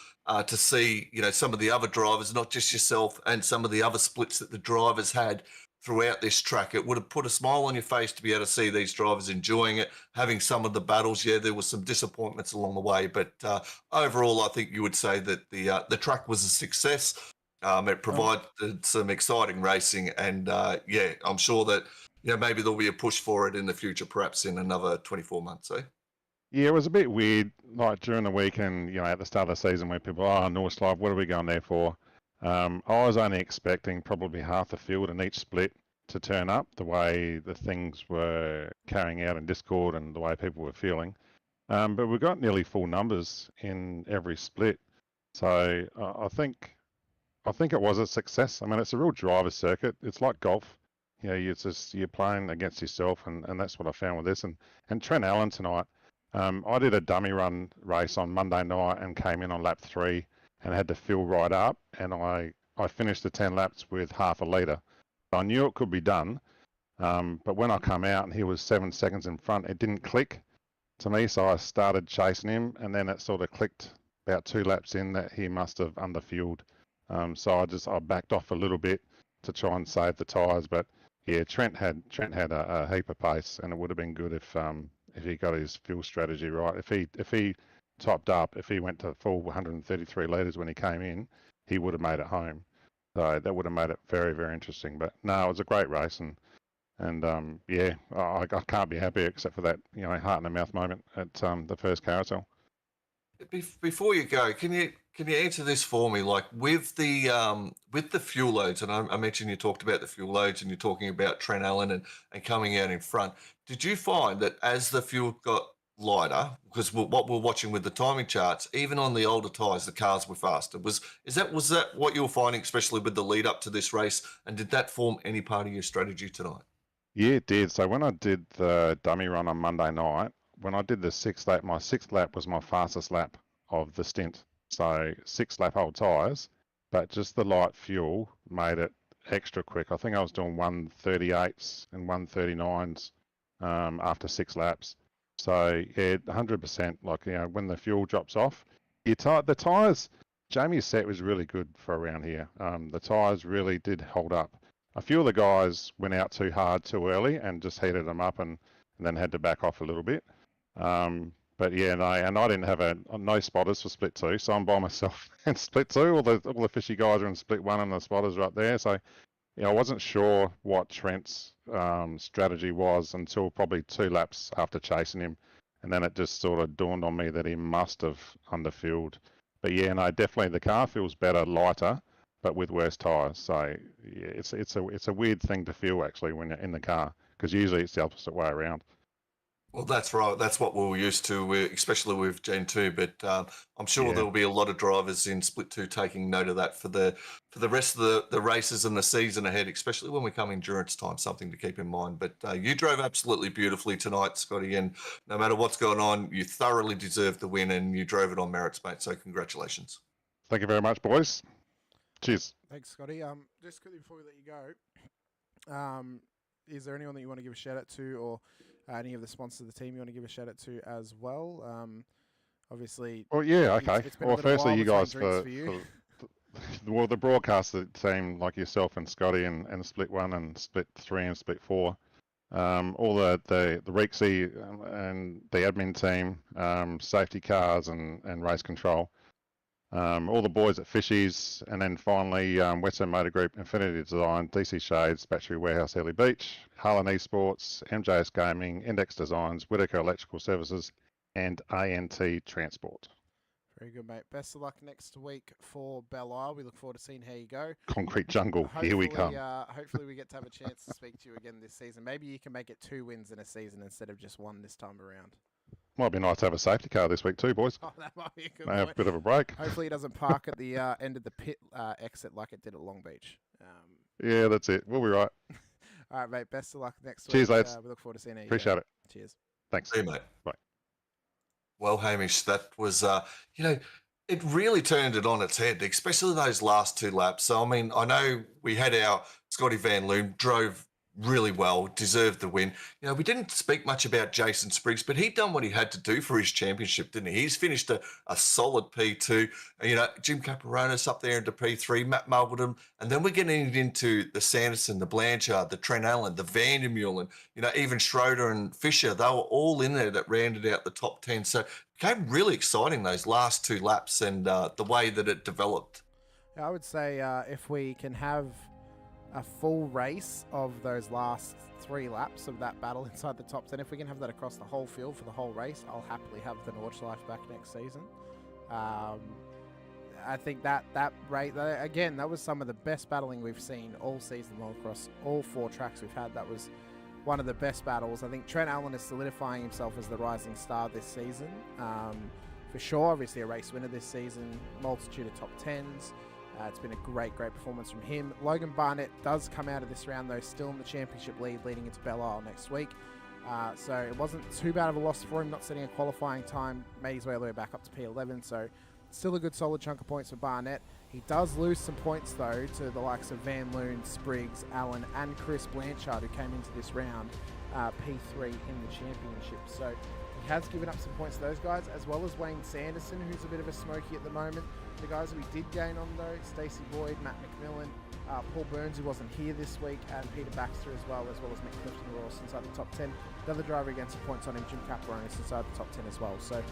to see. Some of the other drivers, not just yourself, and some of the other splits that the drivers had throughout this track. It would have put a smile on your face to be able to see these drivers enjoying it, having some of the battles. Yeah, there was some disappointments along the way, but overall, I think you would say that the track was a success. It provided some exciting racing, and I'm sure that maybe there'll be a push for it in the future, perhaps in another 24 months. Yeah, it was a bit weird, like during the weekend, at the start of the season, where people, Nordschleife, what are we going there for? I was only expecting probably half the field in each split to turn up, the way the things were carrying out in Discord and the way people were feeling. But we got nearly full numbers in every split. So I think it was a success. I mean, it's a real driver circuit. It's like golf. You're playing against yourself, and that's what I found with this. And Trent Allen tonight, I did a dummy run race on Monday night and came in on lap 3 and had to fill right up, and I finished the 10 laps with half a litre. I knew it could be done, but when I come out and he was 7 seconds in front, it didn't click to me, so I started chasing him, and then it sort of clicked about 2 laps in that he must have underfueled. So I backed off a little bit to try and save the tyres, but Trent had a heap of pace, and it would have been good if he got his fuel strategy right. If he topped up, if he went to full 133 litres when he came in, he would have made it home. So that would have made it very, very interesting. But no, it was a great race, and I can't be happier except for that heart in the mouth moment at the first carousel. Before you go, can you answer this for me? Like with the fuel loads, and I mentioned you talked about the fuel loads, and you're talking about Trent Allen and coming out in front. Did you find that as the fuel got lighter, because what we're watching with the timing charts, even on the older tyres, the cars were faster? Was that what you were finding, especially with the lead up to this race? And did that form any part of your strategy tonight? Yeah, it did. So when I did the dummy run on Monday night, when I did the 6th lap, my 6th lap was my fastest lap of the stint. So 6 lap old tyres, but just the light fuel made it extra quick. I think I was doing 138s and 139s after 6 laps. So 100%. Like when the fuel drops off, the tyres. Jamie's set was really good for around here. The tyres really did hold up. A few of the guys went out too hard too early and just heated them up and then had to back off a little bit. But and I didn't have no spotters for split 2, so I'm by myself in split 2. All the fishy guys are in split 1 and the spotters are up there. So I wasn't sure what Trent's strategy was until probably 2 laps after chasing him, and then it just sort of dawned on me that he must have underfilled. But yeah, no, definitely the car feels better, lighter, but with worse tyres. So yeah, it's a weird thing to feel actually when you're in the car, because usually it's the opposite way around. Well, that's right. That's what we're used to, especially with Gen 2. But I'm sure Yeah. there'll be a lot of drivers in Split 2 taking note of that for the rest of the races and the season ahead, especially when we come endurance time, something to keep in mind. But you drove absolutely beautifully tonight, Scotty, and no matter what's going on, you thoroughly deserved the win and you drove it on merits, mate. So congratulations. Thank you very much, boys. Cheers. Thanks, Scotty. Just quickly before we let you go, is there anyone that you want to give a shout out to, or any of the sponsors of the team you want to give a shout out to as well? Obviously. Well, yeah, okay. It's been a Well, little firstly, while you between guys drinks for you. well, the broadcaster team like yourself and Scotty and Split 1 and Split 3 and Split 4. All the Rexy and the admin team, safety cars and race control. All the boys at Fishies, and then finally Western Motor Group, Infinity Design, DC Shades, Battery Warehouse, Early Beach, Harlan Esports, MJS Gaming, Index Designs, Whitaker Electrical Services, and ANT Transport. Very good, mate. Best of luck next week for Belle Isle. We look forward to seeing how you go. Concrete Jungle, here we come. Hopefully we get to have a chance to speak to you again this season. Maybe you can make it 2 wins in a season instead of just 1 this time around. Might be nice to have a safety car this week too, boys. Oh, that might be a good May have a point. bit of a break. Hopefully it doesn't park at the end of the pit exit like it did at Long Beach. Yeah, that's it. We'll be right. All right, mate. Best of luck next week. Cheers, lads. We look forward to seeing you. Appreciate it. Cheers. Thanks. See you, mate. Bye. Well, Hamish, that was, it really turned it on its head, especially those last 2 laps. So, I mean, I know we had our Scotty Van Loon, drove really well, deserved the win. We didn't speak much about Jason Spriggs, but he'd done what he had to do for his championship, didn't he? He's finished a solid P2. Jim Caparonis up there into P3, Matt Mulberton, and then we're getting into the Sanderson, the Blanchard, the Trent Allen, the Vandermeulen, even Schroeder and Fisher. They were all in there that rounded out the top 10. So it became really exciting, those last 2 laps and the way that it developed. I would say if we can have a full race of those last 3 laps of that battle inside the top 10, if we can have that across the whole field for the whole race, I'll happily have the Nordschleife back next season. I think that rate, again, that was some of the best battling we've seen all season long across all 4 tracks we've had. That was one of the best battles. I think Trent Allen is solidifying himself as the rising star this season. For sure, obviously a race winner this season, multitude of top 10s. It's been a great performance from him. Logan Barnett does come out of this round, though, still in the championship lead leading into Belle Isle next week. So it wasn't too bad of a loss for him, not setting a qualifying time, made his way all the way back up to P11. So still a good solid chunk of points for Barnett. He does lose some points, though, to the likes of Van Loon, Spriggs, Allen, and Chris Blanchard, who came into this round P3 in the championship. So he has given up some points to those guys, as well as Wayne Sanderson, who's a bit of a smoky at the moment. The guys we did gain on, though, Stacey Boyd, Matt McMillan, Paul Burns, who wasn't here this week, and Peter Baxter as well as Mick Clifton, were also inside the top 10. The other driver against some points on him, Jim Caparonis, inside the top 10 as well. So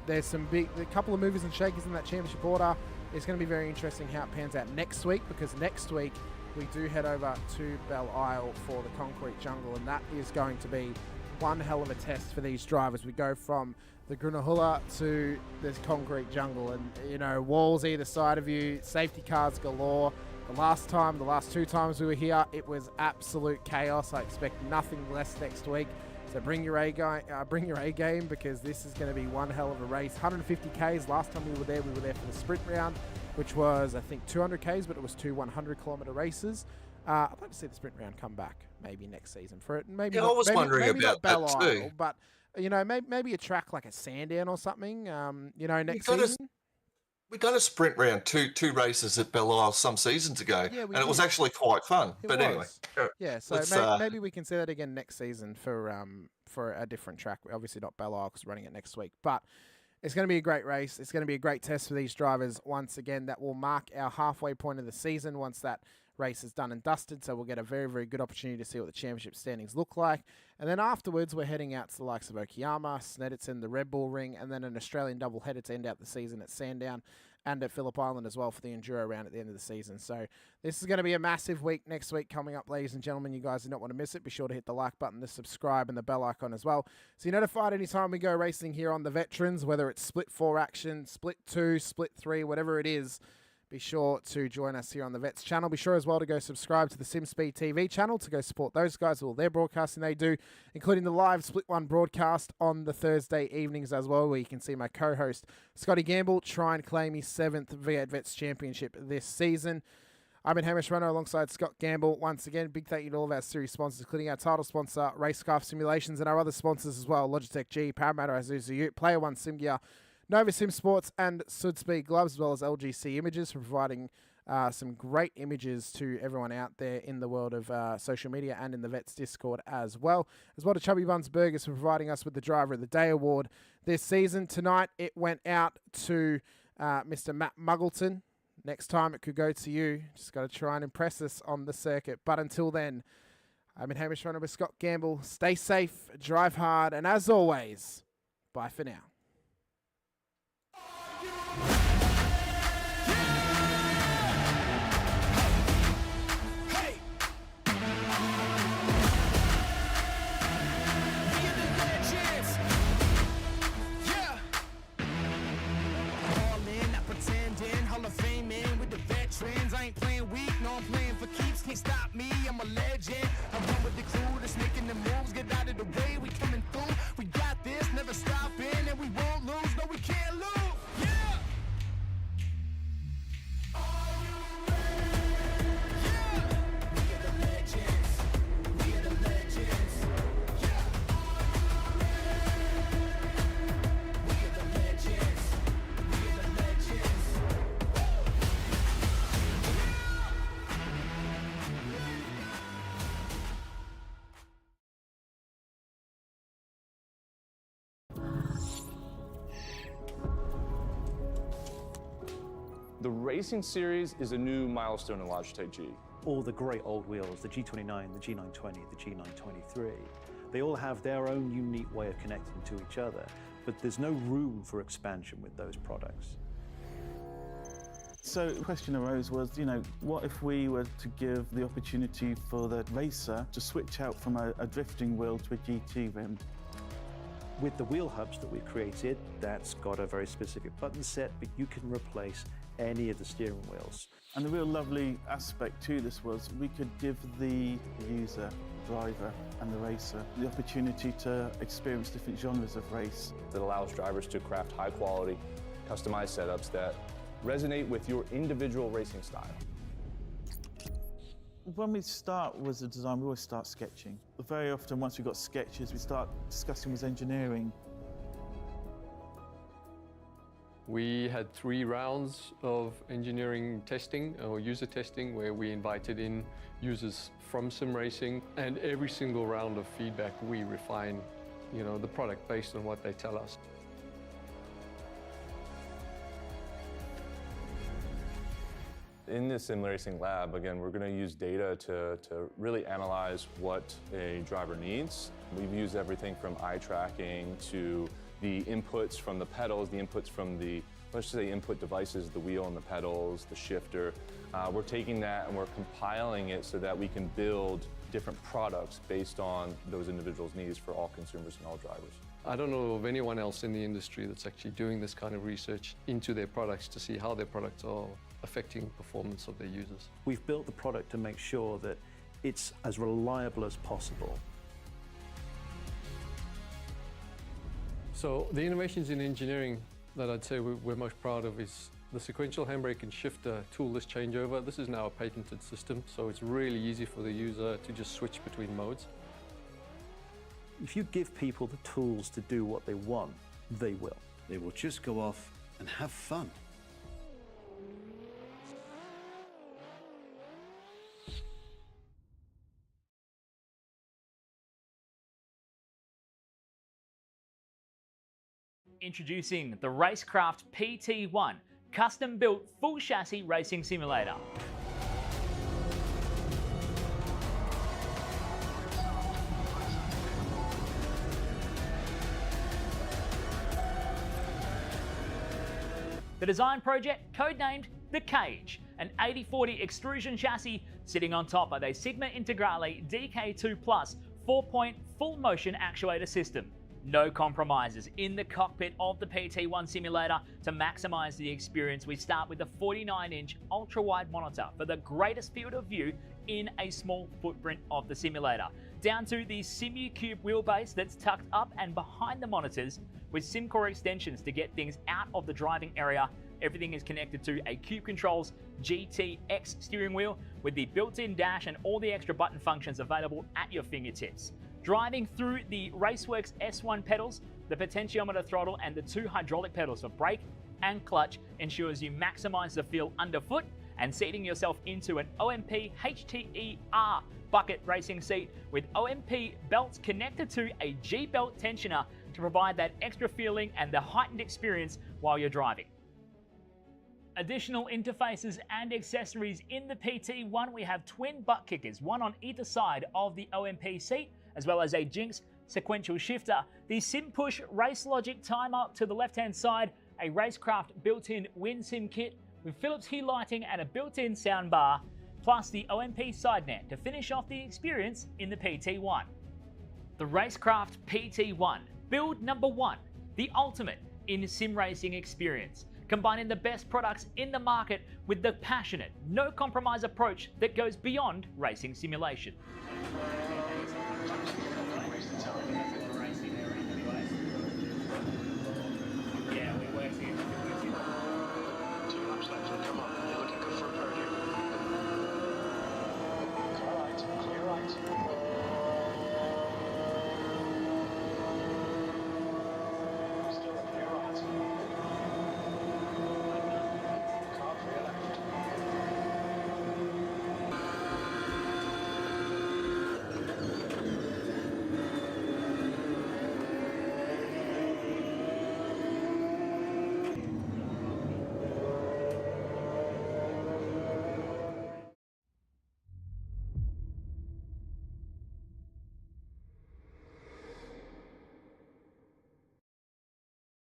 there's a couple of movers and shakers in that championship order. It's going to be very interesting how it pans out next week, because next week we do head over to Belle Isle for the Concrete Jungle, and that is going to be one hell of a test for these drivers. We go from the Grunahulla to this Concrete Jungle, and walls either side of you, safety cars galore. The last 2 times we were here, it was absolute chaos. I expect nothing less next week. So bring your A game, because this is going to be one hell of a race. 150 Ks. Last time we were there for the sprint round, which was, I think, 200 Ks, but it was 2 100-kilometer races. I'd like to see the sprint round come back maybe next season for it. Maybe I was wondering about Belle that Isle, too. but maybe a track like a Sandown or something. Next season. We done a sprint round, two races at Belle Isle some seasons ago, and it was actually quite fun. Anyway, yeah. So maybe we can see that again next season for a different track. Obviously not Belle Isle because we're running it next week, but it's going to be a great race. It's going to be a great test for these drivers. Once again, that will mark our halfway point of the season. Once that race is done and dusted, so we'll get a very, very good opportunity to see what the championship standings look like. And then afterwards, we're heading out to the likes of Okayama, Snedden, the Red Bull Ring, and then an Australian doubleheader to end out the season at Sandown and at Phillip Island as well for the Enduro round at the end of the season. So this is going to be a massive week next week coming up, ladies and gentlemen. You guys do not want to miss it. Be sure to hit the like button, the subscribe, and the bell icon as well, so you're notified anytime we go racing here on the Veterans, whether it's Split 4 action, Split 2, Split 3, whatever it is. Be sure to join us here on the Vets channel. Be sure as well to go subscribe to the SimSpeed TV channel to go support those guys, all their broadcasting they do, including the live Split 1 broadcast on the Thursday evenings as well, where you can see my co-host Scotty Gamble try and claim his 7th V8 Vets Championship this season. I've been Hamish Munro alongside Scott Gamble. Once again, big thank you to all of our series sponsors, including our title sponsor, Racecraft Simulations, and our other sponsors as well, Logitech G, Parramatta, Isuzu Ute, Player One Sim Gear, Nova Sim Sports, and Sudspeed Gloves, as well as LGC Images, for providing some great images to everyone out there in the world of social media and in the Vets Discord as well. As well to Chubby Buns Burgers for providing us with the Driver of the Day award this season. Tonight, it went out to Mr. Matt Muggleton. Next time, it could go to you. Just got to try and impress us on the circuit. But until then, I've been Hamish Munro with Scott Gamble. Stay safe, drive hard, and as always, bye for now. I ain't playing weak, no, I'm playing for keeps. Can't stop me, I'm a legend. I run with the crew that's making the moves. Get out of the way, we coming through. We got this, never stopping, and we won't lose. No, we can't lose. Yeah! Are you ready? Yeah! We are the legends. We are the legends. Yeah! Are you ready? We are the legends. We are the legends. The Racing Series is a new milestone in Logitech G. All the great old wheels, the G29, the G920, the G923, they all have their own unique way of connecting to each other, but there's no room for expansion with those products. So the question arose was, what if we were to give the opportunity for the racer to switch out from a drifting wheel to a GT rim? With the wheel hubs that we've created, that's got a very specific button set, but you can replace any of the steering wheels. And the real lovely aspect to this was we could give the user, driver and the racer the opportunity to experience different genres of race. That allows drivers to craft high quality, customized setups that resonate with your individual racing style. When we start with the design, we always start sketching. Very often, once we've got sketches, we start discussing with engineering. We had 3 rounds of engineering testing or user testing where we invited in users from sim racing, and every single round of feedback we refine, the product based on what they tell us. In this sim racing lab, again, we're going to use data to really analyze what a driver needs. We've used everything from eye tracking to the inputs from the pedals, the inputs from the, let's say, input devices, the wheel and the pedals, the shifter. We're taking that and we're compiling it so that we can build different products based on those individuals' needs for all consumers and all drivers. I don't know of anyone else in the industry that's actually doing this kind of research into their products to see how their products are affecting performance of their users. We've built the product to make sure that it's as reliable as possible. So the innovations in engineering that I'd say we're most proud of is the sequential handbrake and shifter toolless changeover. This is now a patented system, so it's really easy for the user to just switch between modes. If you give people the tools to do what they want, they will. They will just go off and have fun. Introducing the Rackraft PT1, custom-built full chassis racing simulator. The design project, codenamed the Cage, an 8040 extrusion chassis sitting on top of a Sigma Integrale DK2 Plus 4-point full motion actuator system. No compromises in the cockpit of the PT1 simulator. To maximize the experience, we start with a 49-inch ultra-wide monitor for the greatest field of view in a small footprint of the simulator, down to the SimuCube wheelbase that's tucked up and behind the monitors with SimCore extensions to get things out of the driving area. Everything is connected to a Cube Controls GTX steering wheel with the built-in dash and all the extra button functions available at your fingertips. Driving through the Raceworks S1 pedals, the potentiometer throttle and the 2 hydraulic pedals for brake and clutch ensures you maximize the feel underfoot, and seating yourself into an OMP HTER bucket racing seat with OMP belts connected to a G-belt tensioner to provide that extra feeling and the heightened experience while you're driving. Additional interfaces and accessories in the PT1, we have twin butt kickers, one on either side of the OMP seat, as well as a Jinx sequential shifter, the SimPush Race Logic timer to the left-hand side, a Racecraft built-in WinSim kit with Philips Hue lighting and a built-in soundbar, plus the OMP side net to finish off the experience in the PT1. The Racecraft PT1, build number 1, the ultimate in sim racing experience, combining the best products in the market with the passionate, no compromise approach that goes beyond racing simulation. Yeah, we're working. Too much left. Come on, you're looking good for a podium.